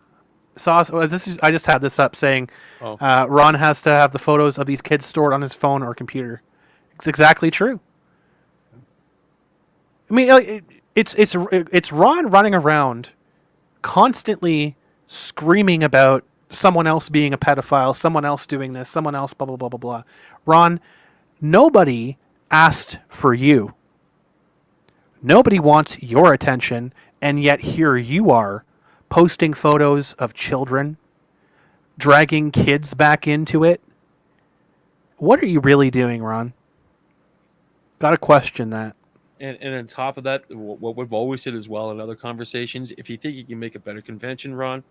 Sauce. I just had this up saying Ron has to have the photos of these kids stored on his phone or computer. It's exactly true. I mean, it's Ron running around constantly screaming about someone else being a pedophile, someone else doing this, someone else blah blah blah blah blah. Ron, nobody asked for you. Nobody wants your attention, and yet here you are posting photos of children, dragging kids back into it. What are you really doing, Ron? Got to question that. And on top of that, what we've always said as well in other conversations, if you think you can make a better convention, Ron,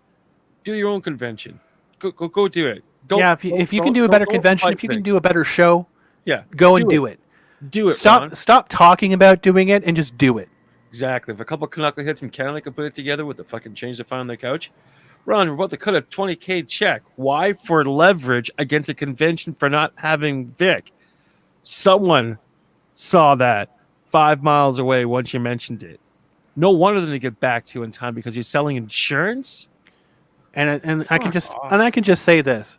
do your own convention. Go do it. If you can do a better convention, if you can do a better show, go and do it. Do it. Stop talking about doing it and just do it. Exactly. If a couple of Canuckleheads from Canada could put it together with the fucking change they find on their couch, Ron, we're about to cut a $20K check. Why? For leverage against a convention for not having Vic. Someone saw that 5 miles away once you mentioned it. No wonder they didn't get back to you in time because you're selling insurance. And I can just say this,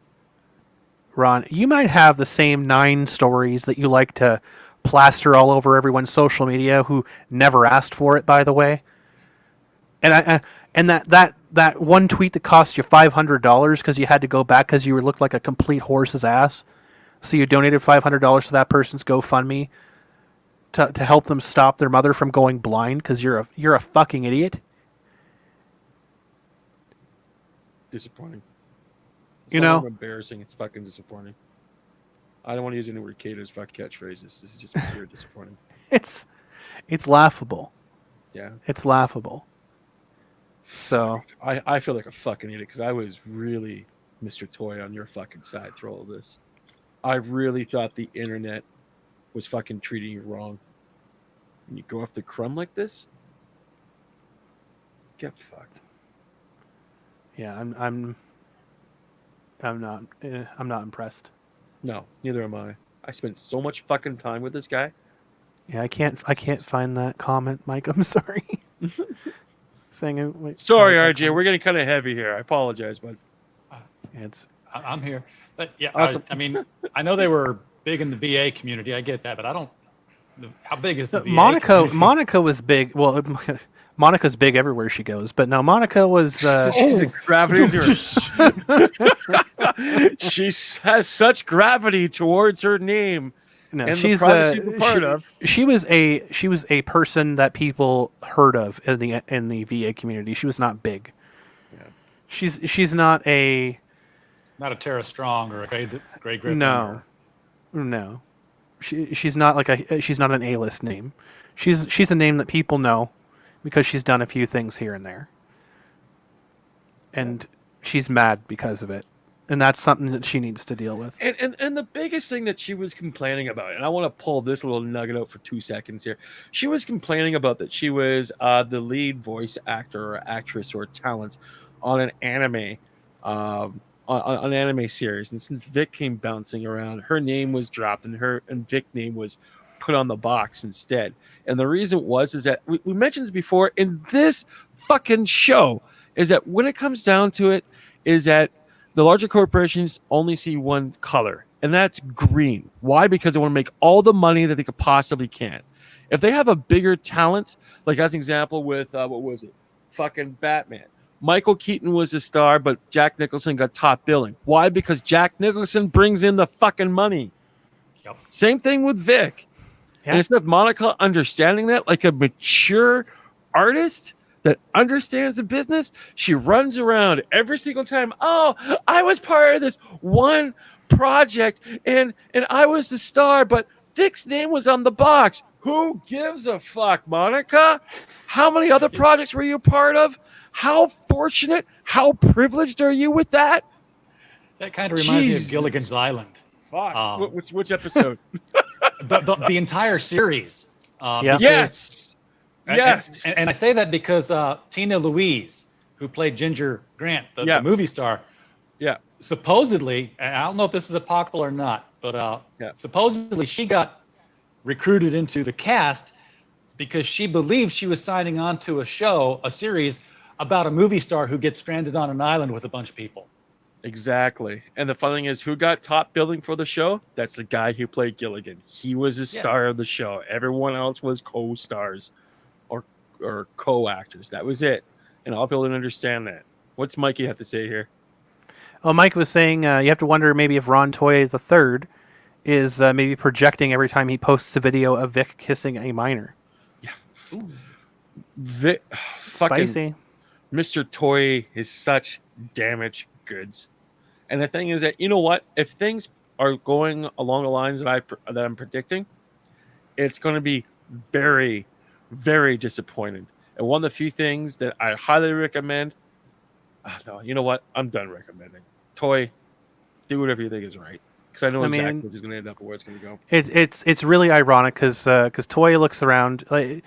Ron, you might have the same 9 stories that you like to plaster all over everyone's social media who never asked for it, by the way. And that one tweet that cost you $500 because you had to go back because you looked like a complete horse's ass. So you donated $500 to that person's GoFundMe to help them stop their mother from going blind because you're a fucking idiot. Disappointing. It's you not know, embarrassing. It's fucking disappointing. I don't want to use any word Kato's fuck catchphrases. This is just pure disappointing. It's laughable. Yeah, it's laughable. So I feel like a fucking idiot because I was really Mr. Toy on your fucking side through all of this. I really thought the internet was fucking treating you wrong. And you go after Crumb like this? Get fucked. Yeah, I'm not impressed. No, neither am I. I spent so much fucking time with this guy. Yeah, I can't find that comment, Mike. I'm sorry. Saying it. Wait, sorry, RJ. We're getting kind of heavy here. I apologize, but I'm here. But yeah, awesome. I mean, I know they were big in the VA community. I get that, but I don't. How big is the VA Monica was big. Well, Monica's big everywhere she goes, but no, Monica was. She's a gravity to her. She has such gravity towards her name. No, and she's part of. She was a person that people heard of in the VA community. She was not big. Yeah. She's not a Tara Strong or a Grey Griffin. No. She's not she's not an A-list name. She's a name that people know because she's done a few things here and there. And she's mad because of it. And that's something that she needs to deal with. And the biggest thing that she was complaining about, and I want to pull this little nugget out for 2 seconds here. She was complaining about that she was the lead voice actor or actress or talent on an anime on an anime series. And since Vic came bouncing around, her name was dropped and Vic's name was put on the box instead. And the reason is that we mentioned this before in this fucking show, is that when it comes down to it, is that the larger corporations only see one color, and that's green. Why? Because they want to make all the money that they could possibly can. If they have a bigger talent, like as an example with, what was it? Fucking Batman. Michael Keaton was a star, but Jack Nicholson got top billing. Why? Because Jack Nicholson brings in the fucking money. Yep. Same thing with Vic. Yeah. And instead of Monica understanding that, like a mature artist, that understands the business. She runs around every single time. Oh, I was part of this one project and I was the star, but Vic's name was on the box. Who gives a fuck, Monica? How many other projects were you part of? How fortunate, how privileged are you with that? That kind of reminds me of Jesus. Gilligan's Island. Fuck. Which episode? The entire series. Yeah. Yes. And- Yes. And I say that because Tina Louise, who played Ginger Grant, the movie star, Yeah. supposedly, and I don't know if this is apocryphal or not, but Yeah. supposedly she got recruited into the cast because she believed she was signing on to a series about a movie star who gets stranded on an island with a bunch of people. Exactly. And the funny thing is, who got top billing for the show? That's the guy who played Gilligan. He was the star of the show. Everyone else was co-stars or co-actors. That was it. And all people didn't understand that. What's Mikey have to say here? Oh, Mike was saying you have to wonder maybe if Ron Toy the third is maybe projecting every time he posts a video of Vic kissing a minor. Fucking Spicy. Mr. Toy is such damaged goods. And the thing is that, you know what? If things are going along the lines that I'm predicting, it's going to be very, very disappointing. And one of the few things that I highly recommend, no, you know what? I'm done recommending. Toy, do whatever you think is right. Because I know exactly what's going to end up and where it's going to go. It's really ironic because Toy looks around at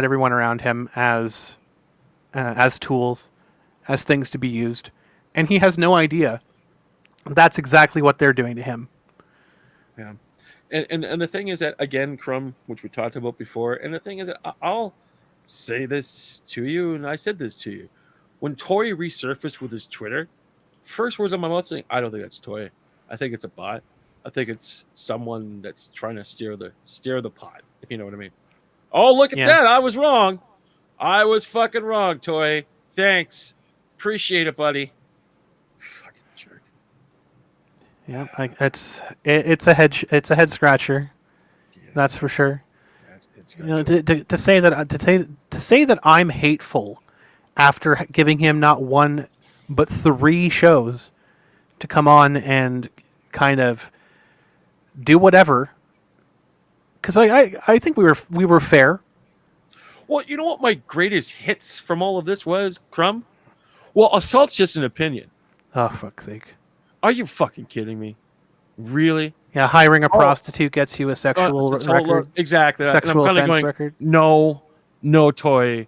everyone around him as tools, as things to be used, and he has no idea that's exactly what they're doing to him. Yeah. And the thing is that, again, Crumb, which we talked about before, and the thing is that I'll say this to you, and I said this to you. When Toy resurfaced with his Twitter, first words on my mouth saying, I don't think that's Toy. I think it's a bot. I think it's someone that's trying to steer the pot, if you know what I mean. Oh, look at that. I was wrong. I was fucking wrong, Toy. Thanks. Appreciate it, buddy. Fucking jerk. Yeah, it's a head scratcher. Yeah. That's for sure. It's You know, to say that I'm hateful after giving him not one but 3 shows to come on and kind of do whatever, because I think we were fair. Well, you know what my greatest hits from all of this was, Crumb? Well, assault's just an opinion. Oh, fuck's sake. Are you fucking kidding me? Really? Yeah, hiring a prostitute gets you a sexual record. Exactly. Sexual And I'm offense going, record. No, Toy.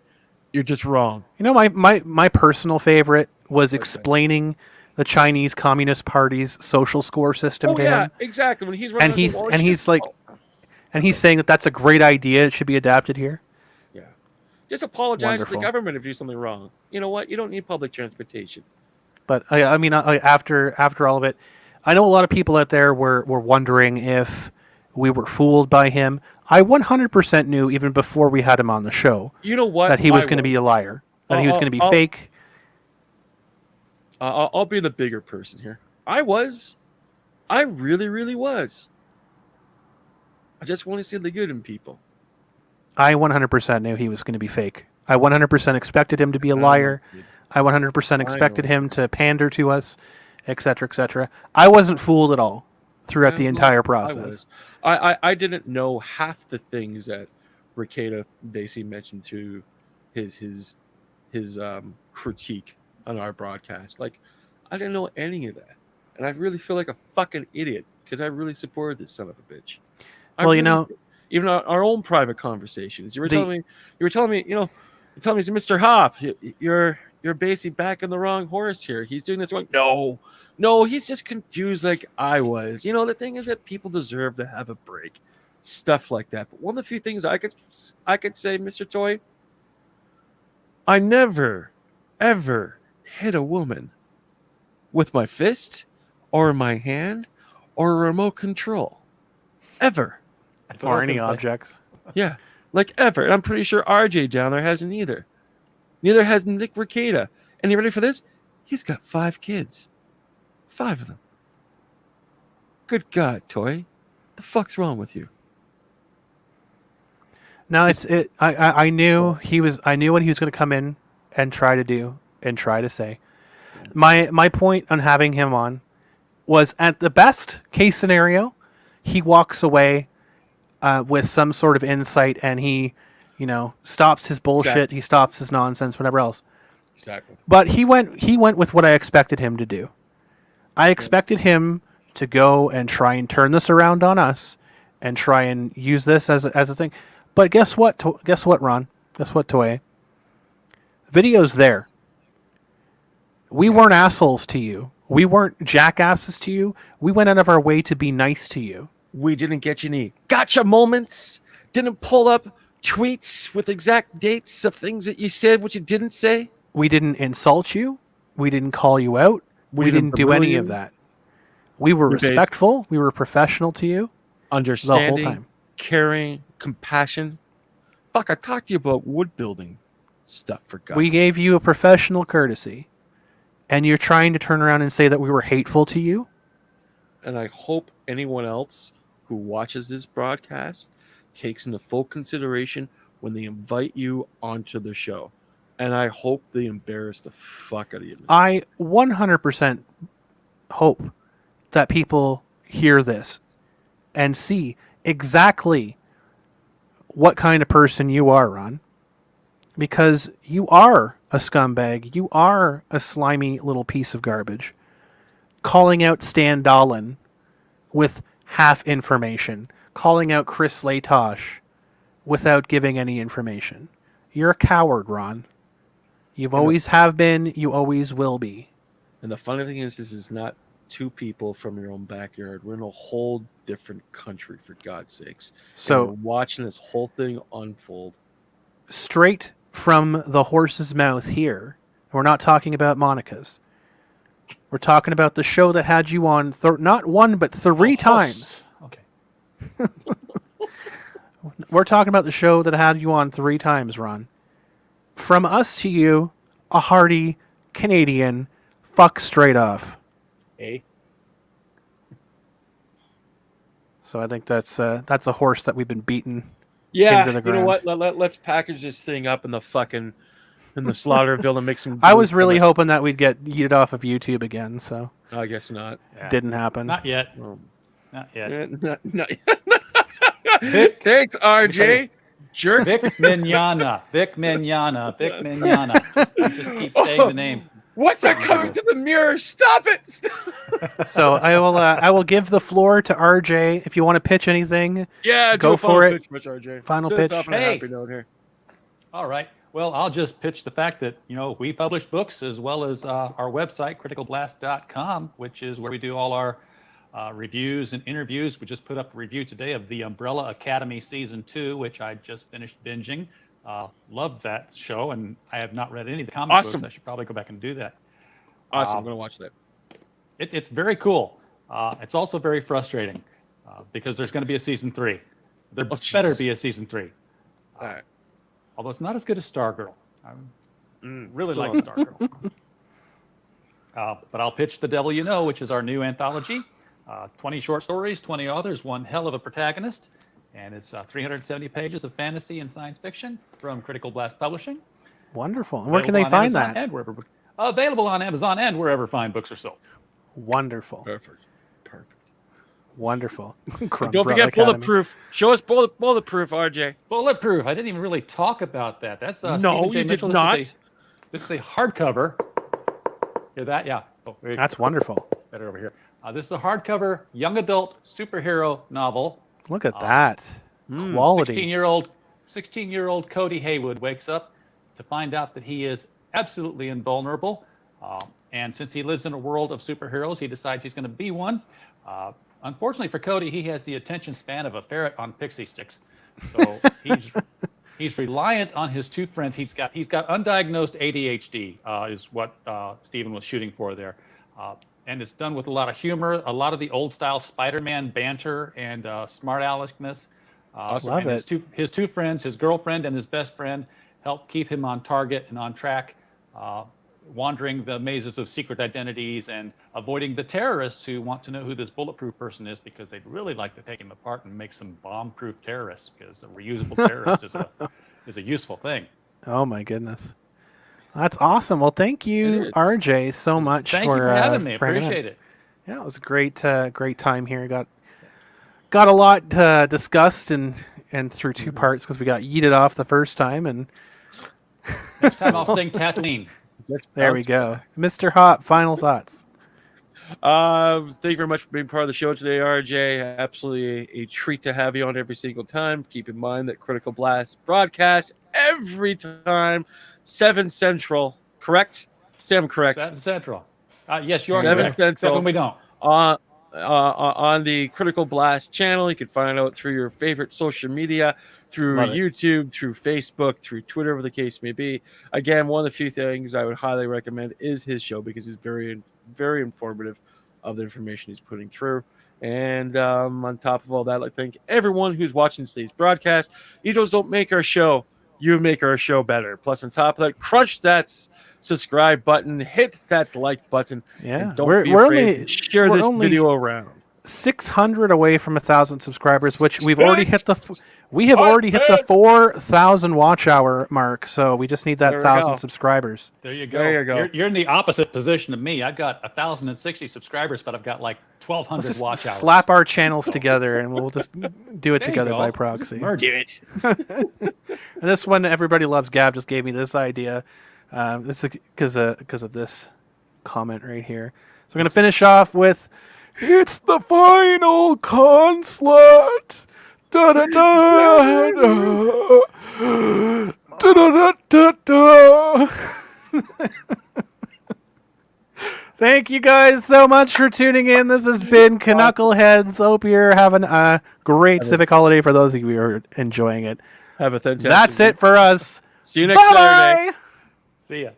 You're just wrong. You know, my personal favorite was explaining the Chinese Communist Party's social score system to him. Exactly. When he's running And he's saying that that's a great idea. It should be adapted here. Yeah. Just apologize to Wonderful. the government if you do something wrong. You know what? You don't need public transportation. But I mean, after all of it, I know a lot of people out there were wondering if we were fooled by him. I 100% knew even before we had him on the show. You know what? That he was going to be a liar. That he was going to be fake. I'll be the bigger person here. I really, really was. I just want to see the good in people. I 100% knew he was going to be fake. I 100% expected him to be a liar. I 100% expected him to pander to us, etc., etc. I wasn't fooled at all throughout the entire process. I didn't know half the things that Ricada basically mentioned to his critique on our broadcast. Like, I didn't know any of that, and I really feel like a fucking idiot because I really supported this son of a bitch. Well, you know, even our own private conversations, you were telling me, Mr. Hop, you're basically backing the wrong horse here. He's doing this wrong. No, he's just confused like I was. You know, the thing is that people deserve to have a break, stuff like that. But one of the few things I could say, Mr. Toy, I never, ever hit a woman with my fist or my hand or a remote control, ever. or any objects. Yeah, like ever. And I'm pretty sure RJ down there hasn't either. Neither has Nick Ricada. And you ready for this? He's got 5 kids. 5 of them. Good God, Toy. The fuck's wrong with you? No, I knew he was. I knew what he was going to come in and try to do and try to say. My point on having him on was, at the best case scenario, he walks away with some sort of insight, and he, stops his bullshit. Exactly. He stops his nonsense, whatever else. Exactly. But he went with what I expected him to do. I expected him to go and try and turn this around on us, and try and use this as a thing. But guess what? Guess what, Ron? Guess what, Toei? Video's there. We weren't assholes to you. We weren't jackasses to you. We went out of our way to be nice to you. We didn't get you any gotcha moments. Didn't pull up tweets with exact dates of things that you said, what you didn't say. We didn't insult you. We didn't call you out. We didn't do any of that. We were respectful. We were professional to you. Understanding, the whole time. caring, compassion. Fuck, I talked to you about wood building stuff for God's We gave you a professional courtesy, and you're trying to turn around and say that we were hateful to you? And I hope anyone else who watches this broadcast takes into full consideration when they invite you onto the show. And I hope they embarrass the fuck out of you. I 100% hope that people hear this and see exactly what kind of person you are, Ron. Because you are a scumbag. You are a slimy little piece of garbage. Calling out Stan Dolan with half information. Calling out Chris Latosh without giving any information. You're a coward, Ron. You've always have been. You always will be. And the funny thing is, this is not two people from your own backyard. We're in a whole different country, for God's sakes. So and we're watching this whole thing unfold. Straight from the horse's mouth here. We're not talking about Monica's. We're talking about the show that had you on not one but three times. Okay. We're talking about the show that had you on 3 times, Ron. From us to you, a hearty Canadian fuck straight off. Eh? So I think that's a horse that we've been beating. Yeah, into the you know ground. what? Let's package this thing up in the Slaughterville and make some. I was really hoping that we'd get yeeted off of YouTube again, so I guess not. Yeah. didn't happen. Not yet. Well, Not yet. not Thanks, RJ. Jerk. Vic Mignogna. Vic Mignogna. Vic Mignogna. I just keep saying the name. What's that coming to the mirror? Stop it! Stop. So I will give the floor to RJ if you want to pitch anything. Yeah, Go for it. Pitch, RJ. Final Set us pitch. off on a Hey. happy note here. All right. Well, I'll just pitch the fact that, we publish books as well as our website, criticalblast.com, which is where we do all our reviews and interviews. We just put up a review today of The Umbrella Academy Season 2, which I just finished binging. Loved that show, and I have not read any of the comic Awesome. books. I should probably go back and do that. Awesome. I'm going to watch that. It's very cool. It's also very frustrating because there's going to be a Season 3. There better Jesus. be a Season 3. All right. Although it's not as good as Stargirl. I really so- like Stargirl. But I'll pitch The Devil You Know, which is our new anthology. 20 short stories, 20 authors, one hell of a protagonist. And it's 370 pages of fantasy and science fiction from Critical Blast Publishing. Wonderful. And where can Available they on find Amazon that? and wherever, available on Amazon and wherever fine books are sold. Wonderful. Perfect. Wonderful. And Crumb don't forget Academy. bulletproof. Show us bulletproof, RJ. Bulletproof. I didn't even really talk about that. That's No, Stephen J. you did Mitchell. not. This is a hardcover. Hear that? Yeah. Oh, wait. That's wonderful. Better over here. This is a hardcover young adult superhero novel. Look at that. Quality. 16-year-old Cody Haywood wakes up to find out that he is absolutely invulnerable. And since he lives in a world of superheroes, he decides he's going to be one. Unfortunately for Cody, he has the attention span of a ferret on pixie sticks. So he's reliant on his 2 friends. He's got undiagnosed ADHD, is what Stephen was shooting for there. And it's done with a lot of humor, a lot of the old style Spider-Man banter and smart aleckness. Love and it. His two friends, his girlfriend and his best friend, help keep him on target and on track. wandering the mazes of secret identities and avoiding the terrorists who want to know who this bulletproof person is because they'd really like to take him apart and make some bomb-proof terrorists because a reusable terrorist is a useful thing. Oh my goodness, that's awesome. Well, thank you, RJ, so much Thank you for having me. Appreciate it. Yeah, it was a great time here. Got a lot discussed and through two parts because we got yeeted off the first time, and next time I'll sing Tatooine. There we go. Mr. Hop, final thoughts. Thank you very much for being part of the show today, RJ. Absolutely a treat to have you on every single time. Keep in mind that Critical Blast broadcasts every time, 7 Central, correct? Sam, correct? 7 Central. Yes, you are 7 correct, Central. except when we don't. On the Critical Blast channel. You can find out through your favorite social media, through YouTube, through Facebook, through Twitter, whatever the case may be. Again, one of the few things I would highly recommend is his show because he's very, very informative of the information he's putting through. And on top of all that, I thank everyone who's watching today's broadcast. You just don't make our show, you make our show better. Plus, on top of that, crunch that subscribe button, hit that like button, and don't be afraid to share this video around. 600 away from 1,000 subscribers, which we've already hit we have already hit the 4,000 watch hour mark, so we just need that 1,000 subscribers. There you go. You're in the opposite position of me. I've got 1,060 subscribers, but I've got like 1,200 watch hours. Slap our channels together, and we'll just do it together by proxy. Merge it. And this one, Everybody Loves Gav, just gave me this idea. This is because of this comment right here. So we're going to finish off with, it's the final onslaught. Da da da da da da da. Thank you guys so much for tuning in. This has been Canuckleheads. Hope you're having a great civic holiday for those of you who are enjoying it. Have a fantastic That's it for us. See you next Saturday. See ya.